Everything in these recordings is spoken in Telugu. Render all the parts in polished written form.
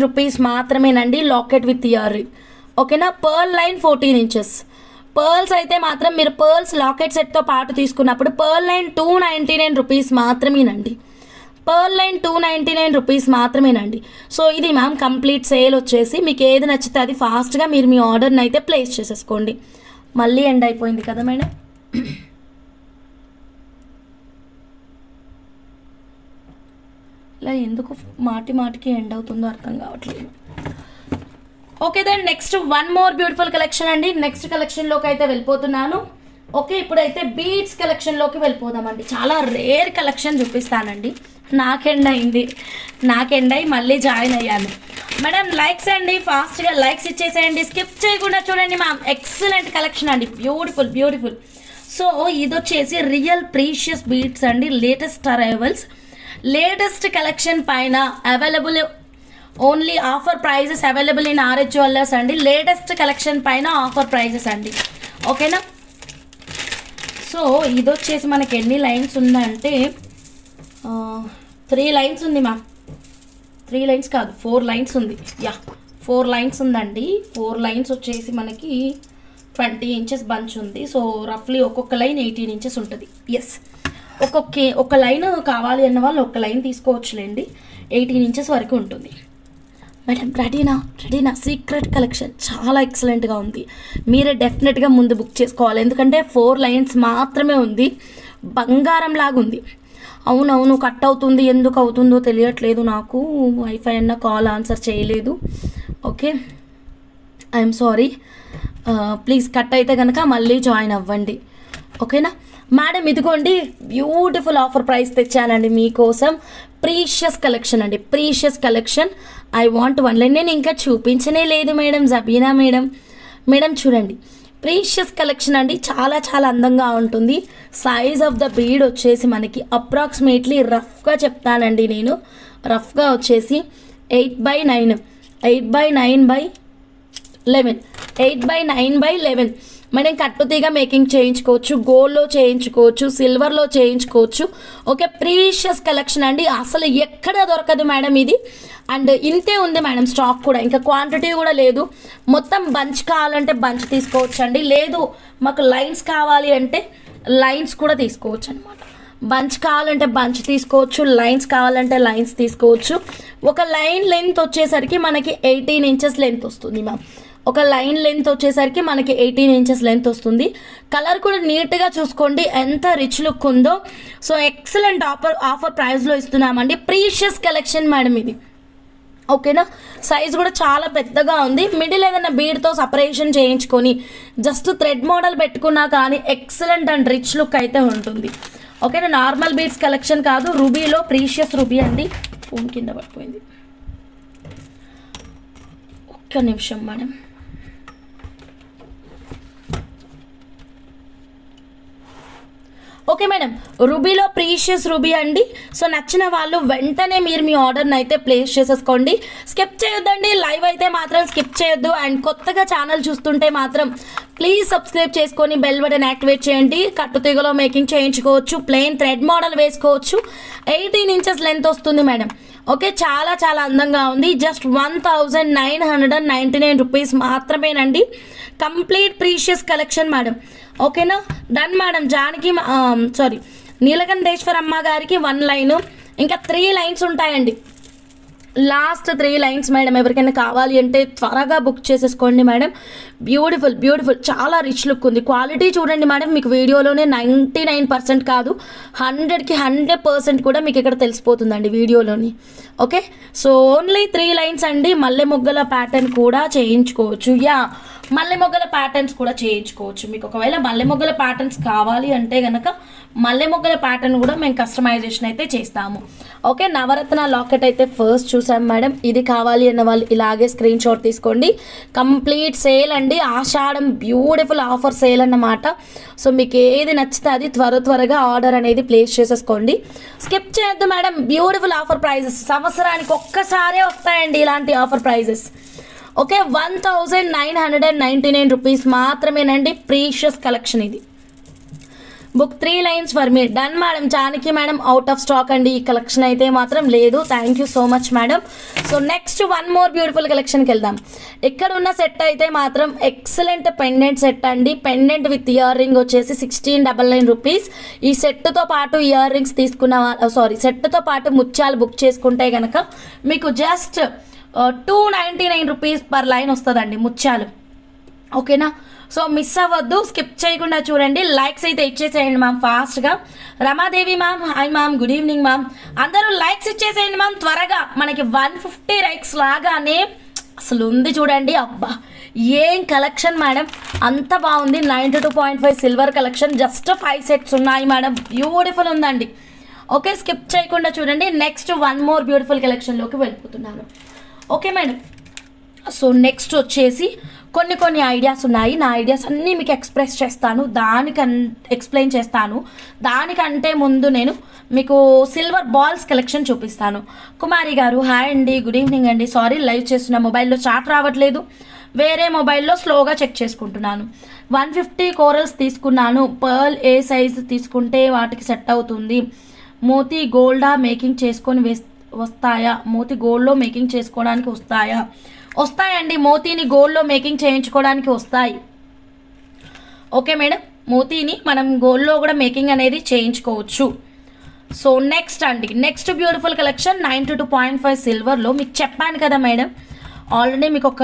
రూపీస్ మాత్రమేనండి లాకెట్ విత్ ఇయర్ రింగ్. ఓకేనా. Pearl line 14 inches. పర్ల్స్ అయితే మాత్రం మీరు పర్ల్స్ లాకెట్ సెట్తో పాటు తీసుకున్నప్పుడు పర్ల్ లైన్ 299 రూపీస్ మాత్రమేనండి. పర్ల్ లైన్ 299 రూపీస్ మాత్రమేనండి. సో ఇది మ్యామ్ కంప్లీట్ సేల్ వచ్చేసి మీకు ఏది నచ్చితే అది ఫాస్ట్గా మీరు మీ ఆర్డర్ని అయితే ప్లేస్ చేసేసుకోండి. మళ్ళీ ఎండ్ అయిపోయింది కదా మేడం. ఇలా ఎందుకు మాటికి ఎండ్ అవుతుందో అర్థం కావట్లేదు. Okay then next one more beautiful collection అండి. నెక్స్ట్ కలెక్షన్లోకి అయితే వెళ్ళిపోతున్నాను. ఓకే ఇప్పుడైతే బీడ్స్ కలెక్షన్లోకి వెళ్ళిపోదామండి. చాలా రేర్ కలెక్షన్ చూపిస్తానండి. నాకు ఎండ్ అయ్యి మళ్ళీ జాయిన్ అయ్యాను మేడం. లైక్స్ అండి, ఫాస్ట్గా లైక్స్ ఇచ్చేసేయండి, స్కిప్ చేయకుండా చూడండి మ్యామ్. ఎక్సలెంట్ కలెక్షన్ అండి, బ్యూటిఫుల్. సో ఇది వచ్చేసి రియల్ ప్రీషియస్ బీడ్స్ అండి. లేటెస్ట్ అరైవల్స్, లేటెస్ట్ కలెక్షన్ పైన available only offer prices available in RS jewellers అండి. లేటెస్ట్ కలెక్షన్ పైన ఆఫర్ ప్రైజెస్ అండి. ఓకేనా. సో ఇది వచ్చేసి మనకి ఎన్ని లైన్స్ ఉందంటే 3 లైన్స్ ఉంది మ్యామ్. 3 లైన్స్ కాదు 4 లైన్స్ ఉంది. 4 లైన్స్ ఉందండి. 4 లైన్స్ వచ్చేసి మనకి 20 ఇంచెస్ బంచ్ ఉంది. సో రఫ్లీ ఒక్కొక్క లైన్ 18 ఇంచెస్ ఉంటుంది. ఎస్, ఒక లైన్ కావాలి అన్న వాళ్ళు ఒక లైన్ తీసుకోవచ్చులేండి. 18 ఇంచెస్ వరకు ఉంటుంది మేడం. రెడీనా సీక్రెట్ కలెక్షన్ చాలా ఎక్సలెంట్గా ఉంది. మీరే డెఫినెట్గా ముందు బుక్ చేసుకోవాలి, ఎందుకంటే 4 లైన్స్ మాత్రమే ఉంది. బంగారం లాగా ఉంది. అవునవును కట్ అవుతుంది, ఎందుకు అవుతుందో తెలియట్లేదు నాకు. వైఫై అన్న కాల్ ఆన్సర్ చేయలేదు. Okay I'm sorry. Please cut అయితే కనుక మళ్ళీ జాయిన్ అవ్వండి. ఓకేనా మేడం. ఇదిగోండి బ్యూటిఫుల్ ఆఫర్ ప్రైస్ తెచ్చానండి మీకోసం. ప్రీషియస్ కలెక్షన్ అండి, precious collection. I want one line. నేను ఇంకా చూపించనే లేదు మేడం. జబీనా మేడం చూడండి, ప్రీషియస్ కలెక్షన్ అండి. చాలా అందంగా ఉంటుంది. సైజ్ ఆఫ్ ద బీడ్ వచ్చేసి మనకి అప్రాక్సిమేట్లీ రఫ్గా చెప్తానండి నేను. రఫ్గా వచ్చేసి 8/9 8/9/11 మేడం. కట్టుతీగా మేకింగ్ చేయించుకోవచ్చు, గోల్డ్లో చేయించుకోవచ్చు, సిల్వర్లో చేయించుకోవచ్చు. ఓకే ప్రీషియస్ కలెక్షన్ అండి. అసలు ఎక్కడ దొరకదు మేడం ఇది. అండ్ ఇంతే ఉంది మేడం స్టాక్ కూడా, ఇంకా క్వాంటిటీ కూడా లేదు. మొత్తం బంచ్ కావాలంటే బంచ్ తీసుకోవచ్చు అండి. లేదు మాకు లైన్స్ కావాలి అంటే లైన్స్ కూడా తీసుకోవచ్చు అనమాట. బంచ్ కావాలంటే బంచ్ తీసుకోవచ్చు, లైన్స్ కావాలంటే లైన్స్ తీసుకోవచ్చు. ఒక లైన్ లెంత్ వచ్చేసరికి మనకి 18 ఇంచెస్ లెంత్ వస్తుంది మ్యామ్. ఒక లైన్ లెంత్ వచ్చేసరికి మనకి 18 ఇంచెస్ లెంత్ వస్తుంది. కలర్ కూడా నీట్గా చూసుకోండి ఎంత రిచ్ లుక్ ఉందో. సో ఎక్సలెంట్ ఆఫర్ ప్రైస్లో ఇస్తున్నామండి. ప్రీషియస్ కలెక్షన్ మేడం ఇది. ఓకేనా. సైజ్ కూడా చాలా పెద్దగా ఉంది. మిడిల్ ఏదైనా బీడ్తో సపరేషన్ చేయించుకొని జస్ట్ థ్రెడ్ మోడల్ పెట్టుకున్నా కానీ ఎక్సలెంట్ అండ్ రిచ్ లుక్ అయితే ఉంటుంది. ఓకేనా. నార్మల్ బీడ్స్ కలెక్షన్ కాదు, రూబీలో ప్రీషియస్ రూబీ అండి. ఫోన్ కింద పడిపోయింది, ఒక్క నిమిషం మేడం. ఓకే మేడం, రూబీలో ప్రీషియస్ రూబీ అండి. సో నచ్చిన వాళ్ళు వెంటనే మీరు మీ ఆర్డర్ని అయితే ప్లేస్ చేసేసుకోండి. స్కిప్ చేయొద్దండి, లైవ్ అయితే మాత్రం స్కిప్ చేయొద్దు. అండ్ కొత్తగా ఛానల్ చూస్తుంటే మాత్రం ప్లీజ్ సబ్స్క్రైబ్ చేసుకొని బెల్ బటన్ యాక్టివేట్ చేయండి. కట్టుతీగలో మేకింగ్ చేయించుకోవచ్చు, ప్లెయిన్ థ్రెడ్ మోడల్ వేసుకోవచ్చు. 18 ఇంచెస్ లెంత్ వస్తుంది మేడం. ఓకే చాలా అందంగా ఉంది. జస్ట్ 1999 రూపీస్ మాత్రమేనండి. Complete precious collection madam. ఓకేనా. Done madam. నీలకంఠేశ్వరమ్మ గారికి 1 లైను, ఇంకా 3 లైన్స్ ఉంటాయండి. Last 3 lines madam. ఎవరికైనా కావాలి అంటే త్వరగా బుక్ చేసేసుకోండి మేడం. బ్యూటిఫుల్ చాలా రిచ్ లుక్ ఉంది. క్వాలిటీ చూడండి మేడం, మీకు వీడియోలోనే 99% కాదు 100కి 100% కూడా మీకు ఇక్కడ తెలిసిపోతుందండి వీడియోలోని. ఓకే సో ఓన్లీ 3 లైన్స్ అండి. మల్లె మొగ్గల ప్యాటర్న్ కూడా చేయించుకోవచ్చు. మల్లె మొగ్గల ప్యాటర్న్స్ కూడా చేయించుకోవచ్చు. మీకు ఒకవేళ మల్లె మొగ్గల ప్యాటర్న్స్ కావాలి అంటే కనుక మల్లె మొగ్గల ప్యాటర్న్ కూడా మేము కస్టమైజేషన్ అయితే చేస్తాము. ఓకే నవరత్న లాకెట్ అయితే ఫస్ట్ చూసాం మేడం. ఇది కావాలి అన్న వాళ్ళు ఇలాగే స్క్రీన్ షాట్ తీసుకోండి. కంప్లీట్ సేల్ అండి. ఆషాఢం బ్యూటిఫుల్ ఆఫర్ సేల్ అన్నమాట. సో మీకు ఏది నచ్చితే అది త్వరగా ఆర్డర్ అనేది ప్లేస్ చేసేసుకోండి. స్కిప్ చేయొద్దు మేడం. బ్యూటిఫుల్ ఆఫర్ ప్రైజెస్ సంవత్సరానికి ఒక్కసారే వస్తాయండి ఇలాంటి ఆఫర్ ప్రైజెస్. ఓకే 1999 రూపీస్ మాత్రమేనండి. ప్రీషియస్ కలెక్షన్ ఇది. Book 3 lines for me. Done madam. Janaki madam out of stock అండి. ఈ కలెక్షన్ అయితే మాత్రం లేదు. Thank you so much madam. So next one more beautiful కలెక్షన్కి వెళ్దాం. ఇక్కడ ఉన్న సెట్ అయితే మాత్రం ఎక్సలెంట్ పెండెంట్ సెట్ అండి. పెండెంట్ విత్ ఇయర్ రింగ్ వచ్చేసి 1699 రూపీస్. ఈ సెట్తో పాటు ఇయర్ రింగ్స్ తీసుకున్న సెట్తో పాటు ముత్యాలు బుక్ చేసుకుంటే కనుక మీకు జస్ట్ 299 రూపీస్ పర్ లైన్ వస్తుందండి ముత్యాలు. ఓకేనా? సో మిస్ అవ్వద్దు, స్కిప్ చేయకుండా చూడండి. లైక్స్ అయితే ఇచ్చేసేయండి మ్యామ్ ఫాస్ట్గా. Ramadevi ma'am hi ma'am, good evening ma'am. అందరూ లైక్స్ ఇచ్చేసేయండి మ్యామ్ త్వరగా. మనకి 150 లైక్స్ లాగానే అసలు ఉంది చూడండి. అబ్బా ఏం కలెక్షన్ మేడం, అంత బాగుంది. 92.5 సిల్వర్ కలెక్షన్, జస్ట్ 5 సెట్స్ ఉన్నాయి మేడం. బ్యూటిఫుల్ ఉందండి. ఓకే, స్కిప్ చేయకుండా చూడండి. నెక్స్ట్ వన్ మోర్ బ్యూటిఫుల్ కలెక్షన్లోకి వెళ్ళిపోతున్నాను. Okay madam. సో నెక్స్ట్ వచ్చేసి కొన్ని ఐడియాస్ ఉన్నాయి. నా ఐడియాస్ అన్నీ మీకు ఎక్స్ప్రెస్ చేస్తాను, ఎక్స్ప్లెయిన్ చేస్తాను. దానికంటే ముందు నేను మీకు సిల్వర్ బాల్స్ కలెక్షన్ చూపిస్తాను. కుమారి గారు హాయ్ అండి, గుడ్ ఈవినింగ్ అండి. సారీ లైవ్ చేస్తున్న మొబైల్లో చాట్ రావట్లేదు, వేరే మొబైల్లో స్లోగా చెక్ చేసుకుంటున్నాను. 150 కోరల్స్ తీసుకున్నాను. పర్ల్ ఏ సైజ్ తీసుకుంటే వాటికి సెట్ అవుతుంది? మోతీ గోల్డా మేకింగ్ చేసుకొని వస్తాయా? మోతీ గోల్డ్లో మేకింగ్ చేసుకోవడానికి వస్తాయా? వస్తాయండి. మోతీని గోల్డ్లో మేకింగ్ చేయించుకోవడానికి వస్తాయి. ఓకే మేడం, మోతీని మనం గోల్డ్లో కూడా మేకింగ్ అనేది చేయించుకోవచ్చు. సో నెక్స్ట్ అండి, నెక్స్ట్ బ్యూటిఫుల్ కలెక్షన్ 92.5 సిల్వర్లో. మీకు చెప్పాను కదా మేడం, ఆల్రెడీ మీకు ఒక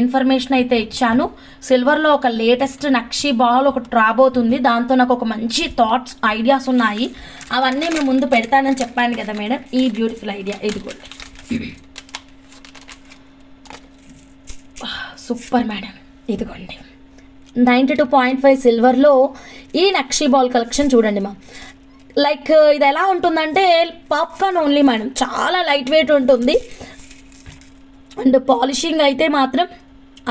ఇన్ఫర్మేషన్ అయితే ఇచ్చాను. సిల్వర్లో ఒక లేటెస్ట్ నక్షి బాల్ ఒకటి రాబోతుంది. దాంతో నాకు ఒక మంచి థాట్స్ ఐడియాస్ ఉన్నాయి. అవన్నీ మీ ముందు పెడతానని చెప్పాను కదా మేడం. ఈ బ్యూటిఫుల్ ఐడియా ఇదిగోండి, సూపర్ మేడం. ఇదిగోండి 92.5 సిల్వర్లో ఈ నక్షి బాల్ కలెక్షన్ చూడండి మా. లైక్ ఇది ఎలా ఉంటుందంటే పాప్కార్న్ ఓన్లీ మేడం. చాలా లైట్ వెయిట్ ఉంటుంది అండ్ పాలిషింగ్ అయితే మాత్రం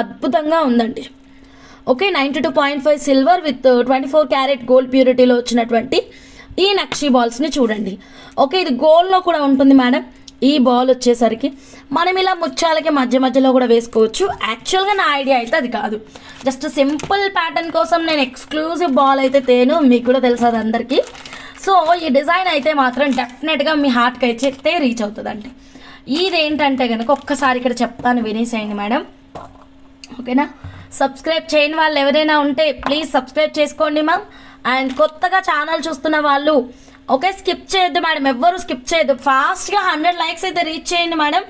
అద్భుతంగా ఉందండి. Okay, 92.5 silver with 24 carat gold ప్యూరిటీలో వచ్చినటువంటి ఈ నక్షి బాల్స్ని చూడండి. ఓకే, ఇది గోల్డ్లో కూడా ఉంటుంది మేడం. ఈ బాల్ వచ్చేసరికి మనం ఇలా ముత్యాలకి మధ్యలో కూడా వేసుకోవచ్చు. యాక్చువల్గా నా ఐడియా అయితే అది కాదు, జస్ట్ సింపుల్ ప్యాటర్న్ కోసం నేను ఎక్స్క్లూజివ్ బాల్ అయితే తేను. మీకు కూడా తెలుసు అది అందరికీ. సో ఈ డిజైన్ అయితే మాత్రం డెఫినెట్గా మీ హార్ట్కి అయితే రీచ్ అవుతుందండి. ఇదేంటంటే కనుక ఒక్కసారి ఇక్కడ చెప్తాను, వినేసేయండి మేడం. ఓకేనా? సబ్స్క్రైబ్ చేయని వాళ్ళు ఎవరైనా ఉంటే ప్లీజ్ సబ్స్క్రైబ్ చేసుకోండి మ్యామ్. అండ్ కొత్తగా ఛానల్ చూస్తున్న వాళ్ళు ఓకే స్కిప్ చేయొద్దు మేడం, ఎవ్వరు స్కిప్ చేయొద్దు. ఫాస్ట్గా 100 లైక్స్ అయితే రీచ్ చేయండి మేడం.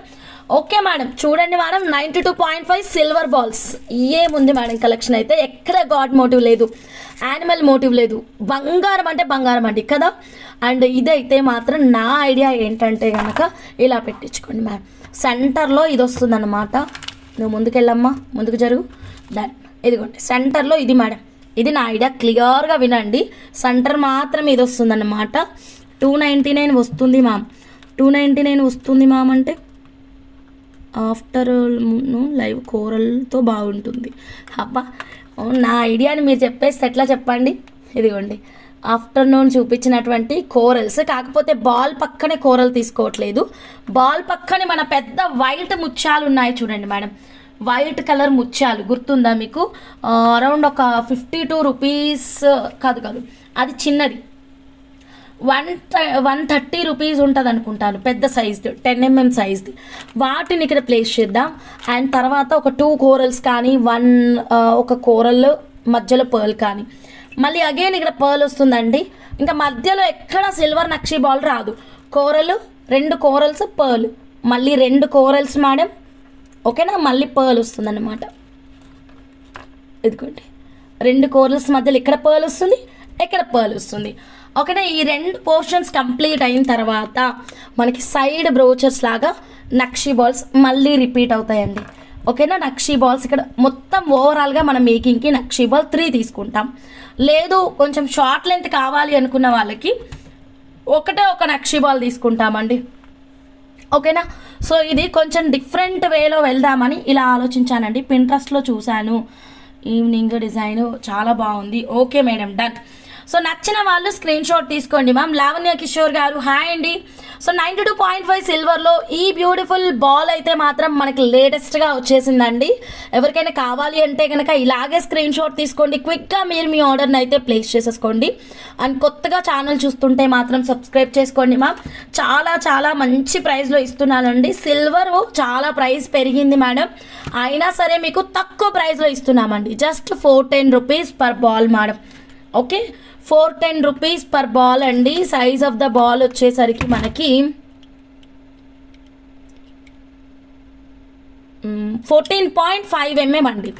ఓకే మేడం, చూడండి మేడం 92.5 సిల్వర్ బాల్స్. ఏముంది మేడం కలెక్షన్ అయితే, ఎక్కడ గాడ్ మోటివ్ లేదు, యానిమల్ మోటివ్ లేదు, బంగారం అంటే బంగారం అండి కదా. అండ్ ఇదైతే మాత్రం నా ఐడియా ఏంటంటే కనుక ఇలా పెట్టించుకోండి మేడం. సెంటర్లో ఇది వస్తుందన్నమాట. నువ్వు ముందుకెళ్ళమ్మా, ముందుకు జరుగు. డన్. ఇదిగోండి సెంటర్లో ఇది మేడం. ఇది నా ఐడియా, క్లియర్గా వినండి. సెంటర్ మాత్రం ఇది వస్తుందన్నమాట. 299 వస్తుంది మ్యామ్. 299 వస్తుంది మ్యామ్ అంటే ఆఫ్టర్ లైవ్ కోరల్తో బాగుంటుంది. అబ్బా నా ఐడియాని మీరు చెప్పేస్తే ఎట్లా చెప్పండి. ఇదిగోండి ఆఫ్టర్నూన్ చూపించినటువంటి కోరల్స్, కాకపోతే బాల్ పక్కనే కోరల్ తీసుకోవట్లేదు. బాల్ పక్కనే మన పెద్ద వైట్ ముత్యాలు ఉన్నాయి చూడండి మేడం. వైట్ కలర్ ముత్యాలు గుర్తుందా మీకు? అరౌండ్ ఒక 52 రూపీస్ కాదు అది చిన్నది 130 రూపీస్ ఉంటుంది అనుకుంటాను, పెద్ద సైజ్ది 10 mm సైజ్ది. వాటిని ఇక్కడ ప్లేస్ చేద్దాం. అండ్ తర్వాత ఒక 2 కోరల్స్ కానీ ఒక కోరల్ మధ్యలో పర్ల్ కానీ, మళ్ళీ అగైన్ ఇక్కడ పర్ల్ వస్తుందండి. ఇంకా మధ్యలో ఎక్కడ సిల్వర్ నక్షి బాల్ రాదు. కోరల్ 2 కోరల్స్ పర్ల్, మళ్ళీ 2 కోరల్స్ మేడం. ఓకేనా, మళ్ళీ పర్ల్ వస్తుందన్నమాట. ఇదిగోండి 2 కోరల్స్ మధ్యలో ఇక్కడ పర్ల్ వస్తుంది, ఇక్కడ పర్ల్ వస్తుంది. ఓకేనా, ఈ 2 పోర్షన్స్ కంప్లీట్ అయిన తర్వాత మనకి సైడ్ బ్రోచర్స్ లాగా నక్షి బాల్స్ మళ్ళీ రిపీట్ అవుతాయండి. ఓకేనా, నక్షి బాల్స్ ఇక్కడ మొత్తం ఓవరాల్గా మన మేకింగ్కి నక్షి బాల్ 3 తీసుకుంటాం. లేదు కొంచెం షార్ట్ లెంత్ కావాలి అనుకున్న వాళ్ళకి ఒకటే ఒక నక్షి బాల్ తీసుకుంటామండి. ఓకేనా, సో ఇది కొంచెం డిఫరెంట్ వేలో వెళ్దామని ఇలా ఆలోచించానండి. పింట్రెస్ట్లో చూశాను, ఈవినింగ్ డిజైన్ చాలా బాగుంది. Okay madam, done. సో నచ్చిన వాళ్ళు స్క్రీన్ షాట్ తీసుకోండి మ్యామ్. లావణ్య కిషోర్ గారు హాయ్ అండి. సో 92.5 సిల్వర్లో ఈ బ్యూటిఫుల్ బాల్ అయితే మాత్రం మనకి లేటెస్ట్గా వచ్చేసిందండి. ఎవరికైనా కావాలి అంటే కనుక ఇలాగే స్క్రీన్ షాట్ తీసుకోండి, క్విక్గా మీరు మీ ఆర్డర్ని అయితే ప్లేస్ చేసేసుకోండి. అండ్ కొత్తగా ఛానల్ చూస్తుంటే మాత్రం సబ్స్క్రైబ్ చేసుకోండి మ్యామ్. చాలా చాలా మంచి ప్రైస్లో ఇస్తున్నానండి. సిల్వర్ చాలా ప్రైస్ పెరిగింది మేడం, అయినా సరే మీకు తక్కువ ప్రైస్లో ఇస్తున్నామండి. Just 410 rupees per ball madam. Okay, 410 rupees per ball అండి. సైజ్ ఆఫ్ ద బాల్ వచ్చేసరికి మనకి 14.5 mm అండి.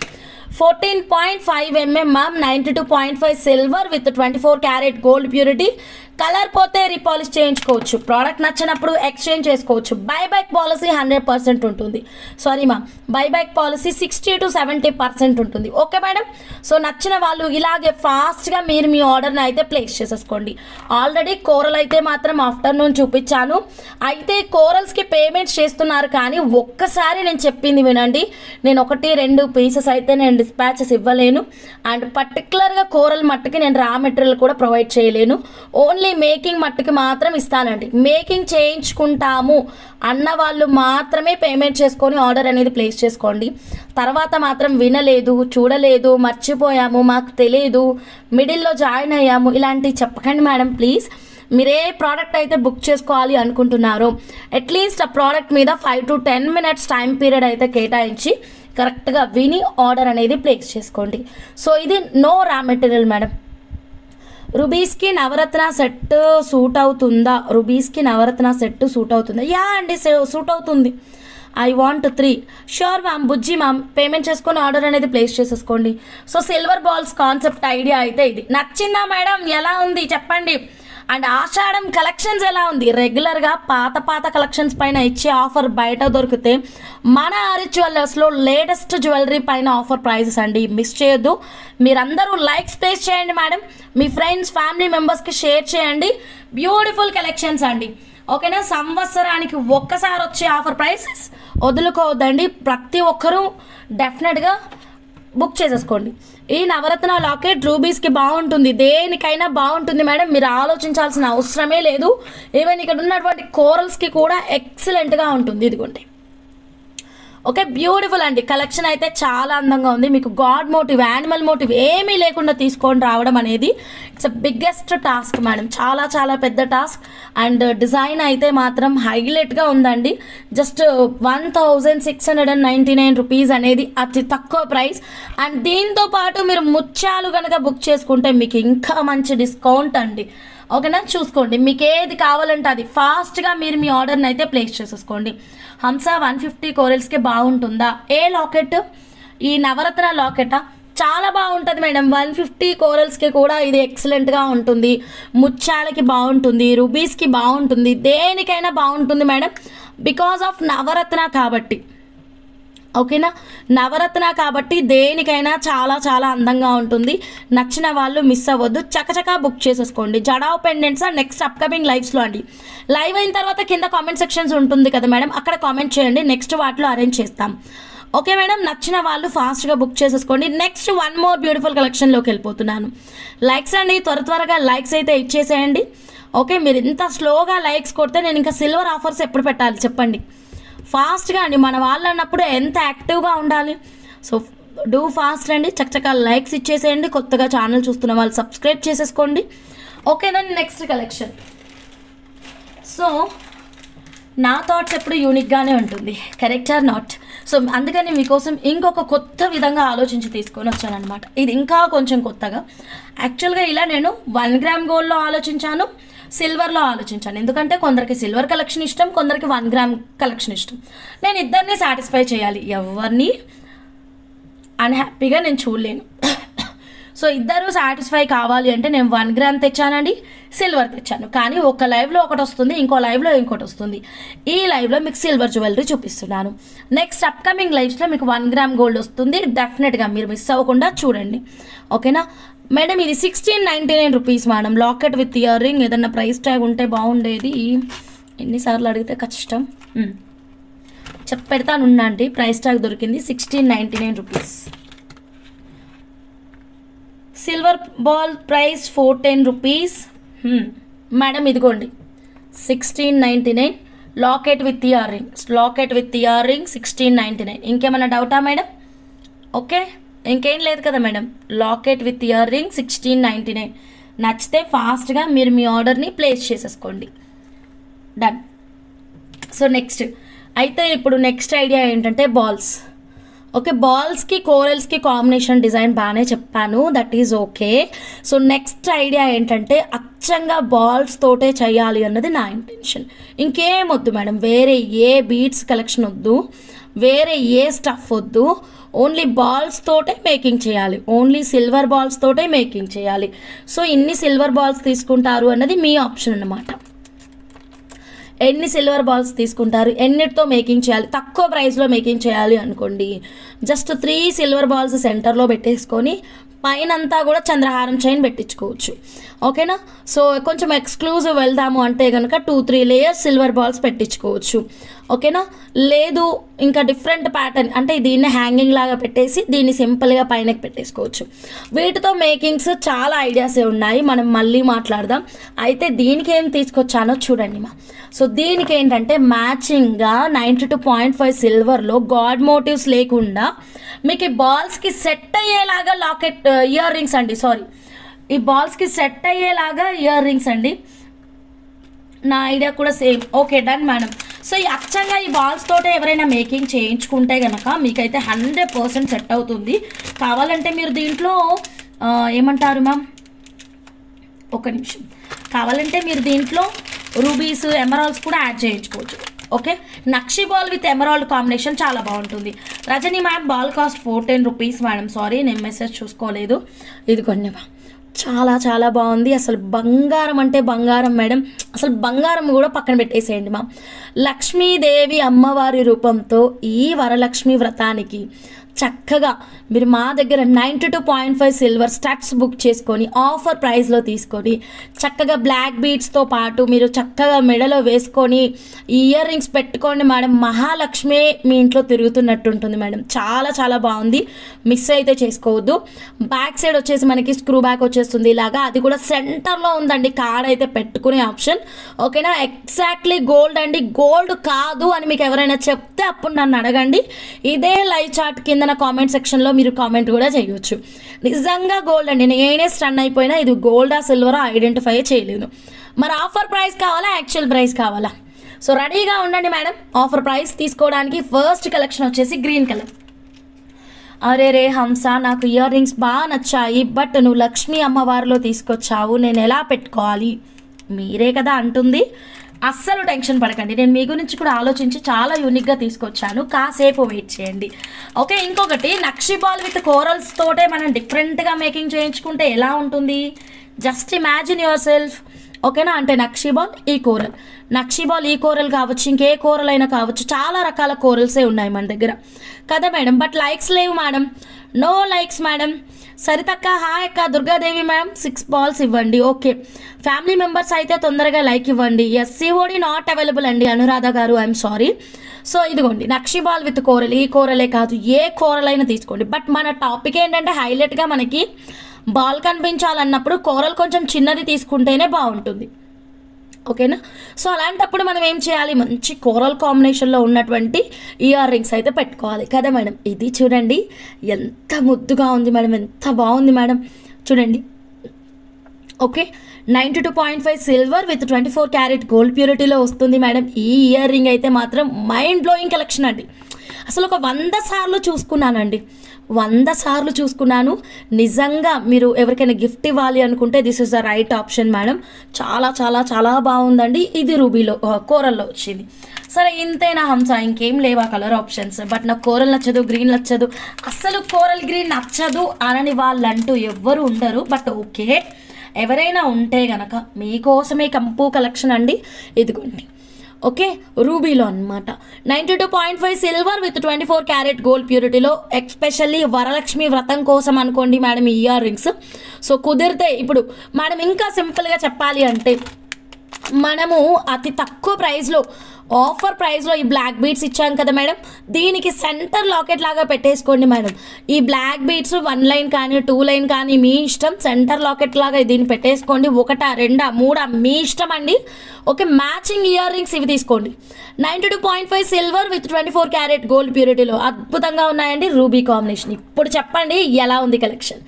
14.5 mm ma'am. 92.5 silver with 24 carat gold purity. Colour పోతే రీపాలిష్ చేయించుకోవచ్చు, ప్రోడక్ట్ నచ్చినప్పుడు ఎక్స్చేంజ్ చేసుకోవచ్చు. బైబ్యాక్ పాలసీ 100% ఉంటుంది. Sorry ma'am, buyback policy 60 to 70% ఉంటుంది. Okay madam. సో నచ్చిన వాళ్ళు ఇలాగే ఫాస్ట్గా మీరు మీ ఆర్డర్ని అయితే ప్లేస్ చేసేసుకోండి. ఆల్రెడీ కోరల్ అయితే మాత్రం ఆఫ్టర్నూన్ చూపించాను. అయితే కోరల్స్కి పేమెంట్స్ చేస్తున్నారు, కానీ ఒక్కసారి నేను చెప్పింది వినండి. నేను 1-2 పీసెస్ అయితే నేను డిస్పాచెస్ ఇవ్వలేను. అండ్ పర్టికులర్గా కోరల్ మట్టుకి నేను రా మెటీరియల్ కూడా ప్రొవైడ్ చేయలేను. ఓన్లీ మేకింగ్ మట్టుకి మాత్రం ఇస్తానండి. మేకింగ్ చేయించుకుంటాము అన్న వాళ్ళు మాత్రమే పేమెంట్ చేసుకొని ఆర్డర్ అనేది ప్లేస్ చేసుకోండి. తర్వాత మాత్రం వినలేదు, చూడలేదు, మర్చిపోయాము, మాకు తెలియదు, మిడిల్లో జాయిన్ అయ్యాము ఇలాంటివి చెప్పకండి మేడం ప్లీజ్. మీరే ప్రోడక్ట్ అయితే బుక్ చేసుకోవాలి అనుకుంటున్నారో అట్లీస్ట్ ఆ ప్రోడక్ట్ మీద 5 to 10 minutes టైం పీరియడ్ అయితే కేటాయించి కరెక్ట్గా విని ఆర్డర్ అనేది ప్లేస్ చేసుకోండి. సో ఇది నో రా మెటీరియల్ మేడం. రుబీస్కి నవరత్న సెట్ సూట్ అవుతుందా? రుబీస్కి నవరత్న సెట్ సూట్ అవుతుందా? యా అండి, సూట్ అవుతుంది. I want 3. Sure ma'am. Bujji ma'am, payment చేసుకొని ఆర్డర్ అనేది ప్లేస్ చేసేసుకోండి. So silver balls concept idea అయితే ఇది. నచ్చిందా మేడం? ఎలా ఉంది చెప్పండి. అండ్ ఆషాఢం కలెక్షన్స్ ఎలా ఉంది? రెగ్యులర్గా పాత కలెక్షన్స్ పైన ఇచ్చే ఆఫర్ బయట దొరికితే మన ఆరి జ్యువెలర్స్లో లేటెస్ట్ జ్యువెలరీ పైన ఆఫర్ ప్రైజెస్ అండి. మిస్ చేయొద్దు. మీరందరూ లైక్స్ ప్లేస్ చేయండి మేడం. మీ ఫ్రెండ్స్ ఫ్యామిలీ మెంబర్స్కి షేర్ చేయండి. బ్యూటిఫుల్ కలెక్షన్స్ అండి. ఓకేనా. సంవత్సరానికి ఒక్కసారి వచ్చే ఆఫర్ ప్రైసెస్ వదులుకోవద్దండి. ప్రతి ఒక్కరూ డెఫినెట్గా బుక్ చేసేసుకోండి. ఈ నవరత్న లాకెట్ రూబీస్కి బాగుంటుంది, దేనికైనా బాగుంటుంది మేడం. మీరు ఆలోచించాల్సిన అవసరమే లేదు. ఈవెన్ ఇక్కడ ఉన్నటువంటి కోరల్స్కి కూడా ఎక్సలెంట్గా ఉంటుంది. ఇదిగోండి. ఓకే, బ్యూటిఫుల్ అండి. కలెక్షన్ అయితే చాలా అందంగా ఉంది. మీకు గాడ్ మోటివ్, యానిమల్ మోటివ్ ఏమీ లేకుండా తీసుకొని రావడం అనేది ఇట్స్ బిగ్గెస్ట్ టాస్క్ మేడం. చాలా చాలా పెద్ద టాస్క్. అండ్ డిజైన్ అయితే మాత్రం హైలైట్గా ఉందండి. జస్ట్ 1699 రూపీస్ అనేది అతి తక్కువ ప్రైస్. అండ్ దీంతో పాటు మీరు ముత్యాలు కనుక బుక్ చేసుకుంటే మీకు ఇంకా మంచి డిస్కౌంట్ అండి. ఓకేనా, చూసుకోండి. మీకు ఏది కావాలంటే అది ఫాస్ట్గా మీరు మీ ఆర్డర్ని అయితే ప్లేస్ చేసేసుకోండి. హంస 150 కోరల్స్కి బాగుంటుందా? ఏ లాకెట్? ఈ నవరత్న లాకెటా? చాలా బాగుంటుంది మేడం. 150 కోరల్స్కి కూడా ఇది ఎక్సలెంట్గా ఉంటుంది. ముత్యాలకి బాగుంటుంది, రూబీస్కి బాగుంటుంది, దేనికైనా బాగుంటుంది మేడం. బికాస్ ఆఫ్ నవరత్న కాబట్టి. ఓకేనా, నవరత్న కాబట్టి దేనికైనా చాలా చాలా అందంగా ఉంటుంది. నచ్చిన వాళ్ళు మిస్ అవ్వద్దు, చకచకా బుక్ చేసేసుకోండి. జడావ్ పెండెంట్స్ నెక్స్ట్ అప్కమింగ్ లైవ్స్లో అండి. లైవ్ అయిన తర్వాత కింద కామెంట్ సెక్షన్స్ ఉంటుంది కదా మేడం, అక్కడ కామెంట్ చేయండి. నెక్స్ట్ వాటిలో అరేంజ్ చేస్తాం. ఓకే మేడం, నచ్చిన వాళ్ళు ఫాస్ట్గా బుక్ చేసేసుకోండి. నెక్స్ట్ వన్ మోర్ బ్యూటిఫుల్ కలెక్షన్లోకి వెళ్ళిపోతున్నాను. లైక్స్ అండి, త్వరగా లైక్స్ అయితే ఇచ్చేసేయండి. ఓకే, మీరు ఇంత స్లోగా లైక్స్ కొడితే నేను ఇంకా సిల్వర్ ఆఫర్స్ ఎప్పుడు పెట్టాలి చెప్పండి. ఫాస్ట్గా అండి, మన వాళ్ళు అన్నప్పుడు ఎంత యాక్టివ్గా ఉండాలి. సో డూ ఫాస్ట్ అండి, చక్కగా లైక్స్ ఇచ్చేసేయండి. కొత్తగా ఛానల్ చూస్తున్న వాళ్ళు సబ్స్క్రైబ్ చేసేసుకోండి. ఓకేనా, నెక్స్ట్ కలెక్షన్. సో నా థాట్స్ ఎప్పుడు యూనిక్గానే ఉంటుంది, కరెక్ట్ ఆర్ నాట్? సో అందుకని మీకోసం ఇంకొక కొత్త విధంగా ఆలోచించి తీసుకొని వచ్చాను అనమాట. ఇది ఇంకా కొంచెం కొత్తగా. యాక్చువల్గా ఇలా నేను 1 గ్రామ్ గోల్డ్లో ఆలోచించాను, సిల్వర్లో ఆలోచించాను. ఎందుకంటే కొందరికి సిల్వర్ కలెక్షన్ ఇష్టం, కొందరికి 1 గ్రామ్ కలెక్షన్ ఇష్టం. నేను ఇద్దరిని సాటిస్ఫై చేయాలి, ఎవరిని అన్హ్యాపీగా నేను చూడలేను. సో ఇద్దరు సాటిస్ఫై కావాలి అంటే నేను 1 గ్రామ్ తెచ్చానండి, సిల్వర్ తెచ్చాను. కానీ ఒక లైవ్లో ఒకటి వస్తుంది, ఇంకో లైవ్లో ఇంకోటి వస్తుంది. ఈ లైవ్లో మీకు సిల్వర్ జ్యువెలరీ చూపిస్తున్నాను. నెక్స్ట్ అప్కమింగ్ లైవ్స్లో మీకు 1 గ్రామ్ గోల్డ్ వస్తుంది. డెఫినెట్గా మీరు మిస్ అవ్వకుండా చూడండి. ఓకేనా మేడం, ఇది 1699 rupees madam. Locket with ear ring. ఏదన్నా ప్రైస్ ట్యాగ్ ఉంటే బాగుండేది. ఎన్నిసార్లు అడిగితే కష్టం. పెడతాను ఉండండి. ప్రైస్ ట్యాగ్ దొరికింది 1699 rupees. Silver ball price 410 rupees madam. ఇదిగోండి 1699. Locket with ear rings, locket with ear ring 1699. ఇంకేమైనా డౌటా మేడం? ఓకే, ఇంకేం లేదు కదా madam. Locket with ear ring 1699. నచ్చితే ఫాస్ట్గా మీరు మీ ఆర్డర్ని ప్లేస్ చేసేసుకోండి. డన్. సో నెక్స్ట్ అయితే ఇప్పుడు నెక్స్ట్ ఐడియా ఏంటంటే బాల్స్. ఓకే, బాల్స్కి కోరల్స్కి కాంబినేషన్ డిజైన్ బాగానే చెప్పాను, that is okay. So next idea ఏంటంటే అచ్చంగా బాల్స్ తోటే చేయాలి అన్నది నా ఇంటెన్షన్. ఇంకేం వద్దు మేడం, వేరే ఏ బీడ్స్ కలెక్షన్ వద్దు, వేరే ఏ స్టఫ్ వద్దు, ఓన్లీ బాల్స్ తోటే మేకింగ్ చేయాలి, ఓన్లీ సిల్వర్ బాల్స్ తోటే మేకింగ్ చేయాలి. సో ఇన్ని సిల్వర్ బాల్స్ తీసుకుంటారు అన్నది మీ ఆప్షన్ అన్నమాట. ఎన్ని సిల్వర్ బాల్స్ తీసుకుంటారు, ఎన్నిటితో మేకింగ్ చేయాలి, తక్కువ ప్రైస్లో మేకింగ్ చేయాలి అనుకోండి, జస్ట్ 3 సిల్వర్ బాల్స్ సెంటర్లో పెట్టేసుకొని పైనంతా కూడా చంద్రహారం చైన్ పెట్టించుకోవచ్చు. ఓకేనా? సో కొంచెం ఎక్స్క్లూజివ్ వెళ్దాము అంటే కనుక 2-3 లేయర్స్ సిల్వర్ బాల్స్ పెట్టించుకోవచ్చు. ఓకేనా? లేదు ఇంకా డిఫరెంట్ ప్యాటర్న్ అంటే దీన్ని హ్యాంగింగ్ లాగా పెట్టేసి దీన్ని సింపుల్గా పైనకి పెట్టేసుకోవచ్చు. వీటితో మేకింగ్స్ చాలా ఐడియాసే ఉన్నాయి, మనం మళ్ళీ మాట్లాడదాం. అయితే దీనికి ఏం తీసుకొచ్చానో చూడండి మా. సో దీనికి ఏంటంటే మ్యాచింగ్గా 92.5 సిల్వర్లో గాడ్ మోటివ్స్ లేకుండా మీకు ఈ బాల్స్కి సెట్ అయ్యేలాగా లాకెట్ ఇయర్ రింగ్స్ అండి, సారీ ఈ బాల్స్కి సెట్ అయ్యేలాగా ఇయర్ రింగ్స్ అండి. నా ఐడియా కూడా same. Okay, done madam. So ఈ అచ్చంగా ఈ బాల్స్ తోటే ఎవరైనా మేకింగ్ చేయించుకుంటే కనుక మీకైతే 100% సెట్ అవుతుంది. కావాలంటే మీరు దీంట్లో ఏమంటారు మ్యామ్, ఒక నిమిషం, కావాలంటే మీరు దీంట్లో రూబీస్ ఎమరాల్డ్స్ కూడా యాడ్ చేయించుకోవచ్చు. ఓకే, నక్షి బాల్ విత్ ఎమరాల్డ్ కాంబినేషన్ చాలా బాగుంటుంది. Rajani ma'am ball cost 410 rupees madam, sorry నేను మెసేజ్ చూసుకోలేదు. ఇదిగోండి మ్యామ్, చాలా చాలా బాగుంది. అసలు బంగారం అంటే బంగారం మేడం, అసలు బంగారం కూడా పక్కన పెట్టేసేయండి మ్యామ్. లక్ష్మీదేవి అమ్మవారి రూపంతో ఈ వరలక్ష్మి వ్రతానికి చక్కగా మీరు మా దగ్గర 92.5 సిల్వర్ స్టడ్స్ బుక్ చేసుకొని ఆఫర్ ప్రైస్లో తీసుకొని చక్కగా బ్లాక్ బీడ్స్తో పాటు మీరు చక్కగా మెడలో వేసుకొని ఇయర్ రింగ్స్ పెట్టుకోండి మేడం. మహాలక్ష్మి మీ ఇంట్లో తిరుగుతున్నట్టు ఉంటుంది మేడం, చాలా చాలా బాగుంది, మిస్ అయితే చేసుకోవద్దు. బ్యాక్ సైడ్ వచ్చేసి మనకి స్క్రూ బ్యాక్ వచ్చేస్తుంది ఇలాగా, అది కూడా సెంటర్లో ఉందండి కార్డ్ అయితే పెట్టుకునే ఆప్షన్. ఓకేనా? ఎగ్జాక్ట్లీ గోల్డ్ అండి, గోల్డ్ కాదు అని మీకు ఎవరైనా చెప్తే అప్పుడు నన్ను అడగండి. ఇదే లైవ్ చార్ట్ కింద నా కామెంట్ సెక్షన్లో మీరు కామెంట్ కూడా చేయొచ్చు. నిజంగా గోల్డ్ అండి, నేనే స్టన్ అయిపోయినా ఇది గోల్డా సిల్వరా ఐడెంటిఫై చేయలేను. మరి ఆఫర్ ప్రైస్ కావాలా, యాక్చువల్ ప్రైస్ కావాలా? సో రెడీగా ఉండండి మేడం ఆఫర్ ప్రైస్ తీసుకోవడానికి. ఫస్ట్ కలెక్షన్ వచ్చేసి గ్రీన్ కలర్. అరే రే హంస, నాకు ఇయర్ రింగ్స్ బాగా నచ్చాయి, బట్ నువ్వు లక్ష్మీ అమ్మవారిలో తీసుకొచ్చావు, నేను ఎలా పెట్టుకోవాలి? మీరే కదా అంటుంది. అస్సలు టెన్షన్ పడకండి, నేను మీ గురించి కూడా ఆలోచించి చాలా యూనిక్గా తీసుకొచ్చాను, కాసేపు వెయిట్ చేయండి. ఓకే, ఇంకొకటి నక్షి బాల్ విత్ కోరల్స్ తోటే మనం డిఫరెంట్గా మేకింగ్ చేయించుకుంటే ఎలా ఉంటుంది? Just imagine your self. ఓకేనా? అంటే నక్షి బాల్ ఈ కోరల్, నక్షి బాల్ ఈ కోరల్ కావచ్చు, ఇంకే కోరల్ అయినా కావచ్చు, చాలా రకాల కోరల్సే ఉన్నాయి మన దగ్గర కదా మేడం. బట్ లైక్స్ లేవు మేడం, నో లైక్స్ మేడం. సరితక్క హాయ్ అక్క. దుర్గాదేవి మ్యామ్ 6 బాల్స్ ఇవ్వండి. ఓకే, ఫ్యామిలీ మెంబర్స్ అయితే తొందరగా లైక్ ఇవ్వండి. ఎస్సీఓడి నాట్ అవైలబుల్ అండి అనురాధ గారు, ఐఎమ్ సారీ. సో ఇదిగోండి నక్షి బాల్ విత్ కోరల్, ఈ కోరలే కాదు ఏ కోరల్ అయినా తీసుకోండి. బట్ మన టాపిక్ ఏంటంటే హైలైట్గా మనకి బాల్ కనిపించాలన్నప్పుడు కోరల్ కొంచెం చిన్నది తీసుకుంటేనే బాగుంటుంది. ఓకేనా? సో అలాంటప్పుడు మనం ఏం చేయాలి, మంచి కోరల్ కాంబినేషన్లో ఉన్నటువంటి ఇయర్ రింగ్స్ అయితే పెట్టుకోవాలి కదా మేడం. ఇది చూడండి ఎంత ముద్దుగా ఉంది మేడం, ఎంత బాగుంది మేడం, చూడండి. Okay, 92.5 silver with 24 carat gold ప్యూరిటీలో వస్తుంది మేడం. ఈ ఇయర్ రింగ్ అయితే మాత్రం మైండ్ బ్లోయింగ్ కలెక్షన్ అండి. అసలు ఒక 100 సార్లు చూసుకున్నానండి, 100 సార్లు చూసుకున్నాను. నిజంగా మీరు ఎవరికైనా గిఫ్ట్ ఇవ్వాలి అనుకుంటే this is the right option madam. చాలా చాలా చాలా బాగుందండి. ఇది రూబీలో కోరల్లో వచ్చింది. సరే ఇంతేనా హంస, ఇంకేం లేవా కలర్ ఆప్షన్స్? బట్ నాకు కోరల్ నచ్చదు, గ్రీన్ నచ్చదు, అస్సలు కోరల్ గ్రీన్ నచ్చదు అనని వాళ్ళంటూ ఎవ్వరు ఉండరు. బట్ ఓకే, ఎవరైనా ఉంటే గనక మీకోసమే కంపు కలెక్షన్ అండి, ఇదిగోండి. ఓకే, రూబీలో అనమాట 92.5 సిల్వర్ విత్ 24 క్యారెట్ గోల్డ్ ప్యూరిటీలో, ఎస్పెషల్లీ వరలక్ష్మి వ్రతం కోసం అనుకోండి మేడం ఈ ఇయర్ రింగ్స్. సో కుదిరితే ఇప్పుడు మేడం ఇంకా సింపుల్గా చెప్పాలి అంటే మనము అతి తక్కువ ప్రైస్లో ఆఫర్ ప్రైస్లో ఈ బ్లాక్ బీడ్స్ ఇచ్చాం కదా మేడం, దీనికి సెంటర్ లాకెట్ లాగా పెట్టేసుకోండి మేడం. ఈ బ్లాక్ బీడ్స్ 1 లైన్ కానీ 2 లైన్ కానీ మీ ఇష్టం, సెంటర్ లాకెట్ లాగా దీన్ని పెట్టేసుకోండి. 1, 2, 3 మీ ఇష్టం అండి. ఓకే, మ్యాచింగ్ ఇయర్ రింగ్స్ ఇవి తీసుకోండి. 92.5 సిల్వర్ విత్ 24 క్యారెట్ గోల్డ్ ప్యూరిటీలో అద్భుతంగా ఉన్నాయండి. Ruby combination. ఇప్పుడు చెప్పండి ఎలా ఉంది కలెక్షన్,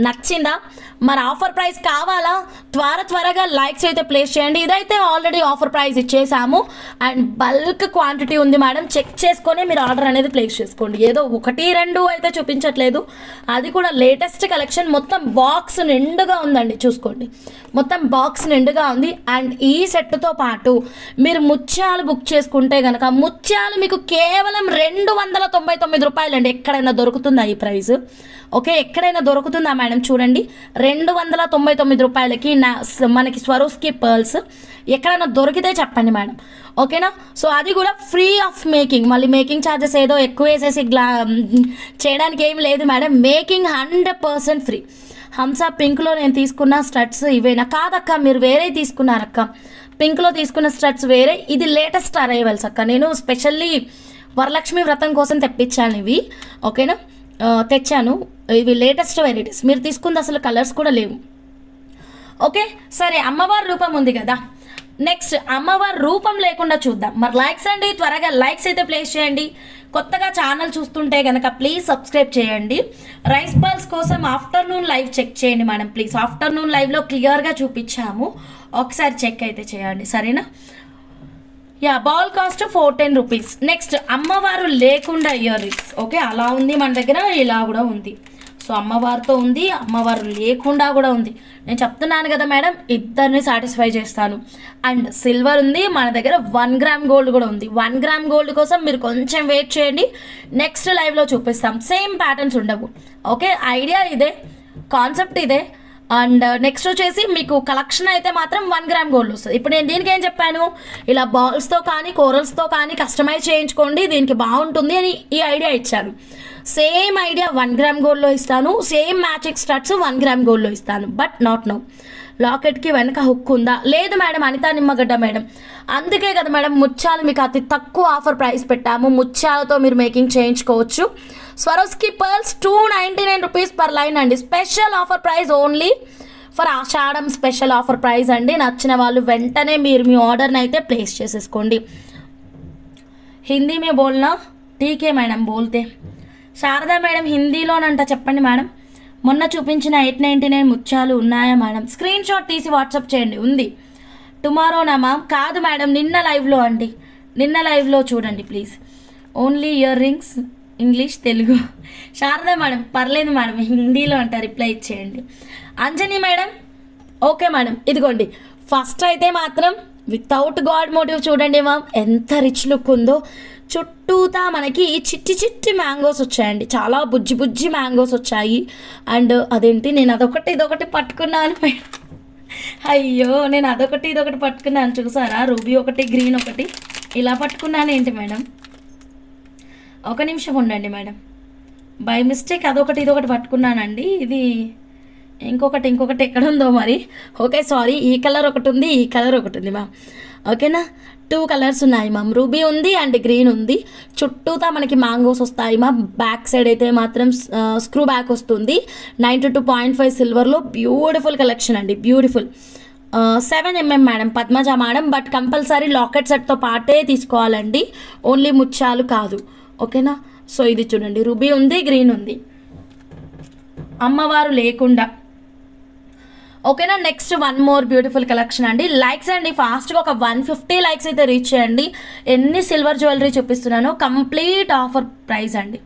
నచ్చిందా? మన ఆఫర్ ప్రైస్ కావాలా? త్వరగా లైక్స్ అయితే ప్లేస్ చేయండి. ఇదైతే ఆల్రెడీ ఆఫర్ ప్రైస్ ఇచ్చేసాము అండ్ బల్క్ క్వాంటిటీ ఉంది మేడం, చెక్ చేసుకొని మీరు ఆర్డర్ అనేది ప్లేస్ చేసుకోండి. ఏదో 1, 2 అయితే చూపించట్లేదు, అది కూడా లేటెస్ట్ కలెక్షన్. మొత్తం బాక్స్ నిండుగా ఉందండి, చూసుకోండి, మొత్తం బాక్స్ నిండుగా ఉంది. అండ్ ఈ సెట్తో పాటు మీరు ముత్యాలు బుక్ చేసుకుంటే కనుక ముత్యాలు మీకు కేవలం 299 రూపాయలు అండి. ఎక్కడైనా దొరుకుతుందా ఈ ప్రైస్? ఓకే, ఎక్కడైనా దొరుకుతుందా మేడం? చూడండి, 299 రూపాయలకి మనకి స్వరోస్కి పర్ల్స్ ఎక్కడైనా దొరికితే చెప్పండి మేడం. ఓకేనా? సో అది కూడా ఫ్రీ ఆఫ్ మేకింగ్. మళ్ళీ మేకింగ్ ఛార్జెస్ ఏదో ఎక్కువ వేసేసి చేయడానికి ఏం లేదు మేడం. Making 100% free. హంసా పింక్లో నేను తీసుకున్న స్టడ్స్ ఇవేనా? కాదక్క, మీరు వేరే తీసుకున్నారక్క. పింక్లో తీసుకున్న స్టడ్స్ వేరే, ఇది లేటెస్ట్ అరైవల్స్ అక్క. నేను స్పెషల్లీ వరలక్ష్మి వ్రతం కోసం తెప్పించాను ఇవి. ఓకేనా, తెచ్చాను. ఇవి లేటెస్ట్ వెరైటీస్. మీరు తీసుకుంది అసలు కలర్స్ కూడా లేవు. ఓకే, సరే, అమ్మవారి రూపం ఉంది కదా, నెక్స్ట్ అమ్మవారి రూపం లేకుండా చూద్దాం. మరి లైక్స్ అండి, త్వరగా లైక్స్ అయితే ప్లేస్ చేయండి. కొత్తగా ఛానల్ చూస్తుంటే కనుక ప్లీజ్ సబ్స్క్రైబ్ చేయండి. రైస్ బాల్స్ కోసం ఆఫ్టర్నూన్ లైవ్ చెక్ చేయండి మేడం ప్లీజ్. ఆఫ్టర్నూన్ లైవ్లో క్లియర్గా చూపించాము, ఒకసారి చెక్ అయితే చేయండి, సరేనా? Yeah, ball cost 410 rupees. Next అమ్మవారు లేకుండా ఇయర్ రింగ్స్. ఓకే, అలా ఉంది మన దగ్గర, ఇలా కూడా ఉంది. సో అమ్మవారితో ఉంది, అమ్మవారు లేకుండా కూడా ఉంది. నేను చెప్తున్నాను కదా మేడం, ఇద్దరిని సాటిస్ఫై చేస్తాను. అండ్ సిల్వర్ ఉంది మన దగ్గర, 1 గ్రామ్ గోల్డ్ కూడా ఉంది. 1 గ్రామ్ గోల్డ్ కోసం మీరు కొంచెం వెయిట్ చేయండి, నెక్స్ట్ లైవ్లో చూపిస్తాం. సేమ్ ప్యాటర్న్స్ ఉండవు. ఓకే, ఐడియా ఇదే, కాన్సెప్ట్ ఇదే. అండ్ నెక్స్ట్ వచ్చేసి మీకు కలెక్షన్ అయితే మాత్రం 1 గ్రామ్ గోల్డ్ వస్తుంది. ఇప్పుడు నేను దీనికి ఏం చెప్పాను, ఇలా బాల్స్తో కానీ కోరల్స్తో కానీ కస్టమైజ్ చేయించుకోండి, దీనికి బాగుంటుంది అని ఈ ఐడియా ఇచ్చాను. సేమ్ ఐడియా 1 గ్రామ్ గోల్డ్లో ఇస్తాను, సేమ్ మ్యాచింగ్ స్టడ్స్ 1 గ్రామ్ గోల్డ్లో ఇస్తాను. But not now. లాకెట్కి వెనక హుక్ ఉందా? లేదు మేడం, అనితా నిమ్మగడ్డ మేడం. అందుకే కదా మేడం ముత్యాలు మీకు అతి తక్కువ ఆఫర్ ప్రైస్ పెట్టాము. ముత్యాలతో మీరు మేకింగ్ చేయించుకోవచ్చు. Swarovski pearls 299 rupees per line అండి. Special offer price only for Ashadam special offer price అండి. నచ్చిన వాళ్ళు వెంటనే మీరు మీ ఆర్డర్ని అయితే ప్లేస్ చేసేసుకోండి. హిందీ మే బోల్నా? ఠీకే మేడం బోల్తే. శారదా మేడం హిందీలోనంట, చెప్పండి మేడం. మొన్న చూపించిన 899 ముత్యాలు ఉన్నాయా మేడం? స్క్రీన్ షాట్ తీసి వాట్సాప్ చేయండి. ఉంది. టుమారోనా మ్యామ్? కాదు మేడం, నిన్న లైవ్లో అండి, నిన్న లైవ్లో చూడండి please. Only ear rings English Telugu. Sharada madam పర్లేదు మేడం, హిందీలో అంట, రిప్లై ఇచ్చేయండి. అంజనీ మేడం ఓకే మేడం, ఇదిగోండి. ఫస్ట్ అయితే మాత్రం వితౌట్ గాడ్ మోటివ్ చూడండి మ్యామ్, ఎంత రిచ్ లుక్ ఉందో. చుట్టూతా మనకి చిట్టి మ్యాంగోస్ వచ్చాయండి, చాలా బుజ్జి మ్యాంగోస్ వచ్చాయి. అండ్ అదేంటి, నేను అదొకటి ఇదొకటి పట్టుకున్నాను. అయ్యో, నేను అదొకటి ఇదొకటి పట్టుకున్నాను, చూసారా? రూబీ ఒకటి, గ్రీన్ ఒకటి, ఇలా పట్టుకున్నాను ఏంటి మేడం? ఒక నిమిషం ఉండండి మేడం, బై మిస్టేక్ అదొకటి ఇదొకటి పట్టుకున్నానండి. ఇది ఇంకొకటి ఎక్కడ ఉందో మరి. Okay, sorry. ఈ కలర్ ఒకటి ఉంది, ఈ కలర్ ఒకటి ఉంది మ్యామ్. ఓకేనా, 2 కలర్స్ ఉన్నాయి మ్యామ్. రూబీ ఉంది అండ్ గ్రీన్ ఉంది. చుట్టూతా మనకి మ్యాంగోస్ వస్తాయి మ్యామ్. బ్యాక్ సైడ్ అయితే మాత్రం స్క్రూ బ్యాక్ వస్తుంది. 92.5 సిల్వర్లో బ్యూటిఫుల్ కలెక్షన్ అండి, beautiful. 7mm madam, Padmaja madam. But compulsory locket సెట్తో పాటే తీసుకోవాలండి, ఓన్లీ ముత్యాలు కాదు. ఓకేనా? సో ఇది చూడండి, రూబీ ఉంది, గ్రీన్ ఉంది, అమ్మవారు లేకుండా. ఓకేనా? నెక్స్ట్ 1 మోర్ బ్యూటిఫుల్ కలెక్షన్ అండి. లైక్స్ అండి, ఫాస్ట్గా ఒక 150 లైక్స్ అయితే రీచ్ చేయండి. ఎన్ని సిల్వర్ జ్యువెలరీ చూపిస్తున్నానో కంప్లీట్ ఆఫర్ ప్రైస్ అండి.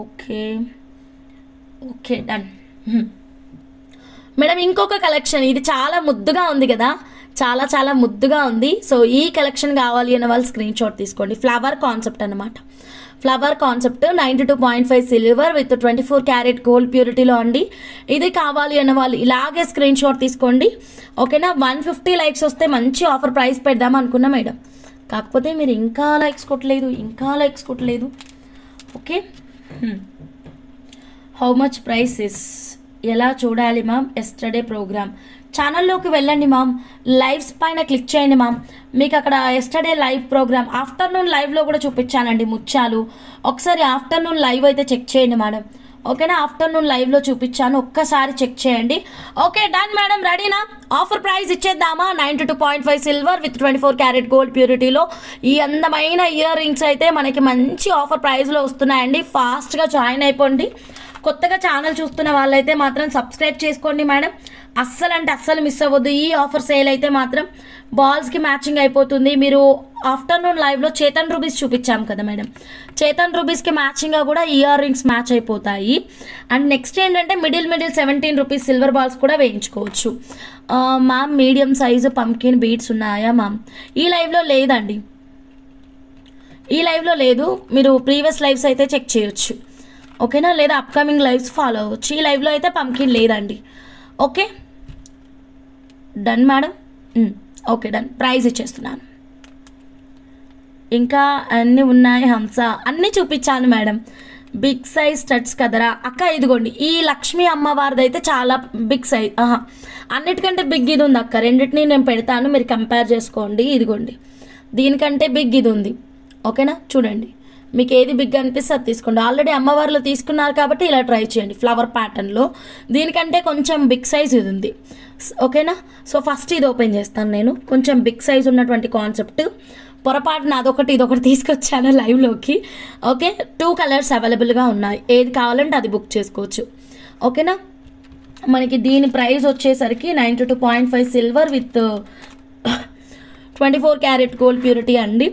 Okay okay, done madam. ఇంకొక కలెక్షన్, ఇది చాలా ముద్దుగా ఉంది కదా, చాలా ముద్దుగా ఉంది. సో ఈ కలెక్షన్ కావాలి అన్న వాళ్ళు స్క్రీన్ షాట్ తీసుకోండి. ఫ్లవర్ కాన్సెప్ట్ అనమాట, flower concept. 92.5 silver with 24 carat gold ప్యూరిటీలో అండి. ఇది కావాలి అన్న వాళ్ళు ఇలాగే స్క్రీన్ షాట్ తీసుకోండి. ఓకేనా? 150 లైక్స్ వస్తే మంచి ఆఫర్ ప్రైస్ పెడదాం అనుకున్నా మేడం, కాకపోతే మీరు ఇంకా లైక్స్ కొట్టలేదు. Okay, how much price is ఎలా చూడాలి మ్యామ్? ఎస్టర్డే ప్రోగ్రామ్ ఛానల్లోకి వెళ్ళండి మ్యామ్, లైవ్స్ పైన క్లిక్ చేయండి మ్యామ్. మీకు అక్కడ ఎస్టర్డే లైవ్ ప్రోగ్రామ్ ఆఫ్టర్నూన్ లైవ్లో కూడా చూపించానండి ముత్యాలు. ఒకసారి ఆఫ్టర్నూన్ లైవ్ అయితే చెక్ చేయండి మేడం. ఓకేనా, ఆఫ్టర్నూన్ లైవ్లో చూపించాను, ఒక్కసారి చెక్ చేయండి. ఓకే డన్ మేడం, రెడీనా? ఆఫర్ ప్రైస్ ఇచ్చేద్దామా? 92.5 సిల్వర్ విత్ 24 క్యారెట్ గోల్డ్ ప్యూరిటీలో ఈ అందమైన ఇయర్ రింగ్స్ అయితే మనకి మంచి ఆఫర్ ప్రైస్లో వస్తున్నాయండి. ఫాస్ట్గా జాయిన్ అయిపోండి. కొత్తగా ఛానల్ చూస్తున్న వాళ్ళైతే మాత్రం సబ్స్క్రైబ్ చేసుకోండి మేడం. అస్సలు అంటే అస్సలు మిస్ అవ్వద్దు. ఈ ఆఫర్ సేల్ అయితే మాత్రం బాల్స్కి మ్యాచింగ్ అయిపోతుంది. మీరు ఆఫ్టర్నూన్ లైవ్లో చేతన్ రూబీస్ చూపించాం కదా మేడం, చేతన్ రూబీస్కి మ్యాచింగ్గా కూడా ఇయర్ రింగ్స్ మ్యాచ్ అయిపోతాయి. అండ్ నెక్స్ట్ ఏంటంటే మిడిల్ 17 రూపీస్ సిల్వర్ బాల్స్ కూడా వేయించుకోవచ్చు. Ma'am medium size pumpkin beads ఉన్నాయా మ్యామ్? ఈ లైవ్లో లేదండి, ఈ లైవ్లో లేదు. మీరు ప్రీవియస్ లైవ్స్ అయితే చెక్ చేయొచ్చు. ఓకేనా, లేదా అప్కమింగ్ లైవ్స్ ఫాలో అవ్వచ్చు. ఈ లైవ్లో అయితే పంకిన్ లేదండి. Okay done madam. Okay done, price ఇచ్చేస్తున్నాను. ఇంకా అన్నీ ఉన్నాయి హంస, అన్నీ చూపించాను మేడం. బిగ్ సైజ్ స్టడ్స్ కదరా అక్క. ఇదిగోండి ఈ లక్ష్మీ అమ్మవారిది అయితే చాలా బిగ్ సైజ్, అన్నిటికంటే బిగ్ ఇది ఉంది అక్క. రెండింటిని నేను పెడతాను, మీరు కంపేర్ చేసుకోండి. ఇదిగోండి దీనికంటే బిగ్ ఇది ఉంది. ఓకేనా, చూడండి మీకు ఏది బిగ్ అనిపిస్తే అది తీసుకోండి. ఆల్రెడీ అమ్మవారిలో తీసుకున్నారు కాబట్టి ఇలా ట్రై చేయండి. ఫ్లవర్ ప్యాటర్న్లో దీనికంటే కొంచెం బిగ్ సైజ్ ఇది ఉంది. ఓకేనా, సో ఫస్ట్ ఇది ఓపెన్ చేస్తాను నేను. కొంచెం బిగ్ సైజ్ ఉన్నటువంటి కాన్సెప్ట్, పొరపాటున అదొకటి ఇదొకటి తీసుకొచ్చాను లైవ్లోకి. ఓకే, 2 కలర్స్ అవైలబుల్గా ఉన్నాయి, ఏది కావాలంటే అది బుక్ చేసుకోవచ్చు. ఓకేనా, మనకి దీని ప్రైస్ వచ్చేసరికి 92.5 silver with 24 carat gold purity అండి.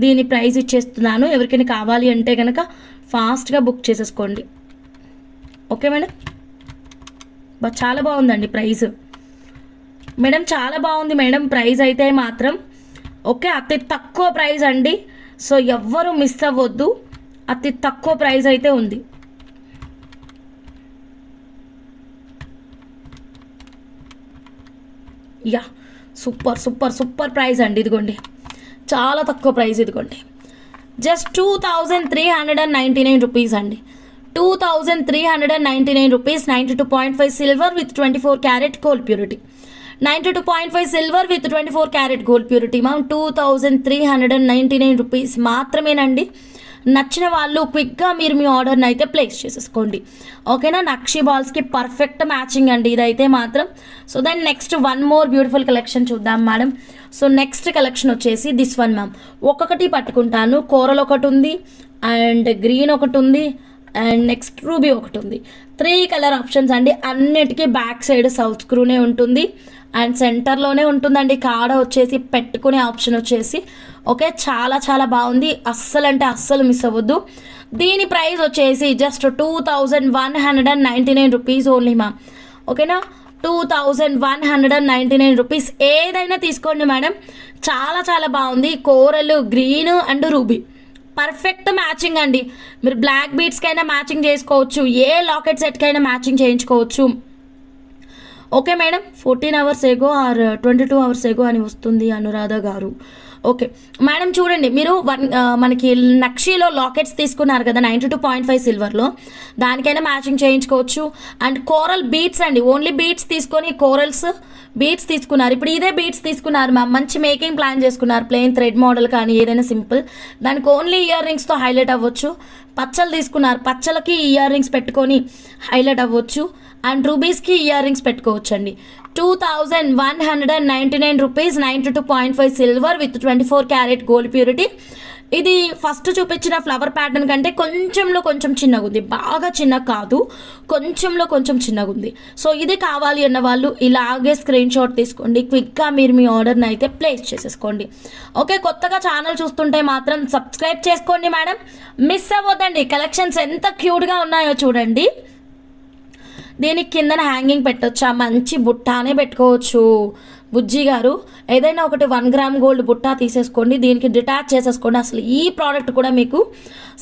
దీని ప్రైస్ ఇచ్చేస్తున్నాను. ఎవరికైనా కావాలి అంటే కనుక ఫాస్ట్గా బుక్ చేసేసుకోండి. ఓకే మేడం, చాలా బాగుందండి ప్రైస్ మేడం, చాలా బాగుంది మేడం ప్రైస్ అయితే మాత్రం. ఓకే, అతి తక్కువ ప్రైస్ అండి, సో ఎవ్వరూ మిస్ అవ్వద్దు. అతి తక్కువ ప్రైస్ అయితే ఉంది. Yeah super super super price అండి. ఇదిగోండి చాలా తక్కువ ప్రైస్, ఇదిగోండి జస్ట్ 2399 రూపీస్ అండి. 2399 rupees. 92.5 silver with 24 carat gold purity. 92.5 silver with 24 carat gold purity ma'am 2399 rupees మాత్రమేనండి. నచ్చిన వాళ్ళు క్విక్గా మీరు మీ ఆర్డర్ని అయితే ప్లేస్ చేసేసుకోండి. ఓకేనా, నక్షి బాల్స్కి పర్ఫెక్ట్ మ్యాచింగ్ అండి ఇదైతే మాత్రం. So then next one more beautiful collection చూద్దాం మేడం. సో నెక్స్ట్ కలెక్షన్ వచ్చేసి దిస్ వన్ మ్యామ్. ఒక్కొక్కటి పట్టుకుంటాను. కోరల్ ఒకటి ఉంది, అండ్ గ్రీన్ ఒకటి ఉంది, అండ్ నెక్స్ట్ రూబీ ఒకటి ఉంది. 3 కలర్ ఆప్షన్స్ అండి. అన్నిటికీ బ్యాక్ సైడ్ సౌత్ స్క్రూనే ఉంటుంది, అండ్ సెంటర్లోనే ఉంటుందండి కాడ వచ్చేసి పెట్టుకునే ఆప్షన్ వచ్చేసి. ఓకే, చాలా చాలా బాగుంది, అస్సలు అంటే అస్సలు మిస్ అవ్వద్దు. దీని ప్రైస్ వచ్చేసి జస్ట్ 2199 రూపీస్ ఓన్లీ మ్యామ్. ఓకేనా, 2199 రూపీస్. ఏదైనా తీసుకోండి మేడం, చాలా చాలా బాగుంది. Coral, green and ruby perfect matching అండి. మీరు బ్లాక్ బీడ్స్కైనా మ్యాచింగ్ చేసుకోవచ్చు, ఏ లాకెట్ సెట్కైనా మ్యాచింగ్ చేయించుకోవచ్చు. Okay madam, 14 hours ago or 22 hours ago అని వస్తుంది అనురాధ గారు. ఓకే మేడం, చూడండి మీరు మనకి నక్షీలో లాకెట్స్ తీసుకున్నారు కదా 92.5 సిల్వర్లో, దానికైనా మ్యాచింగ్ చేయించుకోవచ్చు. అండ్ కోరల్ బీడ్స్ అండి, ఓన్లీ బీడ్స్ తీసుకొని కోరల్స్ బీడ్స్ తీసుకున్నారు. ఇప్పుడు ఇదే బీడ్స్ తీసుకున్నారు మ్యామ్, మంచి మేకింగ్ ప్లాన్ చేసుకున్నారు. ప్లెయిన్ థ్రెడ్ మోడల్ కానీ ఏదైనా సింపుల్, దానికి ఓన్లీ ఇయర్ రింగ్స్తో హైలైట్ అవ్వచ్చు. పచ్చలు తీసుకున్నారు, పచ్చలకి ఇయర్ రింగ్స్ పెట్టుకొని హైలైట్ అవ్వచ్చు. అండ్ రూబీస్కి ఇయర్ రింగ్స్ పెట్టుకోవచ్చు అండి. 2199 rupees. 92.5 silver with 24 carat gold purity. ఇది ఫస్ట్ చూపించిన ఫ్లవర్ ప్యాటర్న్ కంటే కొంచెంలో కొంచెం చిన్నగా ఉంది, బాగా చిన్న కాదు, కొంచెంలో కొంచెం చిన్నగా ఉంది. సో ఇది కావాలి అన్న వాళ్ళు ఇలాగే స్క్రీన్ షాట్ తీసుకోండి, క్విక్గా మీరు మీ ఆర్డర్ని అయితే ప్లేస్ చేసేసుకోండి. ఓకే, కొత్తగా ఛానల్ చూస్తుంటే మాత్రం సబ్స్క్రైబ్ చేసుకోండి మేడం, మిస్ అవ్వద్దండి. కలెక్షన్స్ ఎంత క్యూట్గా ఉన్నాయో చూడండి. దీనికి కిందన హ్యాంగింగ్ పెట్టొచ్చా? మంచి బుట్టానే పెట్టుకోవచ్చు బుజ్జి గారు. ఏదైనా ఒకటి 1 గ్రామ్ గోల్డ్ బుట్టా తీసేసుకోండి, దీనికి డిటాచ్ చేసేసుకోండి. అసలు ఈ ప్రోడక్ట్ కూడా మీకు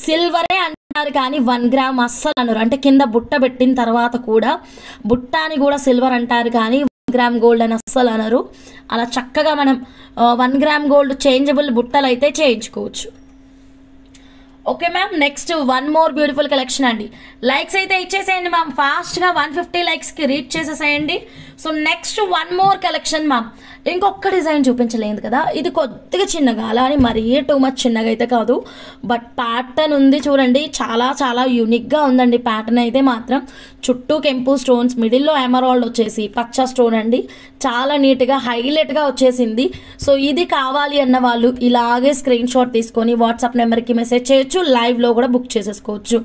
సిల్వరే అంటారు కానీ 1 గ్రామ్ అస్సలు అనరు. అంటే కింద బుట్ట పెట్టిన తర్వాత కూడా బుట్టాని కూడా సిల్వర్ అంటారు కానీ 1 గ్రామ్ గోల్డ్ అని అస్సలు అనరు. అలా చక్కగా మనం 1 గ్రామ్ గోల్డ్ చేంజబుల్ బుట్టలు అయితే చేయించుకోవచ్చు. Okay ma'am, next one more beautiful collection అండి. లైక్స్ అయితే ఇచ్చేసేయండి మ్యామ్, ఫాస్ట్గా 150 లైక్స్కి రీచ్ చేసేసేయండి. So next one more collection ma'am. ఇంకొక డిజైన్ చూపించలేదు కదా, ఇది కొద్దిగా చిన్నగా, అలా అని మరీ టూ మచ్ చిన్నగా అయితే కాదు, బట్ ప్యాటర్న్ ఉంది చూడండి, చాలా చాలా యూనిక్గా ఉందండి ప్యాటర్న్ అయితే మాత్రం. చుట్టూ కెంపు స్టోన్స్, మిడిల్లో ఎమరాల్డ్ వచ్చేసి పచ్చ స్టోన్ అండి, చాలా నీట్గా హైలైట్గా వచ్చేసింది. సో ఇది కావాలి అన్న వాళ్ళు ఇలాగే స్క్రీన్ షాట్ తీసుకొని వాట్సాప్ నెంబర్కి మెసేజ్ చేయొచ్చు, లైవ్లో కూడా బుక్ చేసేసుకోవచ్చు.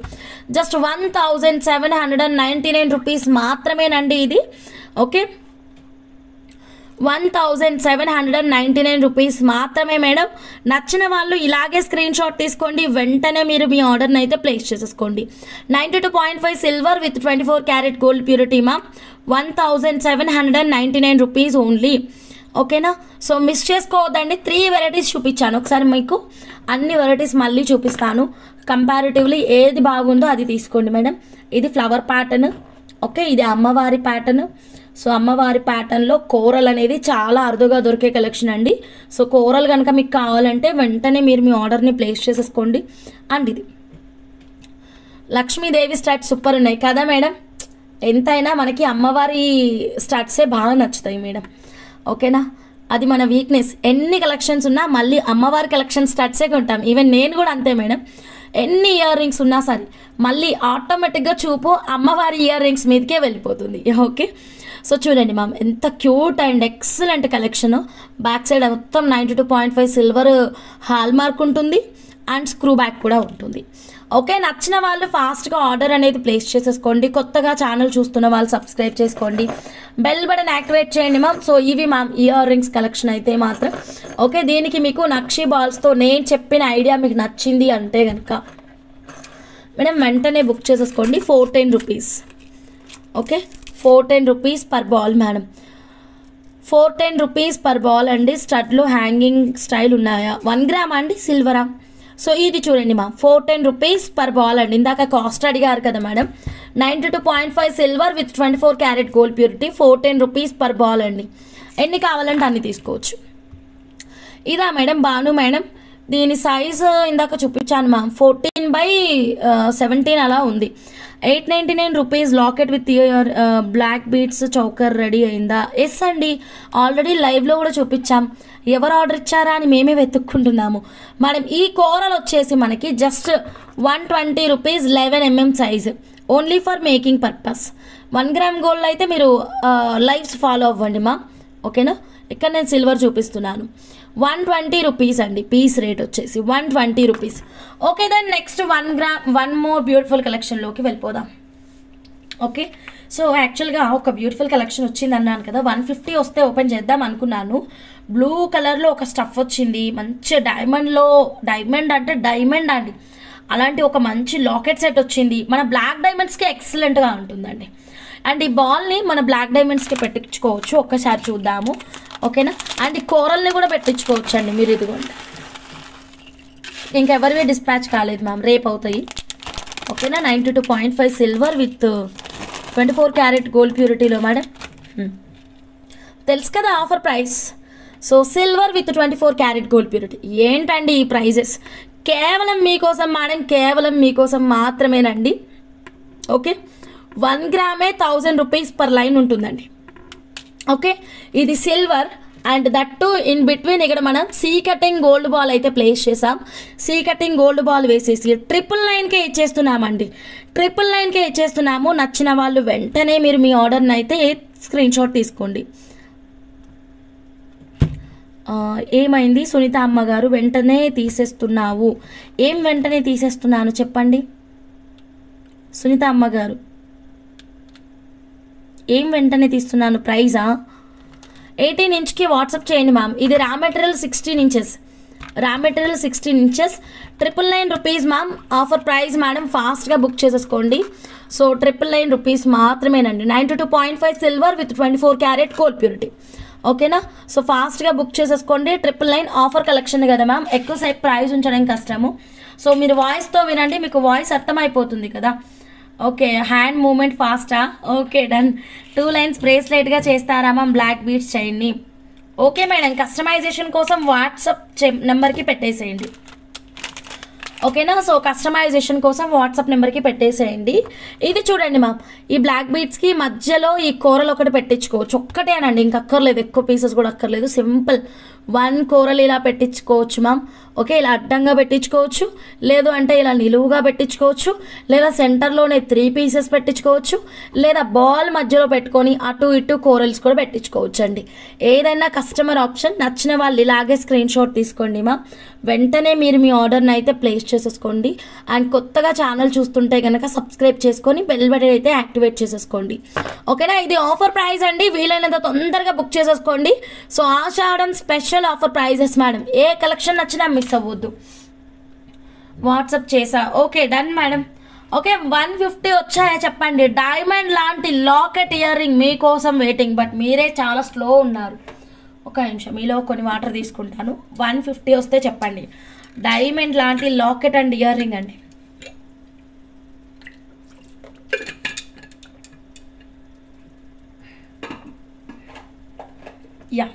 జస్ట్ 1799 రూపీస్ మాత్రమేనండి ఇది. ఓకే, 1799 రూపీస్ మాత్రమే మేడం. నచ్చిన వాళ్ళు ఇలాగే స్క్రీన్ షాట్ తీసుకోండి, వెంటనే మీరు మీ ఆర్డర్ని అయితే ప్లేస్ చేసేసుకోండి. 92.5 silver with 24 carat gold purity ma'am, 1799 rupees only. ఓకేనా, సో మిస్ చేసుకోవద్దండి. 3 వెరైటీస్ చూపించాను, ఒకసారి మీకు అన్ని వెరైటీస్ మళ్ళీ చూపిస్తాను. కంపారిటివ్లీ ఏది బాగుందో అది తీసుకోండి మేడం. ఇది ఫ్లవర్ ప్యాటర్న్, ఓకే, ఇది అమ్మవారి ప్యాటర్న్. సో అమ్మవారి ప్యాటర్న్లో కోరల్ అనేది చాలా అరుదుగా దొరికే కలెక్షన్ అండి. సో కోరల్ కనుక మీకు కావాలంటే వెంటనే మీరు మీ ఆర్డర్ని ప్లేస్ చేసేసుకోండి. అండ్ ఇది లక్ష్మీదేవి స్టార్ట్ సూపర్ ఉన్నాయి కదా మేడం. ఎంతైనా మనకి అమ్మవారి స్టార్ట్సే బాగా నచ్చుతాయి మేడం. ఓకేనా, అది మన వీక్నెస్. ఎన్ని కలెక్షన్స్ ఉన్నా మళ్ళీ అమ్మవారి కలెక్షన్ స్టార్ట్సే కొంటాం. ఈవెన్ నేను కూడా అంతే మేడం. ఎన్ని ఇయర్ రింగ్స్ ఉన్నా సరే మళ్ళీ ఆటోమేటిక్గా చూపు అమ్మవారి ఇయర్ రింగ్స్ మీదకే వెళ్ళిపోతుంది. ఓకే, సో చూడండి మ్యామ్, ఎంత cute and excellent collection. Back side మొత్తం 92.5 సిల్వర్ హాల్ మార్క్ ఉంటుంది అండ్ స్క్రూ బ్యాక్ కూడా ఉంటుంది. ఓకే, నచ్చిన వాళ్ళు ఫాస్ట్గా ఆర్డర్ అనేది ప్లేస్ చేసేసుకోండి. కొత్తగా ఛానల్ చూస్తున్న వాళ్ళు సబ్స్క్రైబ్ చేసుకోండి, బెల్ బటన్ యాక్టివేట్ చేయండి మ్యామ్. సో ఇవి మ్యామ్ ఇయర్ రింగ్స్ కలెక్షన్ అయితే మాత్రం. ఓకే, దీనికి మీకు నక్షి బాల్స్తో నేను చెప్పిన ఐడియా మీకు నచ్చింది అంటే కనుక మేడం వెంటనే బుక్ చేసేసుకోండి. 410 rupees. Okay, 410 rupees per ball madam, 410 rupees per ball అండి. స్టడ్లో హ్యాంగింగ్ స్టైల్ ఉన్నాయా? 1 గ్రామ్ అండి, సిల్వరా? సో ఇది చూడండి మా 410 రూపీస్ పర్ బాల్ అండి. ఇందాక కాస్ట్ అడిగారు కదా madam. 92.5 silver with 24 carat gold purity, 410 rupees per ball అండి. ఎన్ని కావాలంటే అన్ని తీసుకోవచ్చు. ఇదా మేడం బాను మేడం, దీని సైజు ఇందాక చూపించాను మ్యామ్, 14/17 అలా ఉంది. 899 rupees. Locket with ear black beads choker ready అయిందా? ఎస్ అండి, ఆల్రెడీ లైవ్లో కూడా చూపించాం. ఎవరు ఆర్డర్ ఇచ్చారా అని మేమే వెతుక్కుంటున్నాము మేడం. ఈ కోరల్ వచ్చేసి మనకి just 120 rupees, 11 mm size, only for making purpose. 1 gram gold అయితే మీరు లైవ్స్ ఫాలో అవ్వండి మా. ఓకేనా, ఇక్కడ నేను సిల్వర్ చూపిస్తున్నాను. 120 రూపీస్ అండి పీస్ రేట్ వచ్చేసి 120 rupees. Okay, then next 1 gram 1 more beautiful కలెక్షన్లోకి వెళ్ళిపోదాం. ఓకే, సో యాక్చువల్గా ఒక బ్యూటిఫుల్ కలెక్షన్ వచ్చింది అన్నాను కదా, 150 వస్తే ఓపెన్ చేద్దాం అనుకున్నాను. బ్లూ కలర్లో ఒక స్టఫ్ వచ్చింది, మంచి డైమండ్ అండి, అలాంటి ఒక మంచి లాకెట్ సెట్ వచ్చింది. మన బ్లాక్ డైమండ్స్కి ఎక్సలెంట్గా ఉంటుందండి. అండ్ ఈ బాల్ని మన బ్లాక్ డైమండ్స్కి పెట్టించుకోవచ్చు, ఒక్కసారి చూద్దాము. ఓకేనా, అండ్ ఈ కోరల్ని కూడా పెట్టించుకోవచ్చు అండి మీరు. ఇదిగోండి, ఇంకెవరివి డిస్పాచ్ కాలేదు మ్యామ్, రేపు అవుతాయి. ఓకేనా, 92.5 సిల్వర్ విత్ 24 క్యారెట్ గోల్డ్ ప్యూరిటీలో మేడం. తెలుసు కదా offer price. So silver with 24 carat gold purity. ఏంటండి ఈ ప్రైజెస్? కేవలం మీకోసం మేడం, కేవలం మీకోసం మాత్రమేనండి. ఓకే, 1 గ్రామే 1000 రూపీస్ పర్ లైన్ ఉంటుందండి. ఓకే, ఇది silver and that in between ఇక్కడ మనం సీ కటింగ్ గోల్డ్ బాల్ అయితే ప్లేస్ చేసాం. సీ కటింగ్ గోల్డ్ బాల్ వేసేసి 999కే ఇచ్చేస్తున్నామండి. 999కే ఇచ్చేస్తున్నాము. నచ్చిన వాళ్ళు వెంటనే మీరు మీ ఆర్డర్ని అయితే స్క్రీన్ షాట్ తీసుకోండి. ఏమైంది సునీత అమ్మగారు, వెంటనే తీసేస్తున్నావు? ఏం వెంటనే తీసేస్తున్నాను చెప్పండి సునీత అమ్మగారు, ఏం వెంటనే తీస్తున్నాను? ప్రైజా? 18 ఇంచ్కి వాట్సాప్ చేయండి మ్యామ్. ఇది raw material 16 inches, 999 rupees ma'am. Offer price madam, ఫాస్ట్గా బుక్ చేసేసుకోండి. సో 999 రూపీస్ మాత్రమేనండి. 92.5 silver with 24 carat gold purity. ఓకేనా, సో ఫాస్ట్గా బుక్ చేసేసుకోండి. 999 ఆఫర్ కలెక్షన్ కదా మ్యామ్, ఎక్కువసేపు ప్రైస్ ఉంచడం కష్టము. సో మీరు వాయిస్తో వినండి, మీకు వాయిస్ అర్థమైపోతుంది కదా. ఓకే, హ్యాండ్ మూమెంట్ ఫాస్టా? Okay, done. 2 లైన్స్ బ్రేస్లెట్గా చేస్తారా మ్యామ్? బ్లాక్ బీడ్స్ చేయండి. ఓకే మేడం, కస్టమైజేషన్ కోసం వాట్సాప్ నెంబర్కి పెట్టేసేయండి. ఓకేనా. సో కస్టమైజేషన్ కోసం వాట్సాప్ నెంబర్కి పెట్టేసేయండి. ఇది చూడండి మ్యామ్, ఈ బ్లాక్ బీడ్స్కి మధ్యలో ఈ కూరలు ఒకటి పెట్టించుకోవచ్చు, ఒక్కటేనండి, ఇంక అక్కర్లేదు, ఎక్కువ పీసెస్ కూడా అక్కర్లేదు, సింపుల్ 1 కూరలు ఇలా పెట్టించుకోవచ్చు మ్యామ్. ఓకే, ఇలా అడ్డంగా పెట్టించుకోవచ్చు, లేదు అంటే ఇలా నిలువుగా పెట్టించుకోవచ్చు, లేదా సెంటర్లోనే 3 పీసెస్ పెట్టించుకోవచ్చు, లేదా బాల్ మధ్యలో పెట్టుకొని అటు ఇటు కోరల్స్ కూడా పెట్టించుకోవచ్చు అండి. ఏదైనా కస్టమర్ ఆప్షన్. నచ్చిన వాళ్ళు ఇలాగే స్క్రీన్ షాట్ తీసుకోండి మ్యామ్, వెంటనే మీరు మీ ఆర్డర్ని అయితే ప్లేస్ చేసేసుకోండి. అండ్ కొత్తగా ఛానల్ చూస్తుంటే కనుక సబ్స్క్రైబ్ చేసుకొని బెల్ బటన్ అయితే యాక్టివేట్ చేసేసుకోండి. ఓకేనా. ఇది ఆఫర్ ప్రైస్ అండి, వీలైనంత తొందరగా బుక్ చేసేసుకోండి. సో ఆషాఢం స్పెషల్ ఆఫర్ ప్రైజెస్ మేడం, ఏ కలెక్షన్ నచ్చినా మిస్ అవ్వద్దు. వాట్సాప్ చేసా, ఓకే డన్ మేడం. ఓకే 150 వచ్చాయా చెప్పండి. డైమండ్ లాంటి లాకెట్ ఇయర్ రింగ్ మీకోసం వెయిటింగ్, బట్ మీరే చాలా స్లో ఉన్నారు. ఒక నిమిషం, మీలో కొన్ని వాటర్ తీసుకుంటాను. 150 వస్తే చెప్పండి. డైమండ్ లాంటి లాకెట్ అండ్ ఇయర్ రింగ్ అండి. యా,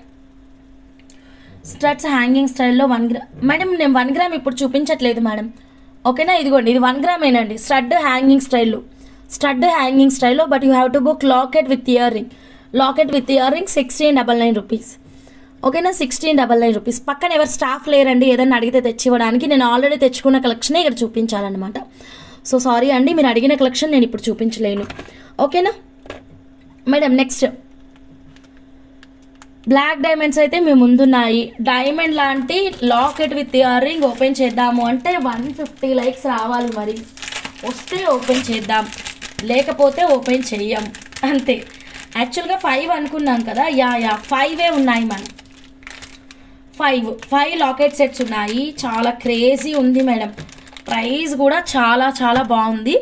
స్టడ్స్ హ్యాంగింగ్ స్టైల్లో 1 గ్రామ్ మేడం. నేను 1 గ్రామ్ ఇప్పుడు చూపించట్లేదు మేడం. ఓకేనా, ఇదిగోండి, ఇది 1 గ్రామ్ ఏనండి. స్టడ్ హ్యాంగింగ్ స్టైల్లో, but you have to book locket with ear ring. 1699 rupees. ఓకేనా, 1699 రూపీస్. పక్కన ఎవరు స్టాఫ్ లేరండి, ఏదైనా అడిగితే తెచ్చివ్వడానికి. నేను ఆల్రెడీ తెచ్చుకున్న కలెక్షనే ఇక్కడ చూపించాలన్నమాట. సో సారీ అండి, మీరు అడిగిన కలెక్షన్ నేను ఇప్పుడు చూపించలేను. ఓకేనా మేడం. నెక్స్ట్ బ్లాక్ డైమండ్స్ అయితే మీ ముందున్నాయి. డైమండ్ లాంటి locket with ear ring open చేద్దాము అంటే 150 లైక్స్ రావాలి. మరి వస్తే ఓపెన్ చేద్దాం, లేకపోతే ఓపెన్ చెయ్యం అంతే. యాక్చువల్గా 5 అనుకున్నాం కదా. యా 5 ఉన్నాయి మనం. 5 లాకెట్ సెట్స్ ఉన్నాయి. చాలా క్రేజీ ఉంది మేడం. ప్రైస్ కూడా చాలా చాలా బాగుంది.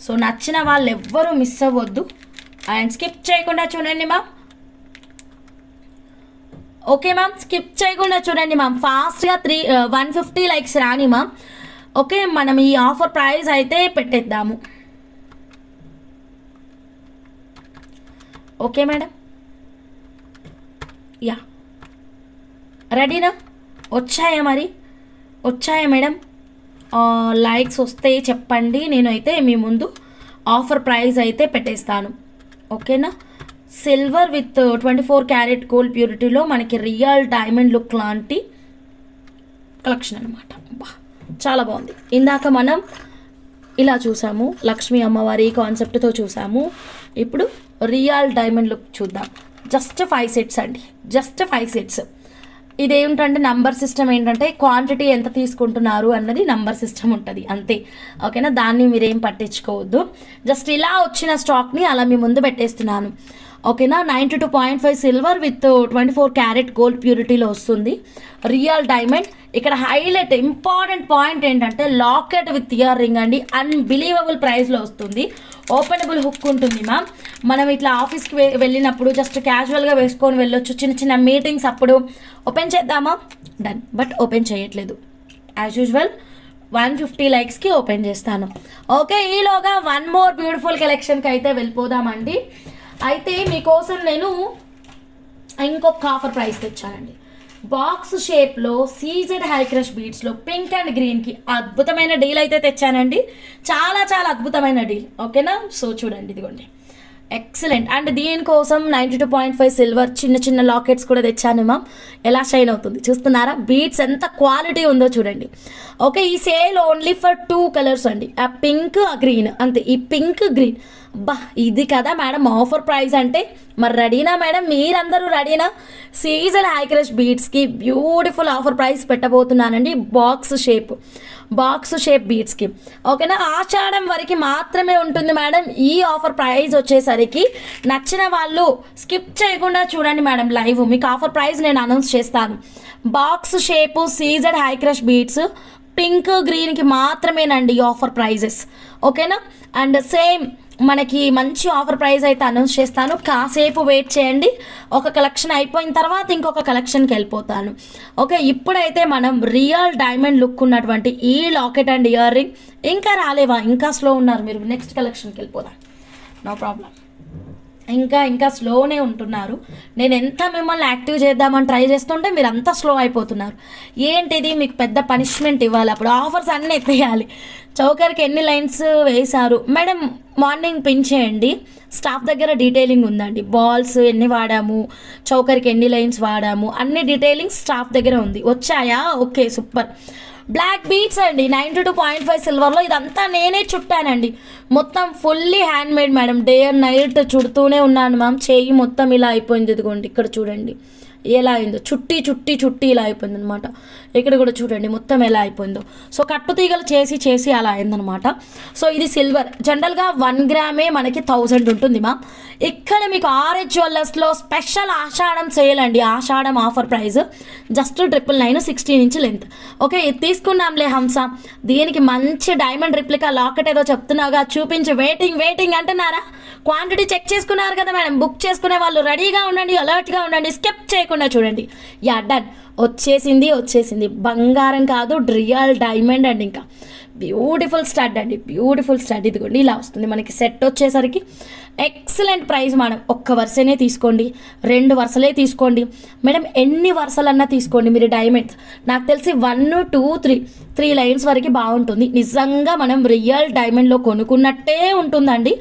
సో నచ్చిన వాళ్ళు ఎవ్వరూ మిస్ అవ్వద్దు. అండ్ స్కిప్ చేయకుండా చూడండి మ్యామ్. ఓకే మ్యామ్, స్కిప్ చేయకుండా చూడండి మ్యామ్. ఫాస్ట్గా 150 లైక్స్ రాని మ్యామ్. ఓకే, మనం ఈ ఆఫర్ ప్రైస్ అయితే పెట్టేద్దాము. Okay madam. యా, రెడీనా? వచ్చాయా మేడం? లైక్స్ వస్తే చెప్పండి, నేనైతే మీ ముందు ఆఫర్ ప్రైస్ అయితే పెట్టేస్తాను. ఓకేనా. సిల్వర్ విత్ 24 క్యారెట్ గోల్డ్ ప్యూరిటీలో మనకి రియల్ డైమండ్ లుక్ లాంటి కలెక్షన్ అనమాట. చాలా బాగుంది. ఇందాక మనం ఇలా చూసాము, లక్ష్మీ అమ్మవారి కాన్సెప్ట్తో చూసాము. ఇప్పుడు రియల్ డైమండ్ లుక్ చూద్దాం. జస్ట్ 5 సెట్స్ అండి, జస్ట్ 5 సెట్స్. ఇదేంటంటే నంబర్ సిస్టమ్, ఏంటంటే క్వాంటిటీ ఎంత తీసుకుంటున్నారు అన్నది నంబర్ సిస్టమ్ ఉంటుంది అంతే. ఓకేనా, దాన్ని మీరేం పట్టించుకోవద్దు. జస్ట్ ఇలా వచ్చిన స్టాక్ని అలా మీ ముందు పెట్టేస్తున్నాను. ఓకేనా. 92.5 సిల్వర్ విత్ 24 క్యారెట్ గోల్డ్ ప్యూరిటీలో వస్తుంది. Real diamond. ఇక్కడ హైలైట్ ఇంపార్టెంట్ పాయింట్ ఏంటంటే లాకెట్ విత్ ఇయర్ రింగ్ అండి. అన్బిలీవబుల్ ప్రైస్లో వస్తుంది. ఓపెనబుల్ హుక్ ఉంటుంది మ్యామ్. మనం ఇట్లా ఆఫీస్కి వెళ్ళినప్పుడు జస్ట్ క్యాజువల్గా వేసుకొని వెళ్ళొచ్చు. చిన్న చిన్న మీటింగ్స్ అప్పుడు ఓపెన్ చేద్దామా? డన్. బట్ ఓపెన్ చేయట్లేదు. యాజ్ యూజువల్ 150 లైక్స్కి ఓపెన్ చేస్తాను. ఓకే, ఈలోగా 1 మోర్ బ్యూటిఫుల్ కలెక్షన్కి అయితే వెళ్ళిపోదామండి. అయితే మీకోసం నేను ఇంకొక ఆఫర్ ప్రైస్ తెచ్చానండి. బాక్స్ షేప్లో సీజెడ్ హై క్రష్ బీడ్స్లో పింక్ అండ్ గ్రీన్కి అద్భుతమైన డీల్ అయితే తెచ్చానండి. చాలా చాలా అద్భుతమైన డీల్. ఓకేనా. సో చూడండి, ఇదిగోండి, ఎక్సలెంట్. అండ్ దీనికోసం 92.5 సిల్వర్ చిన్న చిన్న లాకెట్స్ కూడా తెచ్చాను మ్యామ్. ఎలా షైన్ అవుతుంది చూస్తున్నారా? బీడ్స్ ఎంత క్వాలిటీ ఉందో చూడండి. ఓకే, ఈ సేల్ ఓన్లీ ఫర్ 2 కలర్స్ అండి. ఆ పింక్, ఆ గ్రీన్, అంతే. ఈ పింక్ గ్రీన్, బా ఇది కదా మేడం ఆఫర్ ప్రైస్ అంటే. మరి రెడీనా మేడం? మీరందరూ రెడీనా? సీజన్ హై క్రష్ బీడ్స్కి బ్యూటిఫుల్ ఆఫర్ ప్రైస్ పెట్టబోతున్నానండి. బాక్స్ షేప్ బీడ్స్కి. ఓకేనా. ఆషాఢం వరకు మాత్రమే ఉంటుంది మేడం ఈ ఆఫర్ ప్రైస్ వచ్చేసరికి. నచ్చిన వాళ్ళు స్కిప్ చేయకుండా చూడండి మేడం లైవ్. మీకు ఆఫర్ ప్రైస్ నేను అనౌన్స్ చేస్తాను. Box shape CZ high crush beads pink గ్రీన్కి మాత్రమేనండి ఈ ఆఫర్ ప్రైజెస్. ఓకేనా. అండ్ సేమ్ మనకి మంచి ఆఫర్ ప్రైస్ అయితే అనౌన్స్ చేస్తాను. కాసేపు వెయిట్ చేయండి. ఒక కలెక్షన్ అయిపోయిన తర్వాత ఇంకొక కలెక్షన్కి వెళ్ళిపోతాను. ఓకే, ఇప్పుడైతే మనం రియల్ డైమండ్ లుక్ ఉన్నటువంటి ఈ లాకెట్ అండ్ ఇయర్ రింగ్. ఇంకా రాలేవా? ఇంకా స్లో ఉన్నారు మీరు. నెక్స్ట్ కలెక్షన్కి వెళ్ళిపోదాం. No problem. ఇంకా ఇంకా స్లోనే ఉంటున్నారు. నేను ఎంత మిమ్మల్ని యాక్టివ్ చేద్దామని ట్రై చేస్తుంటే మీరు అంతా స్లో అయిపోతున్నారు. ఏంటిది, మీకు పెద్ద పనిష్మెంట్ ఇవ్వాలి, అప్పుడు ఆఫర్స్ అన్నీ ఎత్తేయాలి. చౌకర్కి ఎన్ని లైన్స్ వేశారు మేడం? మార్నింగ్ పిన్ చేయండి, స్టాఫ్ దగ్గర డీటెయిలింగ్ ఉందండి. బాల్స్ ఎన్ని వాడాము, చౌకర్కి ఎన్ని లైన్స్ వాడాము, అన్ని డీటెయిలింగ్ స్టాఫ్ దగ్గర ఉంది. వచ్చాయా? Okay, super. బ్లాక్ బీట్స్ అండి 92.5 సిల్వర్లో. ఇదంతా నేనే చుట్టానండి, మొత్తం fully handmade madam. Day and night చుడుతూనే ఉన్నాను మ్యామ్. చేయి మొత్తం ఇలా అయిపోయింది. ఇదిగోండి ఇక్కడ చూడండి ఎలా అయిందో, చుట్టి చుట్టి చుట్టి ఇలా అయిపోయింది అనమాట. ఇక్కడ కూడా చూడండి మొత్తం ఎలా అయిపోయిందో. సో కట్టు తీగలు చేసి చేసి అలా అయిందనమాట. సో ఇది సిల్వర్. జనరల్గా 1 గ్రామే మనకి 1000 ఉంటుంది మ్యామ్. ఇక్కడ మీకు ఆర్ఎస్ జ్యువెలర్స్లో స్పెషల్ ఆషాఢం సేల్ అండి. Ashadham offer price just 999, 16 inch length. Okay, ఇది తీసుకున్నాంలే హంస. దీనికి మంచి డైమండ్ రిప్లికా లాకెట్ ఏదో చెప్తున్నావుగా, చూపించి. వెయిటింగ్ వెయిటింగ్ అంటున్నారా? క్వాంటిటీ చెక్ చేసుకున్నారు కదా మేడం. బుక్ చేసుకునే వాళ్ళు రెడీగా ఉండండి, అలర్ట్గా ఉండండి, స్కిప్ చేయకుండా చూడండి. Yeah, done. వచ్చేసింది. బంగారం కాదు, రియల్ డైమండ్ అండి. ఇంకా బ్యూటిఫుల్ స్టడ్ అండి, బ్యూటిఫుల్ స్టడ్. ఇదిగోండి ఇలా వస్తుంది మనకి. సెట్ వచ్చేసరికి ఎక్సలెంట్ ప్రైస్ మేడం. ఒక్క వరుసనే తీసుకోండి, 2 వరుసలే తీసుకోండి మేడం, ఎన్ని వరుసలన్నా తీసుకోండి మీరు. డైమండ్స్ నాకు తెలిసి 1, 2, 3 లైన్స్ వరకు బాగుంటుంది. నిజంగా మనం రియల్ డైమండ్లో కొనుక్కున్నట్టే ఉంటుందండి.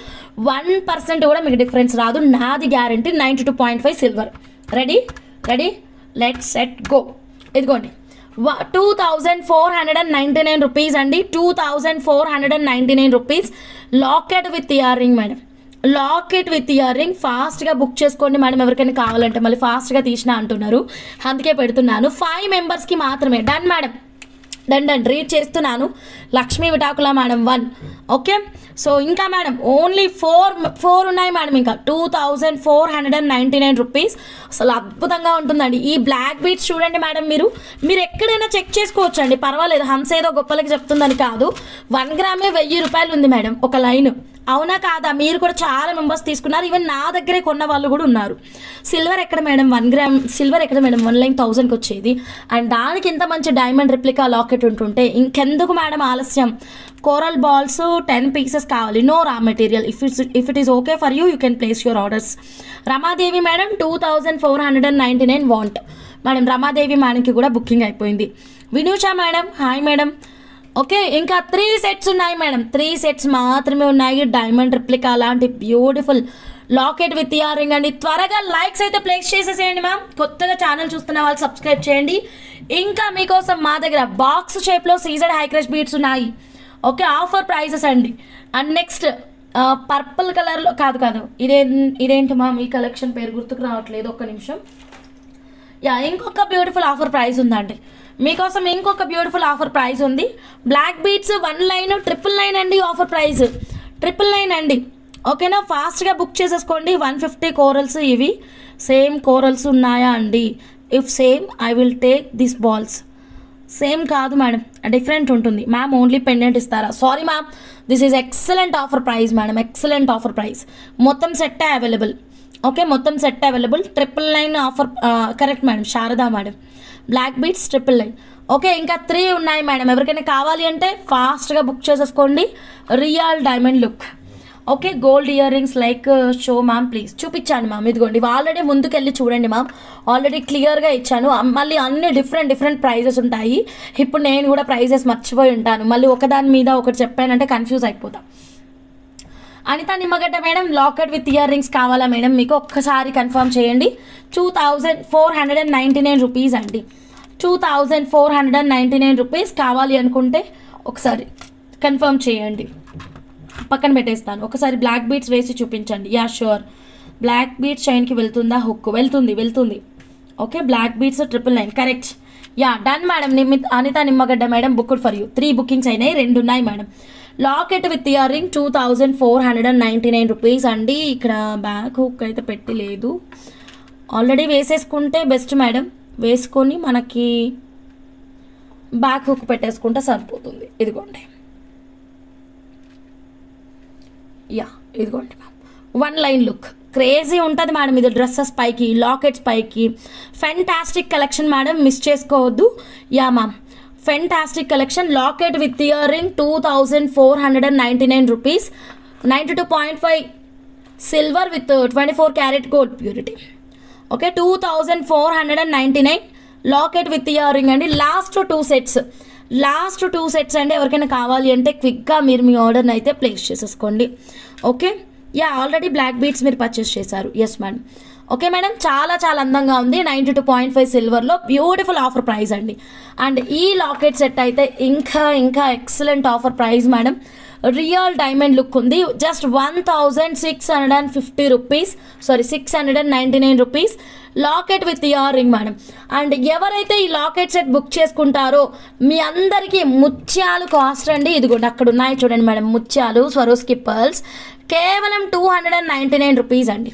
1% కూడా మీకు డిఫరెన్స్ రాదు, నాది guarantee. 92.5 silver. Ready, let set go. ఇదిగోండి 2499 రూపీస్ అండి. 2499 rupees. Locket with ear ring madam, locket with ear ring. ఫాస్ట్గా బుక్ చేసుకోండి మేడం, ఎవరికైనా కావాలంటే. మళ్ళీ ఫాస్ట్గా తీసినా అంటున్నారు, అందుకే పెడుతున్నాను. 5 మెంబర్స్కి మాత్రమే. డన్ మేడం, డన్ రీడ్ చేస్తున్నాను. లక్ష్మీ విటాకుల మేడం 1. ఓకే, సో ఇంకా మేడం ఓన్లీ 4 ఉన్నాయి మేడం. ఇంకా 2499 రూపీస్. అసలు అద్భుతంగా ఉంటుందండి. ఈ బ్లాక్ బీట్స్ చూడండి మేడం, మీరు ఎక్కడైనా చెక్ చేసుకోవచ్చు అండి, పర్వాలేదు. హంస ఏదో గొప్పలకి చెప్తుందని కాదు. 1 గ్రామే 1000 రూపాయలు ఉంది మేడం ఒక లైన్. అవునా కాదా? మీరు కూడా చాలా మెంబర్స్ తీసుకున్నారు, ఈవెన్ నా దగ్గరే కొన్న వాళ్ళు కూడా ఉన్నారు. సిల్వర్ ఎక్కడ మేడం? 1 గ్రామ్ సిల్వర్ ఎక్కడ మేడం? 1 లైన్ 1000కి వచ్చేది. అండ్ దానికి ఇంత మంచి డైమండ్ రిప్లికా లాకెట్ ఉంటుంటే ఇంకెందుకు మేడం ఆలస్యం? కోరల్ బాల్స్ 10 పీసెస్ కావాలి. No raw material. If it is okay for you can place your orders. Ramadevi madam 2499 want madam. Ramadevi మేడంకి కూడా బుకింగ్ అయిపోయింది. Vinusha madam hi madam. Okay, ఇంకా 3 సెట్స్ ఉన్నాయి మేడం. 3 సెట్స్ మాత్రమే ఉన్నాయి. డైమండ్ రిప్లికా లాంటి beautiful locket with ear ring అండి. త్వరగా లైక్స్ అయితే ప్లేస్ చేసేసేయండి మ్యామ్. కొత్తగా ఛానల్ చూస్తున్న వాళ్ళు సబ్స్క్రైబ్ చేయండి. ఇంకా మీకోసం మా దగ్గర బాక్స్ షేప్లో సీజెడ్ హై క్రష్ బీట్స్ ఉన్నాయి. ఓకే, ఆఫర్ ప్రైజెస్ అండి. అండ్ నెక్స్ట్ పర్పుల్ కలర్లో కాదు ఇదేంటి మ్యామ్? ఈ కలెక్షన్ పేరు గుర్తుకు రావట్లేదు, ఒక్క నిమిషం. యా, ఇంకొక బ్యూటిఫుల్ ఆఫర్ ప్రైస్ ఉందండి మీకోసం. ఇంకొక బ్యూటిఫుల్ ఆఫర్ ప్రైస్ ఉంది. బ్లాక్ బీట్స్ 1 లైన్ 999 అండి. ఆఫర్ ప్రైస్ 999 అండి. ఓకేనా, ఫాస్ట్గా బుక్ చేసేసుకోండి. 150 కోరల్స్. ఇవి సేమ్ కోరల్స్ ఉన్నాయా అండి? If same I will take this balls. Same కాదు మేడం, డిఫరెంట్ ఉంటుంది. మ్యామ్ ఓన్లీ పెండెంట్ ఇస్తారా? Sorry ma'am, this is excellent offer price madam, excellent offer price. మొత్తం సెట్ అవైలబుల్. ఓకే, మొత్తం set available. 999 offer correct madam. Sharada madam black beads 999. Okay, ఇంకా 3 ఉన్నాయి మేడం. ఎవరికైనా కావాలి అంటే ఫాస్ట్గా బుక్ చేసేసుకోండి. Real diamond look. Okay, gold ear rings like show ma'am please. చూపించాను మ్యామ్, ఇదిగోండి. ఆల్రెడీ ముందుకెళ్ళి చూడండి మ్యామ్, ఆల్రెడీ క్లియర్గా ఇచ్చాను. మళ్ళీ అన్ని డిఫరెంట్ ప్రైజెస్ ఉంటాయి. ఇప్పుడు నేను కూడా ప్రైజెస్ మర్చిపోయి ఉంటాను, మళ్ళీ ఒకదాని మీద ఒకటి చెప్పానంటే కన్ఫ్యూజ్ అయిపోతాం. Anitha Nimmagadda madam locket with earrings కావాలా మేడం? మీకు ఒక్కసారి కన్ఫర్మ్ చేయండి. 2499 రూపీస్ అండి. 2499 రూపీస్ కావాలి అనుకుంటే ఒకసారి కన్ఫర్మ్ చేయండి. పక్కన పెట్టేస్తాను. ఒకసారి బ్లాక్ బీట్స్ వేసి చూపించండి. Yeah sure. బ్లాక్ బీట్స్ చైన్కి వెళ్తుందా? హుక్ వెళ్తుంది. Okay, black beads 999 correct. Yeah done madam. Anitha Nimmagadda madam booked for you. 3 bookings అయినాయి, 2 ఉన్నాయి madam. Locket with ear ring 2499 rupees అండి. ఇక్కడ బ్యాక్ హుక్ అయితే పెట్టి లేదు, ఆల్రెడీ వేసేసుకుంటే బెస్ట్ మేడం. వేసుకొని మనకి బ్యాక్ హుక్ పెట్టేసుకుంటే సరిపోతుంది. ఇదిగోండి, యా ఇదిగోండి మ్యామ్. 1 లైన్ లుక్ క్రేజీ ఉంటుంది మేడం. ఇది డ్రెస్సెస్ పైకి, లాకెట్స్ పైకి ఫెంటాస్టిక్ కలెక్షన్ మేడం, మిస్ చేసుకోవద్దు. Yeah ma'am, fantastic collection. Locket with ear ring 2499 rupees. 92.5 silver with 24 carat gold purity. Okay, 2499 locket with ear ring అండి. లాస్ట్ టూ సెట్స్ అండి. ఎవరికైనా కావాలి అంటే క్విక్గా మీరు మీ ఆర్డర్ని అయితే ప్లేస్ చేసేసుకోండి. Okay, yeah already black beads మీరు పర్చేస్ చేశారు. Yes madam. ఓకే మేడం, చాలా చాలా అందంగా ఉంది. 92.5 సిల్వర్లో బ్యూటిఫుల్ ఆఫర్ ప్రైస్ అండి. అండ్ ఈ లాకెట్ సెట్ అయితే ఇంకా excellent offer price madam. Real diamond look ఉంది. Just 1650 rupees, sorry 699 rupees locket with ear ring madam. And ఎవరైతే ఈ లాకెట్ సెట్ బుక్ చేసుకుంటారో మీ అందరికీ ముత్యాలు కాస్ట్ అండి. ఇదిగోండి అక్కడ ఉన్నాయి చూడండి మేడం, ముత్యాలు స్వరోస్కి పర్ల్స్ కేవలం 299 రూపీస్ అండి.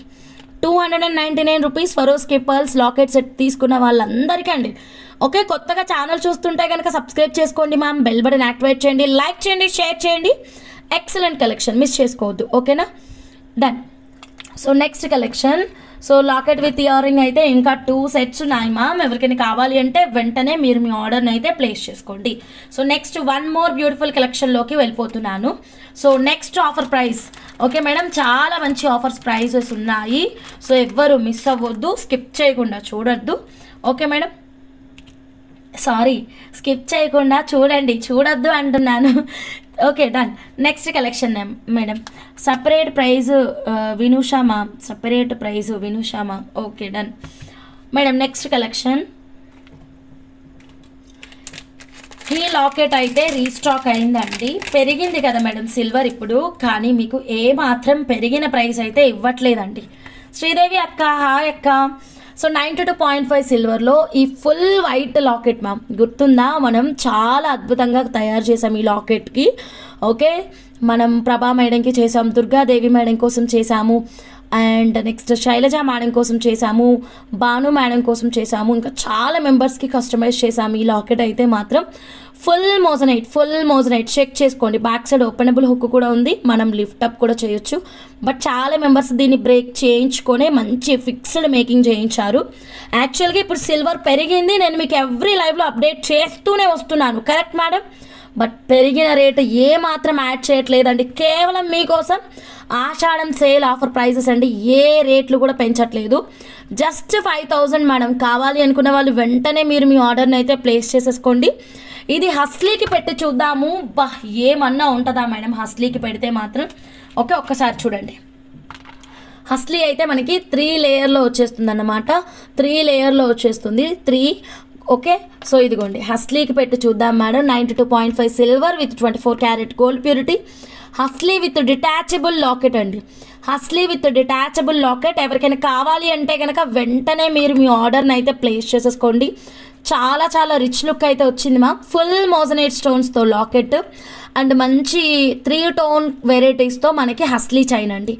299 rupees Swarovski pearls locket set తీసుకున్న వాళ్ళందరికీ అండి. ఓకే, కొత్తగా ఛానల్ చూస్తుంటే కనుక సబ్స్క్రైబ్ చేసుకోండి మ్యామ్, బెల్ బటన్ యాక్టివేట్ చేయండి, లైక్ చేయండి, షేర్ చేయండి. ఎక్సలెంట్ కలెక్షన్, మిస్ చేసుకోవద్దు. ఓకేనా, done. So next collection, so locket with ear ring అయితే ఇంకా 2 సెట్స్ ఉన్నాయి మ్యామ్. ఎవరికైనా కావాలి అంటే వెంటనే మీరు మీ ఆర్డర్ని అయితే ప్లేస్ చేసుకోండి. So next one more beautiful కలెక్షన్లోకి వెళ్ళిపోతున్నాను. So next offer price. Okay madam, చాలా మంచి ఆఫర్స్ ప్రైజెస్ ఉన్నాయి. సో ఎవ్వరు మిస్ అవ్వద్దు, స్కిప్ చేయకుండా చూడొద్దు. ఓకే మేడం, సారీ స్కిప్ చేయకుండా చూడొద్దు అంటున్నాను. Okay done. Next collection madam, separate price Vinusha ma'am, separate price Vinusha ma'am. Okay done madam. Next collection, ఈ లాకెట్ అయితే రీస్టాక్ అయిందండి. పెరిగింది కదా మేడం సిల్వర్ ఇప్పుడు, కానీ మీకు ఏ మాత్రం పెరిగిన ప్రైస్ అయితే ఇవ్వట్లేదండి. శ్రీదేవి అక్క, హాయ్ అక్క. సో 92.5 సిల్వర్లో ఈ ఫుల్ వైట్ లాకెట్ మ్యామ్, గుర్తుందా? మనం చాలా అద్భుతంగా తయారు చేసాం ఈ లాకెట్కి. ఓకే, మనం ప్రభా మేడంకి చేసాము, దుర్గాదేవి మేడం కోసం చేసాము, అండ్ నెక్స్ట్ శైలజ మేడం కోసం చేసాము, భాను మేడం కోసం చేసాము, ఇంకా చాలా మెంబర్స్కి కస్టమైజ్ చేసాము. ఈ లాకెట్ అయితే మాత్రం ఫుల్ మోజనైట్ చెక్ చేసుకోండి. బ్యాక్ సైడ్ ఓపెనబుల్ హుక్ కూడా ఉంది, మనం లిఫ్ట్ అప్ కూడా చేయొచ్చు. బట్ చాలా మెంబర్స్ దీన్ని బ్రేక్ చేయించుకొని మంచి ఫిక్స్డ్ మేకింగ్ చేయించారు. యాక్చువల్గా ఇప్పుడు సిల్వర్ పెరిగింది, నేను మీకు ఎవ్రీ లైవ్లో అప్డేట్ చేస్తూనే వస్తున్నాను, కరెక్ట్ మేడం? బట్ పెరిగిన రేటు ఏ మాత్రం యాడ్ చేయట్లేదండి. కేవలం మీకోసం ఆషాఢం సేల్ ఆఫర్ ప్రైజెస్ అండి. ఏ రేట్లు కూడా పెంచట్లేదు. Just 5000 madam. కావాలి అనుకున్న వాళ్ళు వెంటనే మీరు మీ ఆర్డర్ని అయితే ప్లేస్ చేసేసుకోండి. ఇది హస్లీకి పెట్టి చూద్దాము. బా, ఏమన్నా ఉంటుందా మేడం హస్లీకి పెడితే మాత్రం? ఓకే, ఒక్కసారి చూడండి. హస్లీ అయితే మనకి 3 లేయర్లో వచ్చేస్తుంది అన్నమాట. 3 లేయర్లో వచ్చేస్తుంది. 3. ఓకే, సో ఇదిగోండి హస్లీకి పెట్టి చూద్దాం madam. 92.5 silver with 24 carat gold purity. Hasli with detachable locket అండి. హస్లీ విత్ డిటాచబుల్ లాకెట్ ఎవరికైనా కావాలి అంటే కనుక వెంటనే మీరు మీ ఆర్డర్ని అయితే ప్లేస్ చేసేసుకోండి. చాలా చాలా రిచ్ లుక్ అయితే వచ్చింది మా. ఫుల్ మోజనైట్ స్టోన్స్తో లాకెట్ అండ్ మంచి 3 టోన్ వెరైటీస్తో మనకి హస్లీ చైన్ అండి.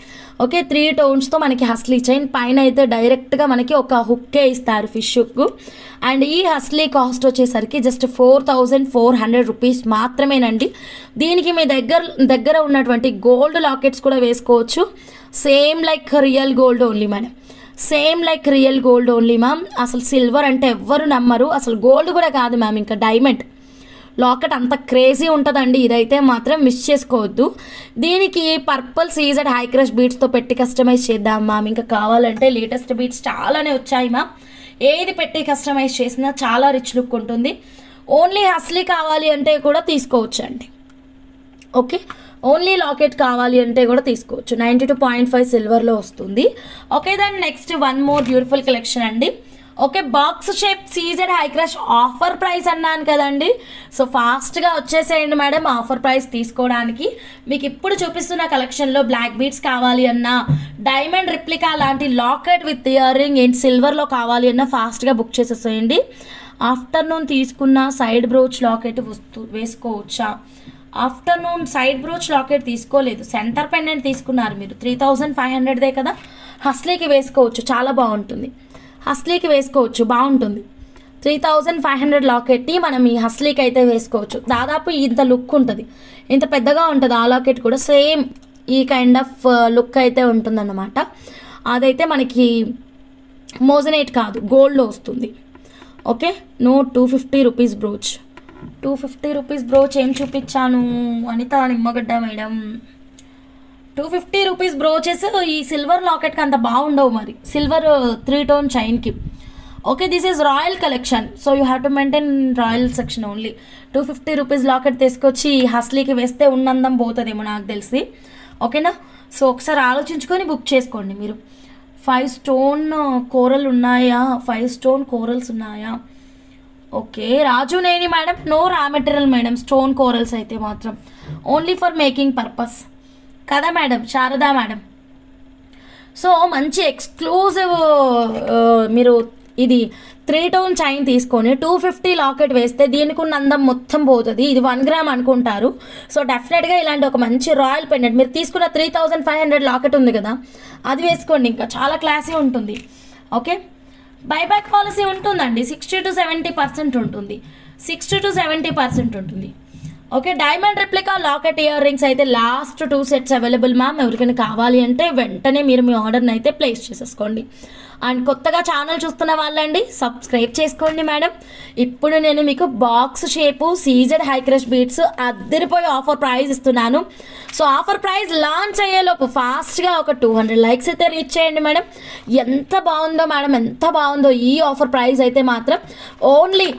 ఓకే, 3 టోన్స్తో మనకి హస్లీ చైన్. పైన అయితే డైరెక్ట్గా మనకి ఒక హుక్కే ఇస్తారు, ఫిష్ హుక్. అండ్ ఈ హస్లీ కాస్ట్ వచ్చేసరికి జస్ట్ 4400 రూపీస్ మాత్రమేనండి. దీనికి మీ దగ్గర ఉన్నటువంటి గోల్డ్ లాకెట్స్ కూడా వేసుకోవచ్చు. Same like real gold only madam, same like real gold only ma'am. అసలు సిల్వర్ అంటే ఎవ్వరు నమ్మరు, అసలు గోల్డ్ కూడా కాదు మ్యామ్, ఇంకా డైమండ్ లాకెట్ అంత క్రేజీ ఉంటుందండి. ఇదైతే మాత్రం మిస్ చేసుకోవద్దు. దీనికి పర్పుల్ సీజెడ్ హై క్రష్ బీడ్స్తో పెట్టి కస్టమైజ్ చేద్దాం మ్యామ్. ఇంకా కావాలంటే లేటెస్ట్ బీడ్స్ చాలానే వచ్చాయి మ్యామ్. ఏది పెట్టి కస్టమైజ్ చేసినా చాలా రిచ్ లుక్ ఉంటుంది. ఓన్లీ హస్లీ కావాలి అంటే కూడా తీసుకోవచ్చు అండి. ఓకే, ఓన్లీ లాకెట్ కావాలి అంటే కూడా తీసుకోవచ్చు. 92.5 సిల్వర్లో వస్తుంది. ఓకే, దాని next one more beautiful collection అండి. Okay, box shape CZ high crush offer price అన్నాను కదండి. సో ఫాస్ట్గా వచ్చేసేయండి మేడం ఆఫర్ ప్రైస్ తీసుకోవడానికి. మీకు ఇప్పుడు చూపిస్తున్న కలెక్షన్లో బ్లాక్ బీడ్స్ కావాలి అన్నా, డైమండ్ రిప్లికా లాంటి locket with ear ring and సిల్వర్లో కావాలి అన్నా ఫాస్ట్గా బుక్ చేసేసేయండి. ఆఫ్టర్నూన్ తీసుకున్న సైడ్ బ్రోచ్ లాకెట్ వేసుకోవచ్చా? ఆఫ్టర్నూన్ సైడ్ బ్రోచ్ లాకెట్ తీసుకోలేదు, సెంటర్ పెండెంట్ తీసుకున్నారు మీరు. 3500దే కదా, హస్లీకి వేసుకోవచ్చు, చాలా బాగుంటుంది. హస్లీకి వేసుకోవచ్చు, బాగుంటుంది. 3500 లాకెట్ని మనం ఈ హస్లీకి అయితే వేసుకోవచ్చు. దాదాపు ఇంత లుక్ ఉంటుంది, ఇంత పెద్దగా ఉంటుంది. ఆ లాకెట్ కూడా సేమ్ ఈ కైండ్ ఆఫ్ లుక్ అయితే ఉంటుందన్నమాట. అదైతే మనకి మోజనైట్ కాదు, గోల్డ్లో వస్తుంది. Okay, no 250 rupees brooch. 250 rupees brooch ఏం చూపించాను? Anitha Nimmagadda madam, 250 rupees brooches ఈ సిల్వర్ లాకెట్కి అంత బాగుండవు మరి, సిల్వర్ 3 టోన్ చైన్కి. Okay, this is royal collection, so you have to maintain royal section only. 250 rupees locket తీసుకొచ్చి హస్లీకి వేస్తే ఉన్నందం పోతుందేమో నాకు తెలిసి. ఓకేనా, సో ఒకసారి ఆలోచించుకొని బుక్ చేసుకోండి మీరు. 5 స్టోన్ కోరల్ ఉన్నాయా, 5 స్టోన్ కోరల్స్ ఉన్నాయా? Okay, Rajuneni madam, no raw material madam, stone corals అయితే మాత్రం ఓన్లీ ఫర్ మేకింగ్ పర్పస్ కదా మేడం, శారదా మేడం. సో మంచి ఎక్స్క్లూజివ్ మీరు ఇది 3 టోన్ చైన్ తీసుకొని 250 లాకెట్ వేస్తే దీనికి ఉన్న అందం మొత్తం పోతుంది. ఇది 1 గ్రామ్ అనుకుంటారు. సో డెఫినెట్గా ఇలాంటి ఒక మంచి రాయల్ పెండెంట్ మీరు తీసుకున్న 3500 లాకెట్ ఉంది కదా, అది వేసుకోండి, ఇంకా చాలా క్లాసీ ఉంటుంది. ఓకే, బైబ్యాక్ పాలసీ ఉంటుందండి, 60 to 70% ఉంటుంది, 60 to 70% ఉంటుంది. Okay, diamond replica locket ear rings అయితే లాస్ట్ 2 సెట్స్ అవైలబుల్ మ్యామ్. ఎవరికైనా కావాలి అంటే వెంటనే మీరు మీ ఆర్డర్ని అయితే ప్లేస్ చేసేసుకోండి. అండ్ కొత్తగా ఛానల్ చూస్తున్న వాళ్ళండి సబ్స్క్రైబ్ చేసుకోండి మేడం. ఇప్పుడు నేను మీకు box shape CZ high crush beads అద్దరిపోయి ఆఫర్ ప్రైస్ ఇస్తున్నాను. సో ఆఫర్ ప్రైస్ లాంచ్ అయ్యేలోపు ఫాస్ట్గా ఒక 200 లైక్స్ అయితే రీచ్ చేయండి మేడం. ఎంత బాగుందో మేడం, ఎంత బాగుందో ఈ ఆఫర్ ప్రైస్ అయితే మాత్రం. ఓన్లీ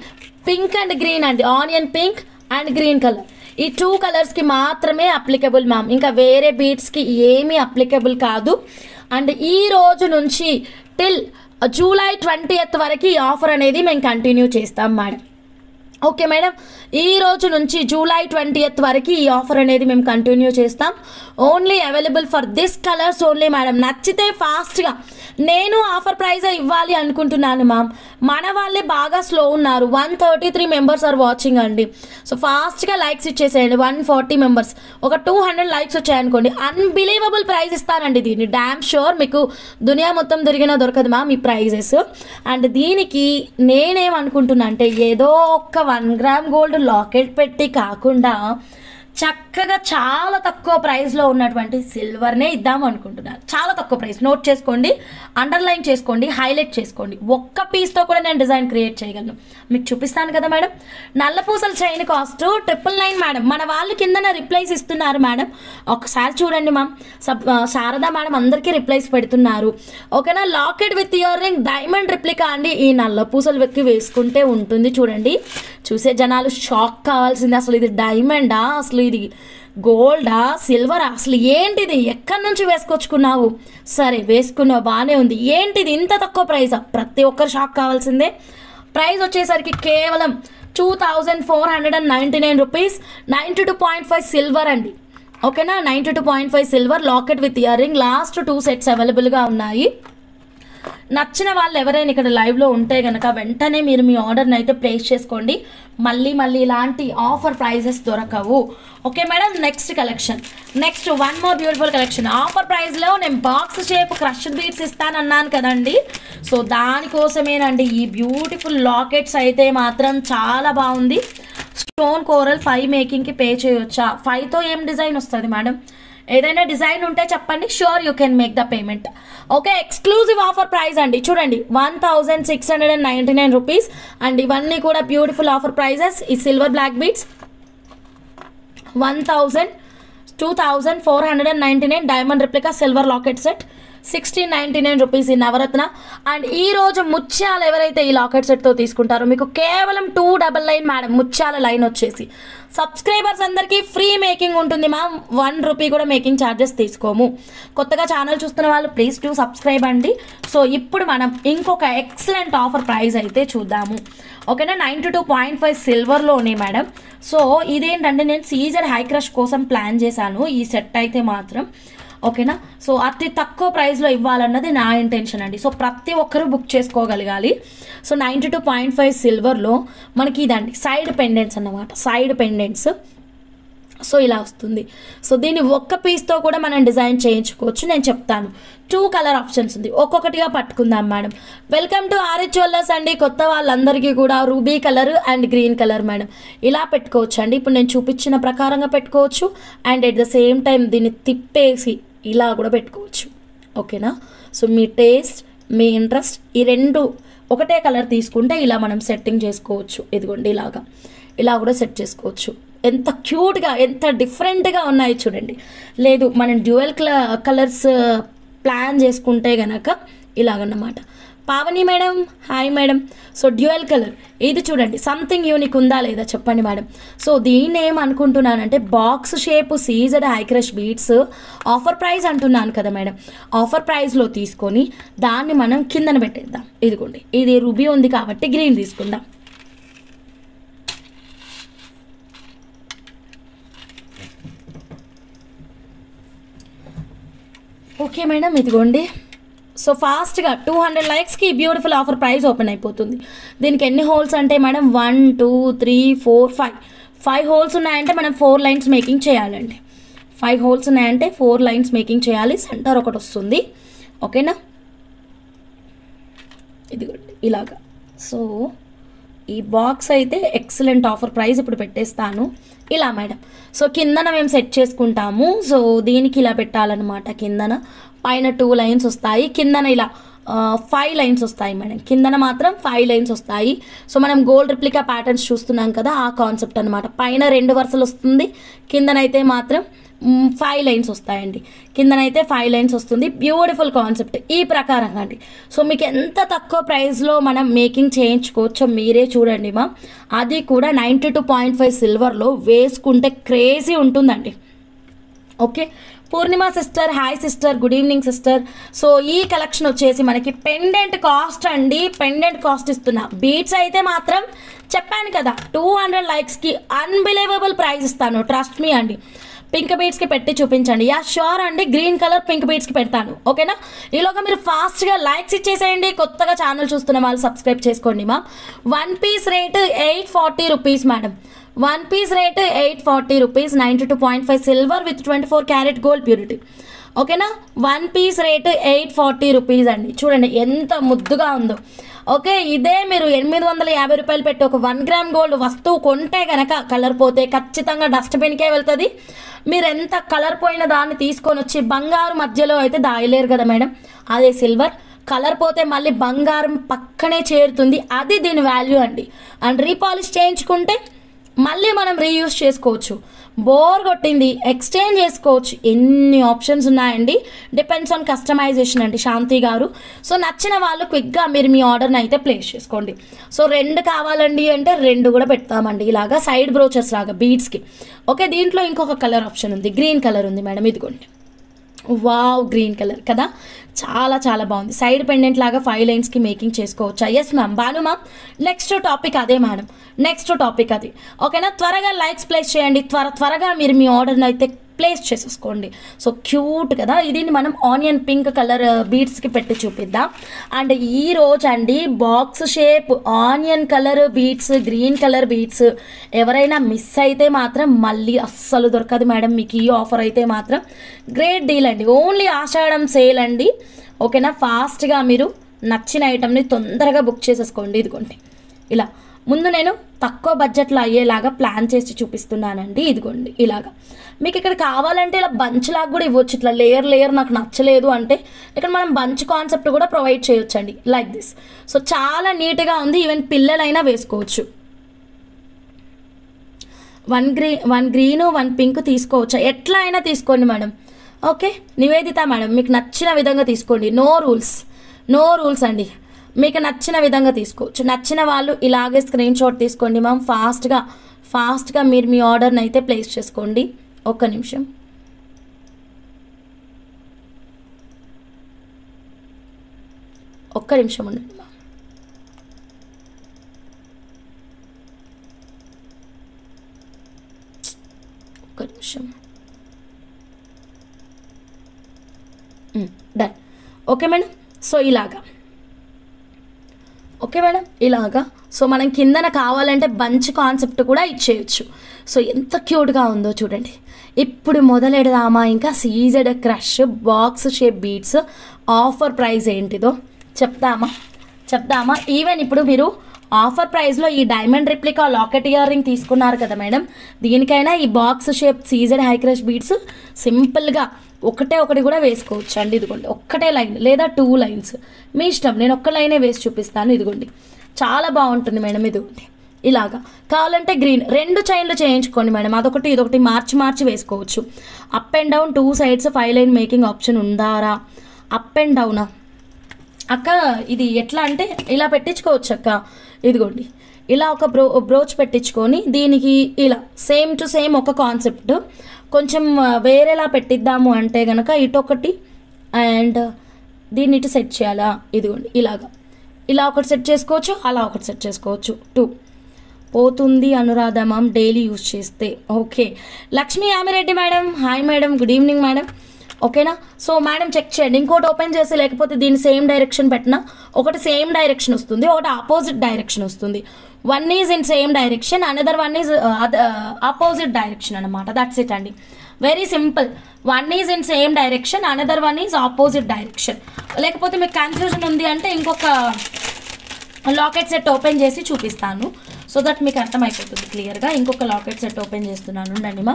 పింక్ అండ్ గ్రీన్ అండి, onion pink and green colour, ఈ 2 కలర్స్కి మాత్రమే అప్లికబుల్ మ్యామ్, ఇంకా వేరే బీట్స్కి ఏమీ అప్లికబుల్ కాదు. అండ్ ఈ రోజు నుంచి టిల్ జూలై 20th వరకు ఈ ఆఫర్ అనేది మేము కంటిన్యూ చేస్తాం మేడం. ఓకే మేడం, ఈ రోజు నుంచి జూలై 20th వరకు ఈ ఆఫర్ అనేది మేము కంటిన్యూ చేస్తాం. Only available for this colours only madam. నచ్చితే ఫాస్ట్గా, నేను ఆఫర్ ప్రైజే ఇవ్వాలి అనుకుంటున్నాను మ్యామ్. మన వాళ్ళే బాగా స్లో ఉన్నారు, 133 మెంబర్స్ ఆర్ వాచింగ్ అండి. సో ఫాస్ట్గా లైక్స్ ఇచ్చేసేయండి. 140 మెంబర్స్, ఒక 200 లైక్స్ వచ్చాయనుకోండి, అన్బిలీవబుల్ ప్రైజ్ ఇస్తానండి. దీన్ని డ్యామ్ షూర్ మీకు దునియా మొత్తం తిరిగినా దొరకదు మ్యామ్ ఈ ప్రైజెస్. అండ్ దీనికి నేనేమనుకుంటున్నా అంటే ఏదో ఒక్క 1 గ్రామ్ గోల్డ్ లాకెట్ పెట్టి కాకుండా చక్కగా చాలా తక్కువ ప్రైస్లో ఉన్నటువంటి సిల్వర్నే ఇద్దాం అనుకుంటున్నాను. చాలా తక్కువ ప్రైస్, నోట్ చేసుకోండి, అండర్లైన్ చేసుకోండి, హైలైట్ చేసుకోండి. ఒక్క పీస్తో కూడా నేను డిజైన్ క్రియేట్ చేయగలను, మీకు చూపిస్తాను కదా మేడం. నల్లపూసల చైన్ కాస్ట్ 999 మేడం. మన వాళ్ళు కిందన రిప్లైస్ ఇస్తున్నారు మేడం, ఒకసారి చూడండి మ్యామ్. శారదా మేడం అందరికీ రిప్లైస్ పెడుతున్నారు. ఓకేనా, locket with ear ring diamond replica అండి. ఈ నల్లపూసలు వెక్కి వేసుకుంటే ఉంటుంది చూడండి, చూసే జనాలు షాక్ కావాల్సింది. అసలు ఇది డైమండా, అసలు ఇది గోల్డా, సిల్వరా, అసలు ఏంటిది, ఎక్కడి నుంచి వేసుకొచ్చుకున్నావు? సరే వేసుకున్నావు, బాగానే ఉంది, ఏంటిది ఇంత తక్కువ ప్రైజా? ప్రతి ఒక్కరు షాక్ కావాల్సిందే. ప్రైస్ వచ్చేసరికి కేవలం 2499 రూపీస్. 92.5 సిల్వర్ అండి. ఓకేనా, 92.5 silver locket with ear ring. Last 2 sets అవైలబుల్గా ఉన్నాయి. నచ్చిన వాళ్ళు ఎవరైనా ఇక్కడ లైవ్లో ఉంటే కనుక వెంటనే మీరు మీ ఆర్డర్ని అయితే ప్లేస్ చేసుకోండి. మళ్ళీ ఇలాంటి ఆఫర్ ప్రైజెస్ దొరకవు. Okay madam, next collection, next 1 more beautiful collection. Offer ప్రైస్లో నేను బాక్స్ షేప్ క్రష్డ్ బీట్స్ ఇస్తానన్నాను కదండి, సో దానికోసమేనండి ఈ బ్యూటిఫుల్ లాకెట్స్ అయితే మాత్రం చాలా బాగుంది. స్టోన్ కోరల్ 5 మేకింగ్కి పే చేయొచ్చా? 5తో ఏం డిజైన్ వస్తుంది మేడం? ఏదైనా డిజైన్ ఉంటే చెప్పండి, sure you can make the payment. Okay, exclusive offer price అండి. చూడండి 1699 రూపీస్. అండ్ ఇవన్నీ కూడా బ్యూటిఫుల్ ఆఫర్ ప్రైజెస్. ఈ silver black beads 2499. Diamond replica silver locket set 1699 rupees ఈ నవరత్న. అండ్ ఈ రోజు ముత్యాలు ఎవరైతే ఈ లాకెట్ సెట్తో తీసుకుంటారో మీకు కేవలం 299 మేడం. ముత్యాల లైన్ వచ్చేసి సబ్స్క్రైబర్స్ అందరికీ ఫ్రీ మేకింగ్ ఉంటుంది మ్యామ్. 1 రూపీ కూడా మేకింగ్ ఛార్జెస్ తీసుకోము. కొత్తగా ఛానల్ చూస్తున్న వాళ్ళు ప్లీజ్ టు సబ్స్క్రైబ్ అండి. సో ఇప్పుడు మనం ఇంకొక ఎక్సలెంట్ ఆఫర్ ప్రైస్ అయితే చూద్దాము. ఓకేనా, 92.5 సిల్వర్లోనే మేడం. సో ఇదేంటంటే నేను సీజర్ హై క్రష్ కోసం ప్లాన్ చేశాను ఈ సెట్ అయితే మాత్రం. ఓకేనా, సో అతి తక్కువ ప్రైస్లో ఇవ్వాలన్నది నా ఇంటెన్షన్ అండి. సో ప్రతి ఒక్కరూ బుక్ చేసుకోగలగాలి. సో 92.5 సిల్వర్లో మనకి ఇదండి సైడ్ పెండెంట్స్ అన్నమాట, సైడ్ పెండెంట్స్. సో ఇలా వస్తుంది. సో దీన్ని ఒక్క పీస్తో కూడా మనం డిజైన్ చేయించుకోవచ్చు. నేను చెప్తాను, 2 కలర్ ఆప్షన్స్ ఉంది, ఒక్కొక్కటిగా పట్టుకుందాం మేడం. వెల్కమ్ టు ఆర్ఎచ్ జ్యువెలర్స్ అండి. కొత్త వాళ్ళందరికీ కూడా ruby colour and green colour madam ఇలా పెట్టుకోవచ్చు అండి. ఇప్పుడు నేను చూపించిన ప్రకారంగా పెట్టుకోవచ్చు. And at the same time దీన్ని తిప్పేసి ఇలా కూడా పెట్టుకోవచ్చు. ఓకేనా, సో మీ టేస్ట్, మీ ఇంట్రెస్ట్, ఈ 2 ఒకటే కలర్ తీసుకుంటే ఇలా మనం సెట్టింగ్ చేసుకోవచ్చు. ఇదిగోండి ఇలా కూడా సెట్ చేసుకోవచ్చు. ఎంత క్యూట్గా ఎంత డిఫరెంట్గా ఉన్నాయి చూడండి. లేదు మనం డ్యూయల్ కలర్స్ ప్లాన్ చేసుకుంటే గనక ఇలాగన్నమాట. Pavani madam, hi madam. So dual colour ఇది చూడండి, సంథింగ్ యూనిక్ ఉందా లేదా చెప్పండి మేడం. సో దీన్ని ఏమనుకుంటున్నానంటే box shape CZ high crush beads offer price అంటున్నాను కదా మేడం. ఆఫర్ ప్రైస్లో తీసుకొని దాన్ని మనం కిందన పెట్టేద్దాం. ఇదిగోండి, ఇది రూబీ ఉంది కాబట్టి గ్రీన్ తీసుకుందాం. ఓకే మేడం, ఇదిగోండి. సో ఫాస్ట్గా 200 లైక్స్కి బ్యూటిఫుల్ ఆఫర్ ప్రైస్ ఓపెన్ అయిపోతుంది. దీనికి ఎన్ని హోల్స్ అంటే మేడం 1 2 3 4 5 హోల్స్ ఉన్నాయంటే మనం 4 లైన్స్ మేకింగ్ చేయాలండి. 5 హోల్స్ ఉన్నాయంటే 4 లైన్స్ మేకింగ్ చేయాలి. సెంటర్ ఒకటి వస్తుంది. ఓకేనా, ఇదిగోండి ఇలాగా. సో ఈ బాక్స్ అయితే ఎక్సలెంట్ ఆఫర్ ప్రైస్ ఇప్పుడు పెట్టేస్తాను ఇలా మేడం. సో కిందన మేము సెట్ చేసుకుంటాము. సో దీనికి ఇలా పెట్టాలన్నమాట. కిందన పైన 2 లైన్స్ వస్తాయి, కిందన ఇలా 5 లైన్స్ వస్తాయి మేడం. కిందన మాత్రం 5 లైన్స్ వస్తాయి. సో మనం గోల్డ్ రిప్లికా ప్యాటర్న్స్ చూస్తున్నాం కదా, ఆ కాన్సెప్ట్ అనమాట. పైన 2 వరుసలు వస్తుంది, కిందనైతే మాత్రం 5 లైన్స్ వస్తాయండి. కిందనైతే 5 లైన్స్ వస్తుంది. బ్యూటిఫుల్ కాన్సెప్ట్ ఈ ప్రకారంగా అండి. సో మీకు ఎంత తక్కువ ప్రైస్లో మనం మేకింగ్ చేయించుకోవచ్చో మీరే చూడండి మా. అది కూడా 92.5 సిల్వర్లో వేసుకుంటే క్రేజీ ఉంటుందండి. Okay, Purnima sister, hi sister, good evening sister. So ఈ కలెక్షన్ వచ్చేసి మనకి పెండెంట్ కాస్ట్ అండి. పెండెంట్ కాస్ట్ ఇస్తున్నా. బీడ్స్ అయితే మాత్రం చెప్పాను కదా 200 లైక్స్కి అన్బిలీవబుల్ ప్రైస్ ఇస్తాను. ట్రస్ట్ మీ అండి. పింక్ బీడ్స్కి పెట్టి చూపించండి. యా షూర్ అండి, గ్రీన్ కలర్ పింక్ బీడ్స్కి పెడతాను. ఓకేనా, ఈలోగా మీరు ఫాస్ట్గా లైక్స్ ఇచ్చేసేయండి. కొత్తగా ఛానల్ చూస్తున్న వాళ్ళు సబ్స్క్రైబ్ చేసుకోండి మా. 1 piece rate 840 rupees madam. 1 piece rate 840 rupees. 92.5 silver with 24 carat gold purity. ఓకేనా, 1 పీస్ రేటు 840 రూపీస్ అండి. చూడండి ఎంత ముద్దుగా ఉందో. ఓకే, ఇదే మీరు 850 రూపాయలు పెట్టి ఒక 1 గ్రామ్ గోల్డ్ వస్తువు కొంటే కనుక కలర్ పోతే ఖచ్చితంగా డస్ట్బిన్కే వెళ్తుంది. మీరు ఎంత కలర్ పోయిన దాన్ని తీసుకొని వచ్చి బంగారు మధ్యలో అయితే దాయలేరు కదా మేడం. అదే సిల్వర్ కలర్ పోతే మళ్ళీ బంగారం పక్కనే చేరుతుంది. అది దీని వాల్యూ అండి. అండ్ రీపాలిష్ చేయించుకుంటే మళ్ళీ మనం రీయూజ్ చేసుకోవచ్చు. బోర్ కొట్టింది ఎక్స్చేంజ్ చేసుకోవచ్చు. ఎన్ని ఆప్షన్స్ ఉన్నాయండి. డిపెండ్స్ ఆన్ కస్టమైజేషన్ అండి శాంతి గారు. సో నచ్చిన వాళ్ళు క్విక్గా మీరు మీ ఆర్డర్ని అయితే ప్లేస్ చేసుకోండి. సో 2 కావాలండి అంటే 2 కూడా పెడతామండి. ఇలాగా సైడ్ బ్రోచర్స్ లాగా బీడ్స్కి. ఓకే, దీంట్లో ఇంకొక కలర్ ఆప్షన్ ఉంది. గ్రీన్ కలర్ ఉంది మేడం. ఇదిగోండి, వావ్, గ్రీన్ కలర్ కదా, చాలా చాలా బాగుంది. సైడ్ పెండెంట్ లాగా 5 లైన్స్కి మేకింగ్ చేసుకోవచ్చా? Yes ma'am. Banu ma'am, next topic అదే మేడం. నెక్స్ట్ టాపిక్ అది. ఓకేనా, త్వరగా లైక్స్ ప్లేస్ చేయండి. త్వరగా మీరు మీ ఆర్డర్ని అయితే ప్లేస్ చేసేసుకోండి. సో క్యూట్ కదా. ఇది మనం ఆనియన్ పింక్ కలర్ బీడ్స్కి పెట్టి చూపిద్దాం. అండ్ ఈ రోజు అండి box shape onion colour beads, green colour beads ఎవరైనా మిస్ అయితే మాత్రం మళ్ళీ అస్సలు దొరకదు మేడం. మీకు ఈ ఆఫర్ అయితే మాత్రం గ్రేట్ డీల్ అండి. ఓన్లీ ఆషాఢం సేల్ అండి. ఓకేనా, ఫాస్ట్గా మీరు నచ్చిన ఐటమ్ని తొందరగా బుక్ చేసేసుకోండి. ఇదిగోండి ఇలా. ముందు నేను తక్కువ బడ్జెట్లో అయ్యేలాగా ప్లాన్ చేసి చూపిస్తున్నానండి. ఇదిగోండి ఇలాగా. మీకు ఇక్కడ కావాలంటే ఇలా బంచ్ లాగా కూడా ఇవ్వచ్చు. ఇట్లా లేయర్ నాకు నచ్చలేదు అంటే ఇక్కడ మనం బంచ్ కాన్సెప్ట్ కూడా ప్రొవైడ్ చేయొచ్చు అండి, లైక్ దిస్. సో చాలా నీట్గా ఉంది. ఈవెన్ పిల్లలైనా వేసుకోవచ్చు. 1 గ్రీన్ 1 పింక్ తీసుకోవచ్చు. ఎట్లా అయినా తీసుకోండి మేడం. ఓకే, నివేదిత మేడం, మీకు నచ్చిన విధంగా తీసుకోండి. నో రూల్స్ అండి. మీకు నచ్చిన విధంగా తీసుకోవచ్చు. నచ్చిన వాళ్ళు ఇలాగే స్క్రీన్ షాట్ తీసుకోండి మ్యామ్. ఫాస్ట్గా మీరు మీ ఆర్డర్ని అయితే ప్లేస్ చేసుకోండి. ఒక్క నిమిషం. ఉండండి మ్యామ్. ఒక్క నిమిషం. డన్. Okay madam. సో ఇలాగా. ఓకే మేడం, ఇలాగా. సో మనం కిందన కావాలంటే బంచ్ కాన్సెప్ట్ కూడా ఇచ్చేయచ్చు. సో ఎంత క్యూట్గా ఉందో చూడండి. ఇప్పుడు మొదలెడదామా ఇంకా CZ crush box shape beads offer price ఏంటిదో చెప్దామా. ఈవెన్ ఇప్పుడు మీరు ఆఫర్ ప్రైస్లో ఈ diamond replica locket ear ring తీసుకున్నారు కదా మేడం, దీనికైనా ఈ box shape CZ high crush beads సింపుల్గా ఒకటి కూడా వేసుకోవచ్చు అండి. ఇదిగోండి, ఒక్కటే లైన్ లేదా 2 లైన్స్ మీ ఇష్టం. నేను ఒక్క లైనే వేసి చూపిస్తాను. ఇదిగోండి, చాలా బాగుంటుంది మేడం. ఇదిగోండి ఇలాగా. కావాలంటే గ్రీన్ 2 చైన్లు చేయించుకోండి మేడం, అదొకటి ఇదొకటి మార్చి వేసుకోవచ్చు. Up and down 2 sides 5 line making option ఉందారా? అప్ అండ్ డౌనా అక్క? ఇది ఎట్లా అంటే ఇలా పెట్టించుకోవచ్చు అక్క, ఇదిగోండి ఇలా ఒక బ్రోచ్ పెట్టించుకొని దీనికి ఇలా సేమ్ టు సేమ్ ఒక కాన్సెప్ట్ కొంచెం వేరేలా పెట్టిద్దాము అంటే కనుక ఇటొకటి అండ్ దీన్ని ఇటు సెట్ చేయాలా, ఇదిగోండి ఇలాగా. ఇలా ఒకటి సెట్ చేసుకోవచ్చు, అలా ఒకటి సెట్ చేసుకోవచ్చు. 2 పోతుంది అనురాధ మ్యామ్ డైలీ యూజ్ చేస్తే. Okay Lakshmi Yamireddy madam, hi madam, good evening madam. ఓకేనా? సో మేడం చెక్ చేయండి. ఇంకోటి ఓపెన్ చేసి లేకపోతే దీన్ని సేమ్ డైరెక్షన్ పెట్టినా ఒకటి సేమ్ డైరెక్షన్ వస్తుంది, ఒకటి ఆపోజిట్ డైరెక్షన్ వస్తుంది. One is in same direction, another one is opposite direction అనమాట. దట్స్ ఇట్ అండి, very simple. One is in same direction, another one is opposite direction. లేకపోతే మీకు కన్ఫ్యూజన్ ఉంది అంటే ఇంకొక లాకెట్ సెట్ ఓపెన్ చేసి చూపిస్తాను, సో దట్ మీకు అర్థమైపోతుంది క్లియర్గా. ఇంకొక లాకెట్ సెట్ ఓపెన్ చేస్తున్నాను అండి మా.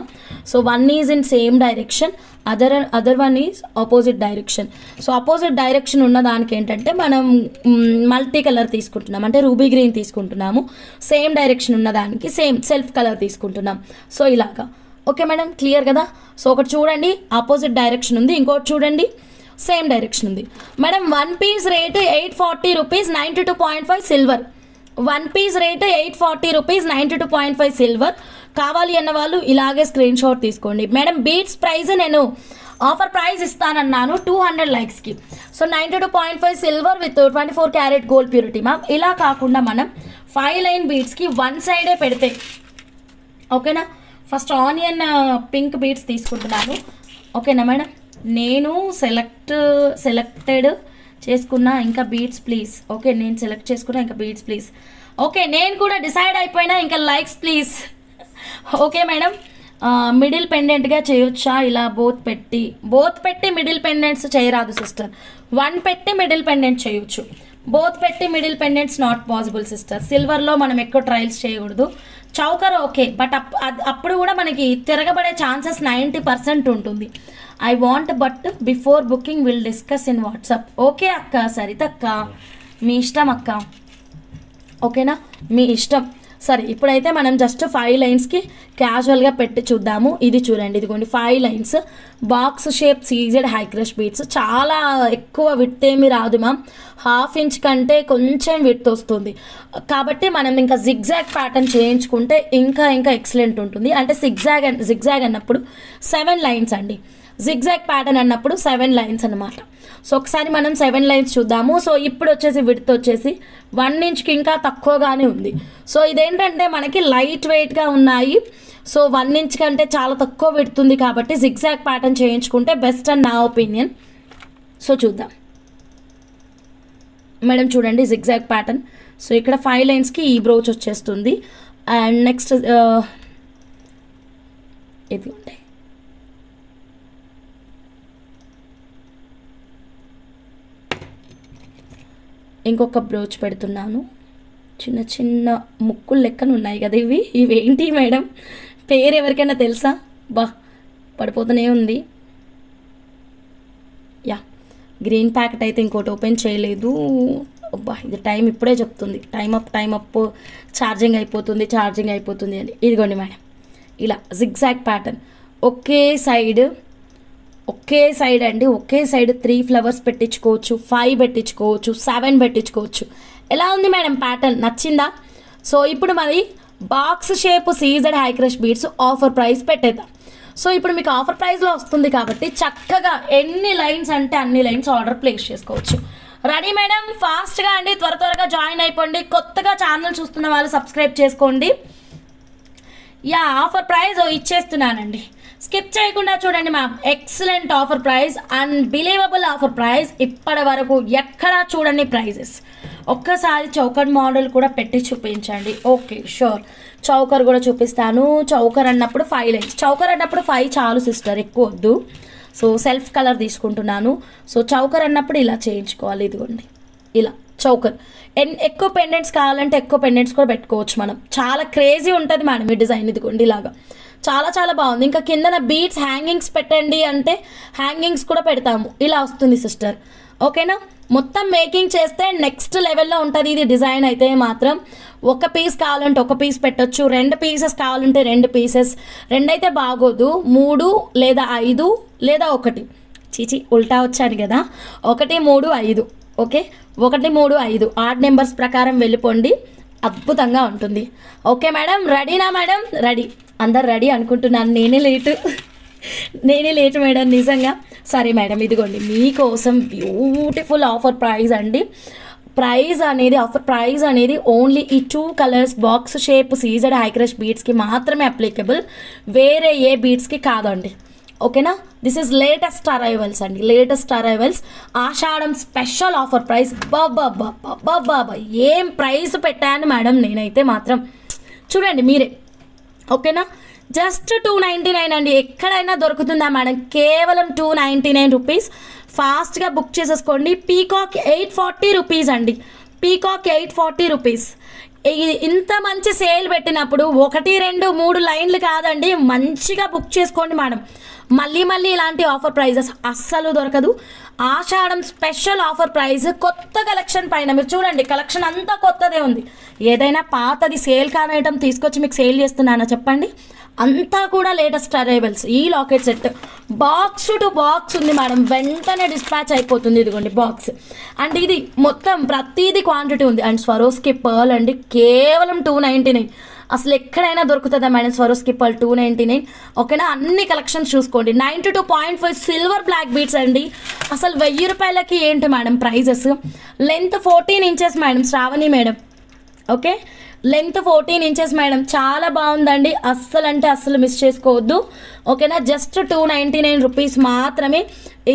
So one is in same direction, other one is opposite direction. So opposite direction ఉన్న దానికి ఏంటంటే మనం మల్టీ కలర్ తీసుకుంటున్నాం, అంటే రూబీ గ్రీన్ తీసుకుంటున్నాము. సేమ్ డైరెక్షన్ ఉన్న దానికి సేమ్ సెల్ఫ్ కలర్ తీసుకుంటున్నాం. సో ఇలాగా. ఓకే మేడం, క్లియర్ కదా? సో ఒకటి చూడండి ఆపోజిట్ డైరెక్షన్ ఉంది, ఇంకోటి చూడండి సేమ్ డైరెక్షన్ ఉంది. Madam 1 piece rate 840 rupees 92.5 silver. 1 piece rate 840 rupees 92.5 silver. కావాలి అన్న వాళ్ళు ఇలాగే స్క్రీన్ షాట్ తీసుకోండి. మేడం బీట్స్ ప్రైస్ నేను ఆఫర్ ప్రైస్ ఇస్తానన్నాను 200 లైక్స్కి. So 92.5 silver with 24 carat gold purity ma'am. ఇలా కాకుండా మనం 5 లైన్ బీట్స్కి 1 సైడే పెడితే ఓకేనా. ఫస్ట్ ఆనియన్ పింక్ బీట్స్ తీసుకుంటున్నాను, ఓకేనా మేడం. నేను సెలెక్టెడ్ చేసుకున్నా ఇంకా బీట్స్ ప్లీజ్. ఓకే నేను సెలెక్ట్ చేసుకున్నా ఇంకా బీట్స్ ప్లీజ్. ఓకే నేను కూడా డిసైడ్ అయిపోయినా ఇంకా likes please. Okay madam, middle పెండెంట్గా చేయొచ్చా? ఇలా బోత్ పెట్టి మిడిల్ పెండెంట్స్ చేయరాదు సిస్టర్. 1 పెట్టి మిడిల్ పెండెంట్ చేయొచ్చు, బోత్ పెట్టి middle pendants not possible sister. సిల్వర్లో మనం ఎక్కువ ట్రయల్స్ చేయకూడదు. చౌకర్ ఓకే, బట్ అప్పుడు కూడా మనకి తిరగబడే ఛాన్సెస్ 90% ఉంటుంది. I want but before booking will discuss in WhatsApp. Okay అక్క, సరిత అక్క, మీ ఇష్టం అక్క, ఓకేనా మీ ఇష్టం. సరే ఇప్పుడైతే మనం జస్ట్ 5 లైన్స్కి క్యాజువల్గా పెట్టి చూద్దాము. ఇది చూడండి, ఇదిగోండి 5 lines box shape CZ high crush beads. చాలా ఎక్కువ విడ్త్ ఏమి రాదు మ్యామ్, 1/2 ఇంచ్ కంటే కొంచెం విడ్త్ వస్తుంది. కాబట్టి మనం ఇంకా జిగ్జాగ్ ప్యాటర్న్ చేయించుకుంటే ఇంకా ఎక్సలెంట్ ఉంటుంది. అంటే జిగ్జాగ్ అన్నప్పుడు 7 లైన్స్ అండి, జిగ్జాగ్ ప్యాటర్న్ అన్నప్పుడు 7 లైన్స్ అనమాట. సో ఒకసారి మనం 7 లైన్స్ చూద్దాము. సో ఇప్పుడు వచ్చేసి విడ్త్ వచ్చేసి 1 ఇంచ్కి ఇంకా తక్కువగానే ఉంది. సో ఇదేంటంటే మనకి లైట్ వెయిట్గా ఉన్నాయి. సో 1 ఇంచ్ కంటే చాలా తక్కువ విడ్త్ ఉంది కాబట్టి జిగ్జాగ్ ప్యాటర్న్ చేయించుకుంటే బెస్ట్ అని నా ఒపీనియన్. సో చూద్దాం మేడం, చూడండి జిగ్జాగ్ ప్యాటర్న్. సో ఇక్కడ 5 లైన్స్కి ఈ బ్రోచ్ వచ్చేస్తుంది. అండ్ నెక్స్ట్ ఇది ఉంటాయి, ఇంకొక బ్రోచ్ పెడుతున్నాను. చిన్న ముక్కులు లెక్కన ఉన్నాయి కదా ఇవేంటి మేడం, పేరు ఎవరికైనా తెలుసా? బా పడిపోతూనే ఉంది. యా గ్రీన్ ప్యాకెట్ అయితే ఇంకోటి ఓపెన్ చేయలేదు. అబ్బా ఇది టైం ఇప్పుడే చెప్తుంది, టైం అప్ ఛార్జింగ్ అయిపోతుంది అని. ఇదిగోండి మేడం, ఇలా జిగ్జాగ్ ప్యాటర్న్ ఒకే సైడ్ అండి, ఒకే సైడ్ 3 ఫ్లవర్స్ పెట్టించుకోవచ్చు, 5 పెట్టించుకోవచ్చు, 7 పెట్టించుకోవచ్చు. ఎలా ఉంది మేడం ప్యాటర్న్, నచ్చిందా? సో ఇప్పుడు మరి box shape CZ high crush beads offer price పెట్టేద్దాం. సో ఇప్పుడు మీకు ఆఫర్ ప్రైస్లో వస్తుంది కాబట్టి చక్కగా ఎన్ని లైన్స్ అంటే అన్ని లైన్స్ ఆర్డర్ ప్లేస్ చేసుకోవచ్చు. రెడీ మేడం, ఫాస్ట్గా అండి, త్వరగా జాయిన్ అయిపోండి. కొత్తగా ఛానల్ చూస్తున్న వాళ్ళు సబ్స్క్రైబ్ చేసుకోండి. యా ఆఫర్ ప్రైస్ ఇచ్చేస్తున్నానండి, స్కిప్ చేయకుండా చూడండి ma'am. Excellent offer price, unbelievable offer price. ఇప్పటి వరకు ఎక్కడా చూడండి ప్రైజెస్. ఒక్కసారి చౌకర్ మోడల్ కూడా పెట్టి చూపించండి. ఓకే షూర్, చౌకర్ కూడా చూపిస్తాను. చౌకర్ అన్నప్పుడు 5 లైన్స్, చౌకర్ అన్నప్పుడు 5 చాలు సిస్టర్, ఎక్కువ వద్దు. సో సెల్ఫ్ కలర్ తీసుకుంటున్నాను. సో చౌకర్ అన్నప్పుడు ఇలా చేయించుకోవాలి. ఇదిగోండి ఇలా చౌకర్. ఎక్కువ పెండెంట్స్ కావాలంటే ఎక్కువ పెండెంట్స్ కూడా పెట్టుకోవచ్చు మనం. చాలా క్రేజీ ఉంటుంది మేడం ఈ డిజైన్. ఇదిగోండి ఇలాగా చాలా బాగుంది. ఇంకా కిందన బీడ్స్ హ్యాంగింగ్స్ పెట్టండి అంటే హ్యాంగింగ్స్ కూడా పెడతాము. ఇలా వస్తుంది సిస్టర్, ఓకేనా. మొత్తం మేకింగ్ చేస్తే నెక్స్ట్ లెవెల్లో ఉంటుంది ఇది డిజైన్ అయితే మాత్రం. ఒక పీస్ కావాలంటే ఒక పీస్ పెట్టొచ్చు, 2 పీసెస్ కావాలంటే 2 పీసెస్, 2 అయితే బాగోదు, 3 లేదా 5 లేదా 1, చీచి ఉల్టా వచ్చాను కదా, 1 3 5, ఓకే 1 3 5 ఆడ్ నెంబర్స్ ప్రకారం వెళ్ళిపోండి, అద్భుతంగా ఉంటుంది. ఓకే మేడం, రెడీనా మేడం? రెడీ, అందరు రెడీ అనుకుంటున్నాను, నేనే లేటు మేడం నిజంగా. సరే మేడం, ఇదిగోండి మీకోసం బ్యూటిఫుల్ ఆఫర్ ప్రైస్ అండి. ఆఫర్ ప్రైస్ అనేది ఓన్లీ ఈ 2 colours box shape CZ high crush బీడ్స్కి మాత్రమే అప్లికబుల్, వేరే ఏ బీడ్స్కి కాదండి. ఓకేనా, దిస్ ఈజ్ లేటెస్ట్ అరైవల్స్ అండి, latest arrivals, Ashadham special offer price. బాబా ఏం ప్రైస్ పెట్టాను మేడం నేనైతే మాత్రం, చూడండి మీరే. ఓకేనా, జస్ట్ 299 అండి, ఎక్కడైనా దొరుకుతుందా మేడం? కేవలం 299 రూపీస్. ఫాస్ట్గా బుక్ చేసేసుకోండి. పీకాక్ 840 రూపీస్ అండి, పీకాక్ 840 రూపీస్. ఇంత మంచి సేల్ పెట్టినప్పుడు 1 2 3 లైన్లు కాదండి, మంచిగా బుక్ చేసుకోండి మేడం. మళ్ళీ ఇలాంటి ఆఫర్ ప్రైజెస్ అస్సలు దొరకదు. ఆషాఢం స్పెషల్ ఆఫర్ ప్రైస్, కొత్త కలెక్షన్ పైన మీరు చూడండి, కలెక్షన్ అంతా కొత్తదే ఉంది. ఏదైనా పాతది సేల్ కాని ఐటమ్ తీసుకొచ్చి మీకు సేల్ చేస్తున్నానా చెప్పండి? అంతా కూడా లేటెస్ట్ అరైవల్స్. ఈ locket set box to box ఉంది మేడం, వెంటనే డిస్పాచ్ అయిపోతుంది. ఇదిగోండి బాక్స్, అండ్ ఇది మొత్తం ప్రతిదీ క్వాంటిటీ ఉంది. అండ్ స్వరోస్కి పర్ల్ అండి, కేవలం 299. అసలు ఎక్కడైనా దొరుకుతుందా మేడం స్వరోస్కి పర్ల్ 299? ఓకేనా, అన్ని కలెక్షన్స్ చూసుకోండి. 92.5 సిల్వర్ బ్లాక్ బీట్స్ అండి, అసలు 1000 రూపాయలకి ఏంటి madam prices? Length 14 inches madam, Shravani madam. Okay, length 14 inches madam, చాలా బాగుందండి, అస్సలు అంటే అస్సలు మిస్ చేసుకోవద్దు. ఓకేనా, జస్ట్ 299 రూపీస్ మాత్రమే.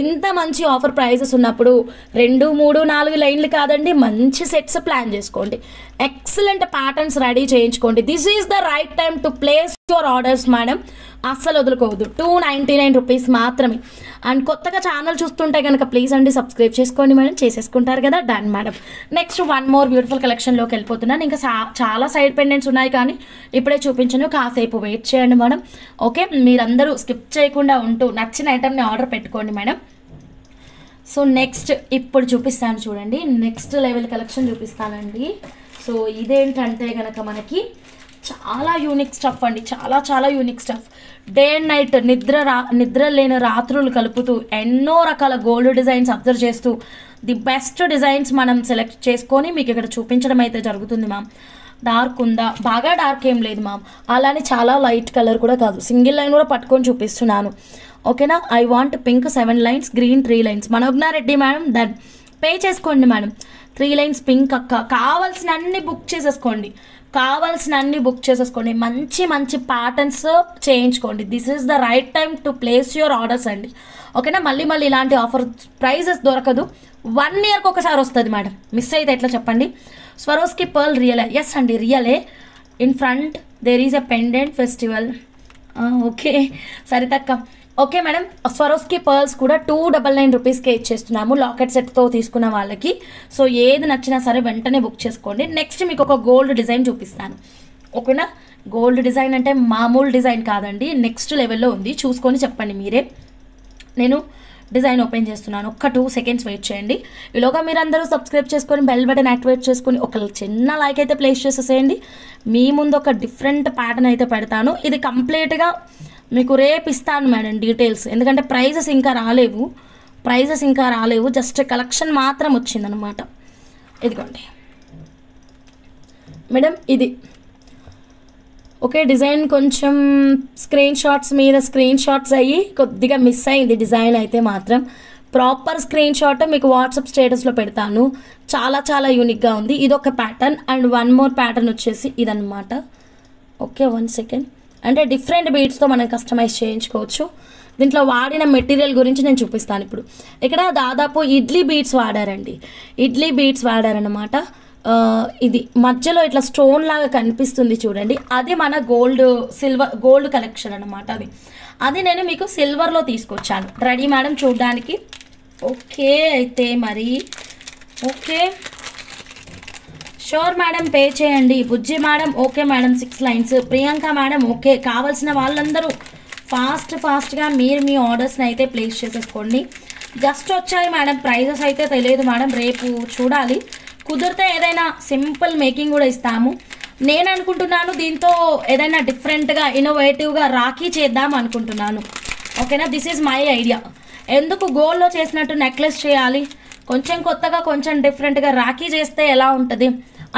ఇంత మంచి ఆఫర్ ప్రైజెస్ ఉన్నప్పుడు 2 3 4 లైన్లు కాదండి, మంచి సెట్స్ ప్లాన్ చేసుకోండి, ఎక్సలెంట్ ప్యాటర్న్స్ రెడీ చేయించుకోండి. This is the right time to place your orders madam, అస్సలు వదులుకోవద్దు. 299 రూపీస్ మాత్రమే. అండ్ కొత్తగా ఛానల్ చూస్తుంటే కనుక ప్లీజ్ అండి సబ్స్క్రైబ్ చేసుకోండి మేడం, చేసేసుకుంటారు కదా, done madam. Next 1 more beautiful కలెక్షన్లోకి వెళ్ళిపోతున్నాను. ఇంకా చాలా సైడ్ పెండెంట్స్ ఉన్నాయి కానీ ఇప్పుడే చూపించను, కాసేపు వెయిట్ చేయండి మేడం. ఓకే, మీరందరూ స్కిప్ చేయకుండా ఉంటూ నచ్చిన ఐటమ్ని ఆర్డర్ పెట్టుకోండి మేడం. సో నెక్స్ట్ ఇప్పుడు చూపిస్తాను చూడండి, నెక్స్ట్ లెవెల్ కలెక్షన్ చూపిస్తానండి. సో ఇదేంటంటే కనుక మనకి చాలా యూనిక్ స్టఫ్ అండి, చాలా unique stuff. Day and night నిద్ర లేని రాత్రులు కలుపుతూ ఎన్నో రకాల గోల్డ్ డిజైన్స్ అబ్జర్వ్ చేస్తూ ది బెస్ట్ డిజైన్స్ మనం సెలెక్ట్ చేసుకొని మీకు ఇక్కడ చూపించడం అయితే జరుగుతుంది మ్యామ్. డార్క్ ఉందా? బాగా డార్క్ ఏం లేదు మ్యామ్, అలానే చాలా లైట్ కలర్ కూడా కాదు, సింగిల్ లైన్ కూడా పట్టుకొని చూపిస్తున్నాను. ఓకేనా, I want pink 7 lines, green 3 lines. మనోజ్ఞారెడ్డి మేడం, దన్ పే చేసుకోండి మేడం. 3 లైన్స్ పింక్ అక్క, కావాల్సిన అన్ని బుక్ చేసేసుకోండి, మంచి ప్యాటర్న్స్ చేయించుకోండి. This is the right time to place your orders అండి. ఓకేనా, మళ్ళీ ఇలాంటి ఆఫర్ ప్రైజెస్ దొరకదు, 1 ఇయర్కి ఒకసారి వస్తుంది మేడం, మిస్ అయితే ఎట్లా చెప్పండి. స్వరోస్కి పర్ల్ రియలే? ఎస్ అండి, రియలే. In front there is a pendant festival. Okay సరితక్క, ఓకే మేడం. స్వరోస్కి పర్ల్స్ కూడా 299 రూపీస్కే ఇచ్చేస్తున్నాము లాకెట్ సెట్తో తీసుకున్న వాళ్ళకి. సో ఏది నచ్చినా సరే వెంటనే బుక్ చేసుకోండి. నెక్స్ట్ మీకు ఒక గోల్డ్ డిజైన్ చూపిస్తాను. ఓకేనా, గోల్డ్ డిజైన్ అంటే మామూలు డిజైన్ కాదండి, నెక్స్ట్ లెవెల్లో ఉంది, చూసుకొని చెప్పండి మీరే. నేను డిజైన్ ఓపెన్ చేస్తున్నాను, ఒక్క 2 సెకండ్స్ వెయిట్ చేయండి. ఈలోగా మీరు అందరూ సబ్స్క్రైబ్ చేసుకొని బెల్ బటన్ యాక్టివేట్ చేసుకొని ఒక చిన్న లైక్ అయితే ప్లేస్ చేసేసేయండి. మీ ముందు ఒక డిఫరెంట్ ప్యాటర్న్ అయితే పెడతాను, ఇది కంప్లీట్గా మీకు రేపు ఇస్తాను మేడం డీటెయిల్స్, ఎందుకంటే ప్రైజెస్ ఇంకా రాలేవు, జస్ట్ కలెక్షన్ మాత్రం వచ్చిందనమాట. ఇదిగోండి మేడం, ఇది ఓకే. డిజైన్ కొంచెం స్క్రీన్ షాట్స్ అయ్యి కొద్దిగా మిస్ అయింది డిజైన్ అయితే మాత్రం. ప్రాపర్ స్క్రీన్ షాట్ మీకు వాట్సాప్ స్టేటస్లో పెడతాను, చాలా యూనిక్గా ఉంది. ఇది ఒక ప్యాటర్న్, అండ్ 1 మోర్ ప్యాటర్న్ వచ్చేసి ఇదన్నమాట. ఓకే 1 సెకండ్, అంటే డిఫరెంట్ బీడ్స్తో మనం కస్టమైజ్ చేయించుకోవచ్చు. దీంట్లో వాడిన మెటీరియల్ గురించి నేను చూపిస్తాను ఇప్పుడు. ఇక్కడ దాదాపు ఇడ్లీ బీడ్స్ వాడారనమాట. ఇది మధ్యలో ఇట్లా స్టోన్ లాగా కనిపిస్తుంది చూడండి, అది మన గోల్డ్ కలెక్షన్ అనమాట. అది నేను మీకు సిల్వర్లో తీసుకొచ్చాను. రెడీ మేడం చూడడానికి? ఓకే అయితే మరి ఓకే షూర్ మేడం, పే చేయండి. బుజ్జి madam okay madam 6 lines. Priyanka madam okay. కావాల్సిన వాళ్ళందరూ ఫాస్ట్గా మీరు మీ ఆర్డర్స్ని అయితే ప్లేస్ చేసేసుకోండి. జస్ట్ వచ్చాయి మేడం, ప్రైజెస్ అయితే తెలియదు మేడం, రేపు చూడాలి. కుదిరితే ఏదైనా సింపుల్ మేకింగ్ కూడా ఇస్తాము. నేను అనుకుంటున్నాను దీంతో ఏదైనా డిఫరెంట్గా ఇన్నోవేటివ్గా రాఖీ చేద్దాం అనుకుంటున్నాను. ఓకేనా, దిస్ ఈజ్ మై ఐడియా. ఎందుకు గోల్డ్లో చేసినట్టు నెక్లెస్ చేయాలి, కొంచెం కొత్తగా కొంచెం డిఫరెంట్గా రాఖీ చేస్తే ఎలా ఉంటుంది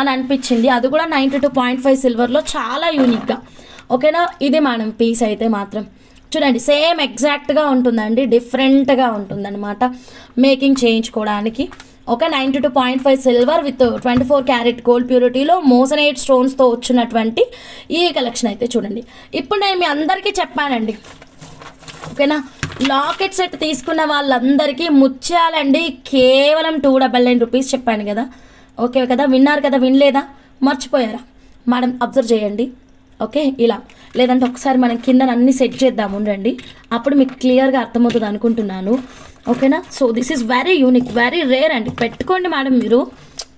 అని అనిపించింది. అది కూడా 92.5 సిల్వర్లో చాలా యూనిక్గా. ఓకేనా, ఇది మేడం పీస్ అయితే మాత్రం చూడండి సేమ్ ఎగ్జాక్ట్గా ఉంటుందండి, డిఫరెంట్గా ఉంటుందన్నమాట మేకింగ్ చేయించుకోవడానికి. Okay, 92.5 silver with 24 carat gold ప్యూరిటీలో మోజనైట్ స్టోన్స్తో వచ్చినటువంటి ఈ కలెక్షన్ అయితే చూడండి. ఇప్పుడు నేను మీ అందరికీ చెప్పానండి. ఓకేనా, లాకెట్ సెట్ తీసుకున్న వాళ్ళందరికీ ముత్యాలండి కేవలం 299 రూపీస్ చెప్పాను కదా. ఓకే కదా, విన్నారు కదా, వినలేదా, మర్చిపోయారా మేడం? అబ్జర్వ్ చేయండి. ఓకే, ఇలా లేదంటే ఒకసారి మనం కింద అన్ని సెట్ చేద్దాము రండి, అప్పుడు మీకు క్లియర్గా అర్థమవుతుంది అనుకుంటున్నాను. ఓకేనా, so this is very unique, very rare అండి. పెట్టుకోండి మేడం, మీరు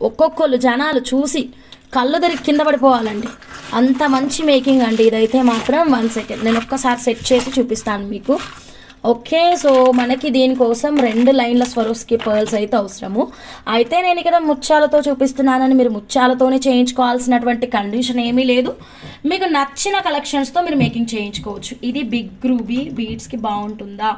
ఒక్కొక్కరు జనాలు చూసి కళ్ళు తిరిగి కింద పడిపోవాలండి, అంత మంచి మేకింగ్ అండి ఇదైతే మాత్రం. 1 సెకండ్ నేను ఒక్కసారి సెట్ చేసి చూపిస్తాను మీకు. ఓకే, సో మనకి దీనికోసం 2 లైన్ల స్వరోస్కి పర్ల్స్ అయితే అవసరము. అయితే నేను ఇక్కడ ముత్యాలతో చూపిస్తున్నానని మీరు ముత్యాలతోనే చేయించుకోవాల్సినటువంటి కండిషన్ ఏమీ లేదు. మీకు నచ్చిన కలెక్షన్స్తో మీరు మేకింగ్ చేయించుకోవచ్చు. ఇది బిగ్ రూబీ బీడ్స్కి బాగుంటుందా?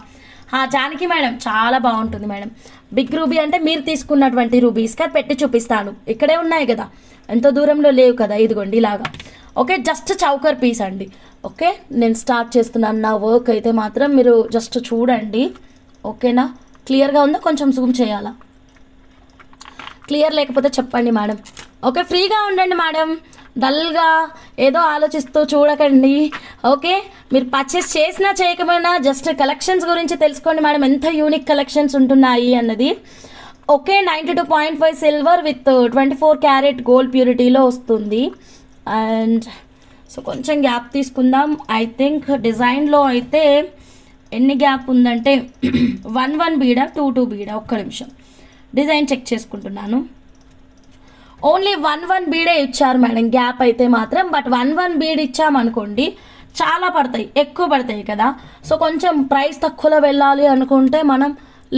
జానకి మేడం చాలా బాగుంటుంది మేడం. బిగ్ రూబీ అంటే మీరు తీసుకున్నటువంటి రూబీస్కి పెట్టి చూపిస్తాను. ఇక్కడే ఉన్నాయి కదా, ఎంతో దూరంలో లేవు కదా, ఇదిగోండి ఇలాగా. ఓకే, జస్ట్ చౌకర్ పీస్ అండి. ఓకే, నేను స్టార్ట్ చేస్తున్నాను నా వర్క్ అయితే మాత్రం, మీరు జస్ట్ చూడండి. ఓకేనా, క్లియర్గా ఉందా? కొంచెం జూమ్ చేయాలా? క్లియర్ లేకపోతే చెప్పండి మేడం. ఓకే, ఫ్రీగా ఉండండి మేడం, డల్గా ఏదో ఆలోచిస్తూ చూడకండి. ఓకే, మీరు పర్చేస్ చేసినా చేయకపోయినా జస్ట్ కలెక్షన్స్ గురించి తెలుసుకోండి మేడం, ఎంత యూనిక్ కలెక్షన్స్ ఉంటున్నాయి అన్నది. Okay, 92.5 silver with 24 carat gold ప్యూరిటీలో వస్తుంది. అండ్ సో కొంచెం గ్యాప్ తీసుకుందాం. ఐ థింక్ డిజైన్లో అయితే ఎన్ని గ్యాప్ ఉందంటే 1 బీడా 2 బీడా. ఒక్క నిమిషం డిజైన్ చెక్ చేసుకుంటున్నాను. ఓన్లీ 1 బీడే ఇచ్చారు మేడం గ్యాప్ అయితే మాత్రం. బట్ 1 బీడ్ ఇచ్చామనుకోండి చాలా పడతాయి, ఎక్కువ పడతాయి కదా. సో కొంచెం ప్రైస్ తక్కువలో వెళ్ళాలి అనుకుంటే మనం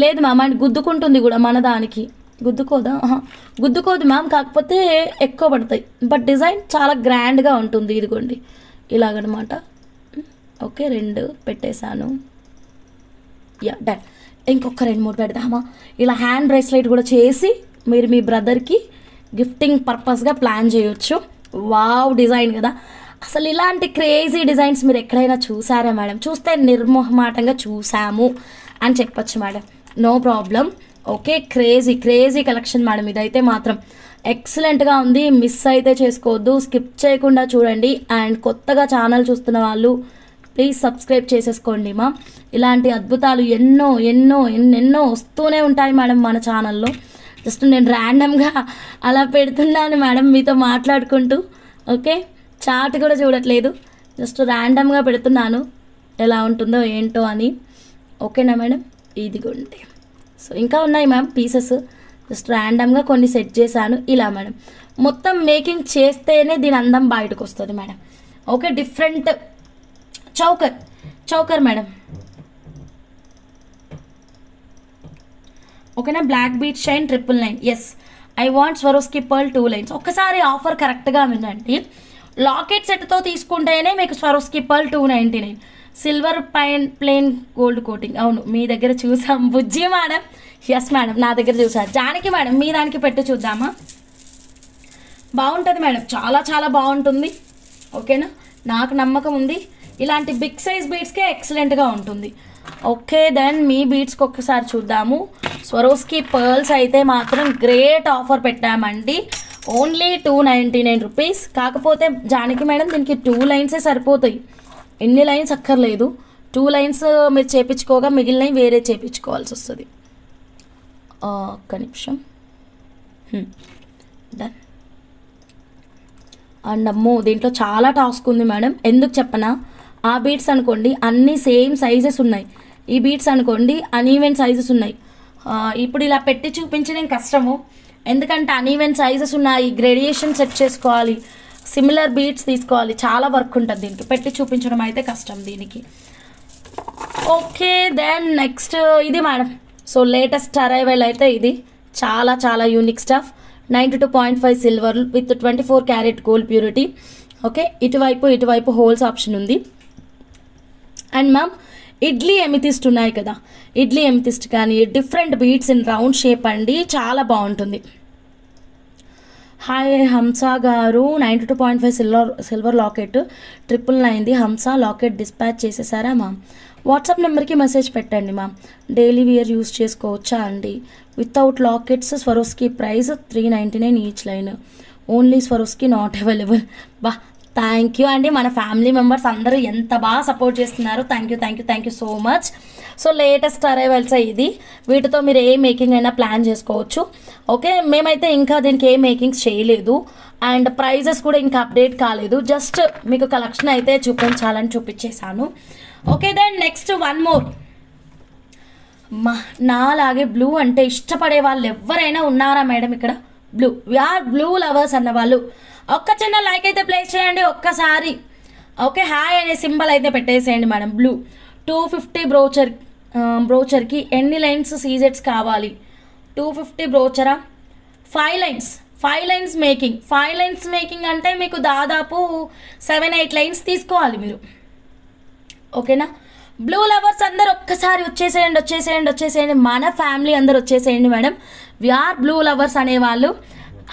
లేదు మ్యామ్ అని గుద్దుకుంటుంది కూడా మన దానికి. గుద్దుకోదు మ్యామ్, కాకపోతే ఎక్కువ పడతాయి. బట్ డిజైన్ చాలా గ్రాండ్గా ఉంటుంది. ఇదిగోండి ఇలాగనమాట. ఓకే, 2 పెట్టేశాను. Yeah done. ఇంకొక 2-3 పెడదామా? ఇలా హ్యాండ్ బ్రేస్లెట్ కూడా చేసి మీరు మీ బ్రదర్కి గిఫ్టింగ్ పర్పస్గా ప్లాన్ చేయొచ్చు. వావ్ డిజైన్ కదా. అసలు ఇలాంటి క్రేజీ డిజైన్స్ మీరు ఎక్కడైనా చూసారా మేడం? చూస్తే నిర్మోహమాటంగా చూసాము అని చెప్పచ్చు madam, no problem. Okay, crazy collection madam ఇదైతే మాత్రం. ఎక్సలెంట్గా ఉంది, మిస్ అయితే చేసుకోవద్దు, స్కిప్ చేయకుండా చూడండి. అండ్ కొత్తగా ఛానల్ చూస్తున్న వాళ్ళు ప్లీజ్ సబ్స్క్రైబ్ చేసేసుకోండి మా. ఇలాంటి అద్భుతాలు ఎన్నో వస్తూనే ఉంటాయి మేడం మన ఛానల్లో. జస్ట్ నేను ర్యాండమ్గా అలా పెడుతున్నాను మేడం మీతో మాట్లాడుకుంటూ. ఓకే, చార్ట్ కూడా చూడట్లేదు, జస్ట్ ర్యాండమ్గా పెడుతున్నాను ఎలా ఉంటుందో ఏంటో అని. ఓకేనా మేడం? ఇదిగోండి. సో ఇంకా ఉన్నాయి మ్యామ్ పీసెస్, జస్ట్ ర్యాండమ్గా కొన్ని సెట్ చేశాను ఇలా మేడం. మొత్తం మేకింగ్ చేస్తేనే దీని అందం బయటకు వస్తుంది madam. Okay, different choker madam. ఓకేనా, black bead shine 999. Yes, I want Swarovski pearl 2 lines. ఒక్కసారి ఆఫర్ కరెక్ట్గా వినండి. లాకెట్ సెట్తో తీసుకుంటేనే మీకు Swarovski pearl 299. Silver plain gold coating. అవును, మీ దగ్గర చూసాం బుజ్జి మేడం. ఎస్ మేడం, నా దగ్గర చూసారు. జానకి మేడం మీ దానికి పెట్టి చూద్దామా? బాగుంటుంది మేడం, చాలా బాగుంటుంది. ఓకేనా, నాకు నమ్మకం ఉంది. ఇలాంటి బిగ్ సైజ్ బీడ్స్కే ఎక్సలెంట్గా ఉంటుంది. ఓకే, దెన్ మీ బీడ్స్కి ఒక్కసారి చూద్దాము. స్వరోస్కి పర్ల్స్ అయితే మాత్రం గ్రేట్ ఆఫర్ పెట్టామండి. Only 299 rupees. కాకపోతే జానకి మేడం దీనికి 2 లైన్సే సరిపోతాయి, ఎన్ని లైన్స్ అక్కర్లేదు. 2 లైన్స్ మీరు చేయించుకోగా మిగిలినవి వేరే చేయించుకోవాల్సి వస్తుంది. ఒక్క నిమిషం. డన్. అండ్ అమ్మో దీంట్లో చాలా టాస్క్ ఉంది మేడం. ఎందుకు చెప్పనా, ఆ బీడ్స్ అనుకోండి అన్నీ సేమ్ సైజెస్ ఉన్నాయి, ఈ బీడ్స్ అనుకోండి అన్ఈవెన్ సైజెస్ ఉన్నాయి. ఇప్పుడు ఇలా పెట్టి చూపించడం కష్టము, ఎందుకంటే అన్ఈవెన్ సైజెస్ ఉన్నాయి, గ్రేడియేషన్ సెట్ చేసుకోవాలి, సిమిలర్ బీడ్స్ తీసుకోవాలి, చాలా వర్క్ ఉంటుంది దీనికి. పెట్టి చూపించడం అయితే కష్టం దీనికి. ఓకే, దెన్ నెక్స్ట్ ఇది మేడం. సో లేటెస్ట్ అరైవల్ అయితే ఇది చాలా unique stuff. 92.5 silver with 24 carat gold purity. Okay, ఇటువైపు హోల్స్ ఆప్షన్ ఉంది. అండ్ మ్యామ్ ఇడ్లీ ఎమితిస్ట్ ఉన్నాయి కదా, ఇడ్లీ ఎమితిస్ట్ కానీ different beads in round shape అండి, చాలా బాగుంటుంది. హాయ్ హంసా గారు, 92.5 silver locket 999 Hamsa locket dispatch చేసేసారా మ్యామ్? వాట్సాప్ నెంబర్కి మెసేజ్ పెట్టండి మ్యామ్. డైలీ వేర్ యూస్ చేసుకోవచ్చా అండి? Without lockets Swarovski price 399 each line, only Swarovski not available. బా థ్యాంక్ యూ అండి, మన ఫ్యామిలీ మెంబర్స్ అందరూ ఎంత బాగా సపోర్ట్ చేస్తున్నారు. Thank you so much. So latest arrivals ఇది, వీటితో మీరు ఏ మేకింగ్ అయినా ప్లాన్ చేసుకోవచ్చు. ఓకే, మేమైతే ఇంకా దీనికి ఏ మేకింగ్స్ చేయలేదు అండ్ ప్రైజెస్ కూడా ఇంకా అప్డేట్ కాలేదు, జస్ట్ మీకు కలెక్షన్ అయితే చూపించాలని చూపించేశాను. Okay then next one more. నాలాగే బ్లూ అంటే ఇష్టపడే వాళ్ళు ఎవరైనా ఉన్నారా మేడం ఇక్కడ? వీఆర్ బ్లూ లవర్స్ అన్న వాళ్ళు ఒక్క చిన్న లైక్ అయితే ప్లేస్ చేయండి ఒక్కసారి. ఓకే, హాయ్ అనే సింబల్ అయితే పెట్టేసేయండి మేడం. బ్లూ 250 బ్రోచర్కి ఎన్ని లైన్స్ సీజెట్స్ కావాలి? 250 బ్రోచరా? 5 లైన్స్ మేకింగ్. 5 లైన్స్ మేకింగ్ అంటే మీకు దాదాపు 7-8 లైన్స్ తీసుకోవాలి మీరు. ఓకేనా? బ్లూ లవర్స్ అందరు ఒక్కసారి వచ్చేసేయండి. మన ఫ్యామిలీ అందరు వచ్చేసేయండి మేడం. వీఆర్ బ్లూ లవర్స్ అనేవాళ్ళు.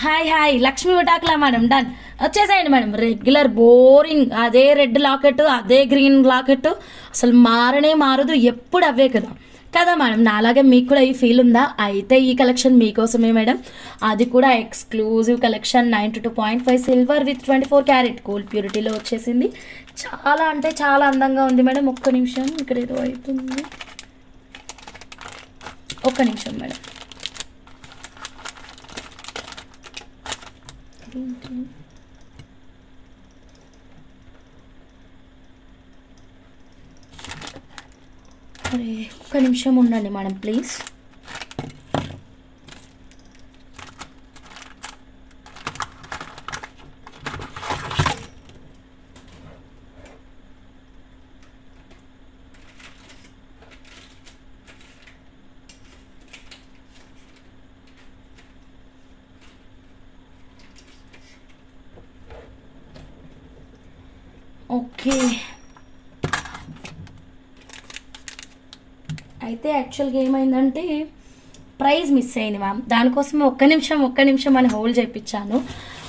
హాయ్ లక్ష్మీ విటాకులా మేడం, డన్. వచ్చేసేయండి మేడం. రెగ్యులర్ బోరింగ్ అదే రెడ్ లాకెట్, అదే గ్రీన్ లాకెట్, అసలు మారదు, ఎప్పుడు అవే కదా మేడం. నాలాగే మీకు కూడా ఈ ఫీల్ ఉందా? అయితే ఈ కలెక్షన్ మీకోసమే మేడం, అది కూడా exclusive collection. 92.5 silver with 24 carat gold ప్యూరిటీలో వచ్చేసింది. చాలా అంటే చాలా అందంగా ఉంది మేడం. ఒక్క నిమిషం, ఇక్కడ ఏదో అవుతుంది, ఒక్క నిమిషం మేడం. అరే ఒక్క నిమిషం ఉండండి మేడం ప్లీజ్. ఓకే, అయితే యాక్చువల్గా ఏమైందంటే ప్రైస్ మిస్ అయింది మ్యామ్, దానికోసమే ఒక్క నిమిషం అని హోల్డ్ చేయించాను.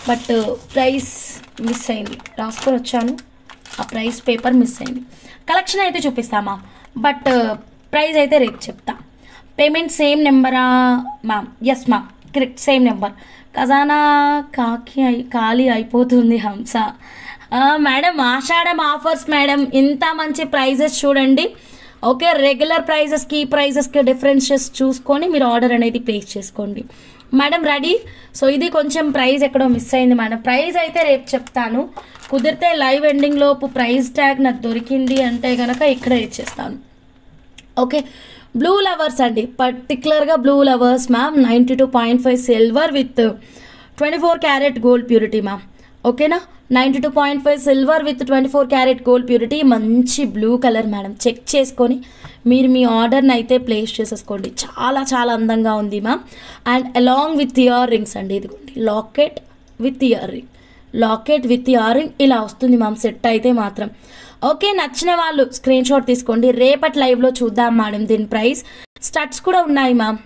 బట్ ప్రైస్ మిస్ అయింది, రాసుకొని వచ్చాను, ఆ ప్రైస్ పేపర్ మిస్ అయింది. కలెక్షన్ అయితే చూపిస్తా మ్యామ్, బట్ ప్రైస్ అయితే రేపు చెప్తా. పేమెంట్ సేమ్ నెంబరా ma'am? Yes ma'am, correct, same number. ఖజానా ఖాళీ అయిపోతుంది హంస. మేడం ఆషాఢం ఆఫర్స్ మేడం, ఇంత మంచి ప్రైజెస్ చూడండి. ఓకే, రెగ్యులర్ ప్రైజెస్కి ఈ ప్రైజెస్కి డిఫరెన్షియస్ చూసుకొని మీరు ఆర్డర్ అనేది ప్లేస్ చేసుకోండి మేడం. రెడీ? సో ఇది కొంచెం ప్రైస్ ఎక్కడో మిస్ అయింది మేడం, ప్రైస్ అయితే రేపు చెప్తాను. కుదిరితే లైవ్ ఎండింగ్ లోపు ప్రైస్ ట్యాగ్ నాకు దొరికింది అంటే కనుక ఇక్కడ ఇచ్చేస్తాను. ఓకే, బ్లూ లవర్స్ అండి, పర్టికులర్గా blue lovers ma'am. 92.5 silver with 24 carat gold purity ma'am. ఓకేనా? 92.5 silver with 24 carat gold purity, మంచి బ్లూ కలర్ మేడం. చెక్ చేసుకొని మీరు మీ ఆర్డర్ని అయితే ప్లేస్ చేసేసుకోండి. చాలా చాలా అందంగా ఉంది ma'am. And along with ear rings అండి, ఇదిగోండి లాకెట్ విత్ ఇయర్ రింగ్ ఇలా వస్తుంది మ్యామ్ సెట్ అయితే మాత్రం. ఓకే, నచ్చిన వాళ్ళు స్క్రీన్ షాట్ తీసుకోండి. రేపటి లైవ్లో చూద్దాం మేడం దీని ప్రైస్. స్టడ్స్ కూడా ఉన్నాయి మ్యామ్.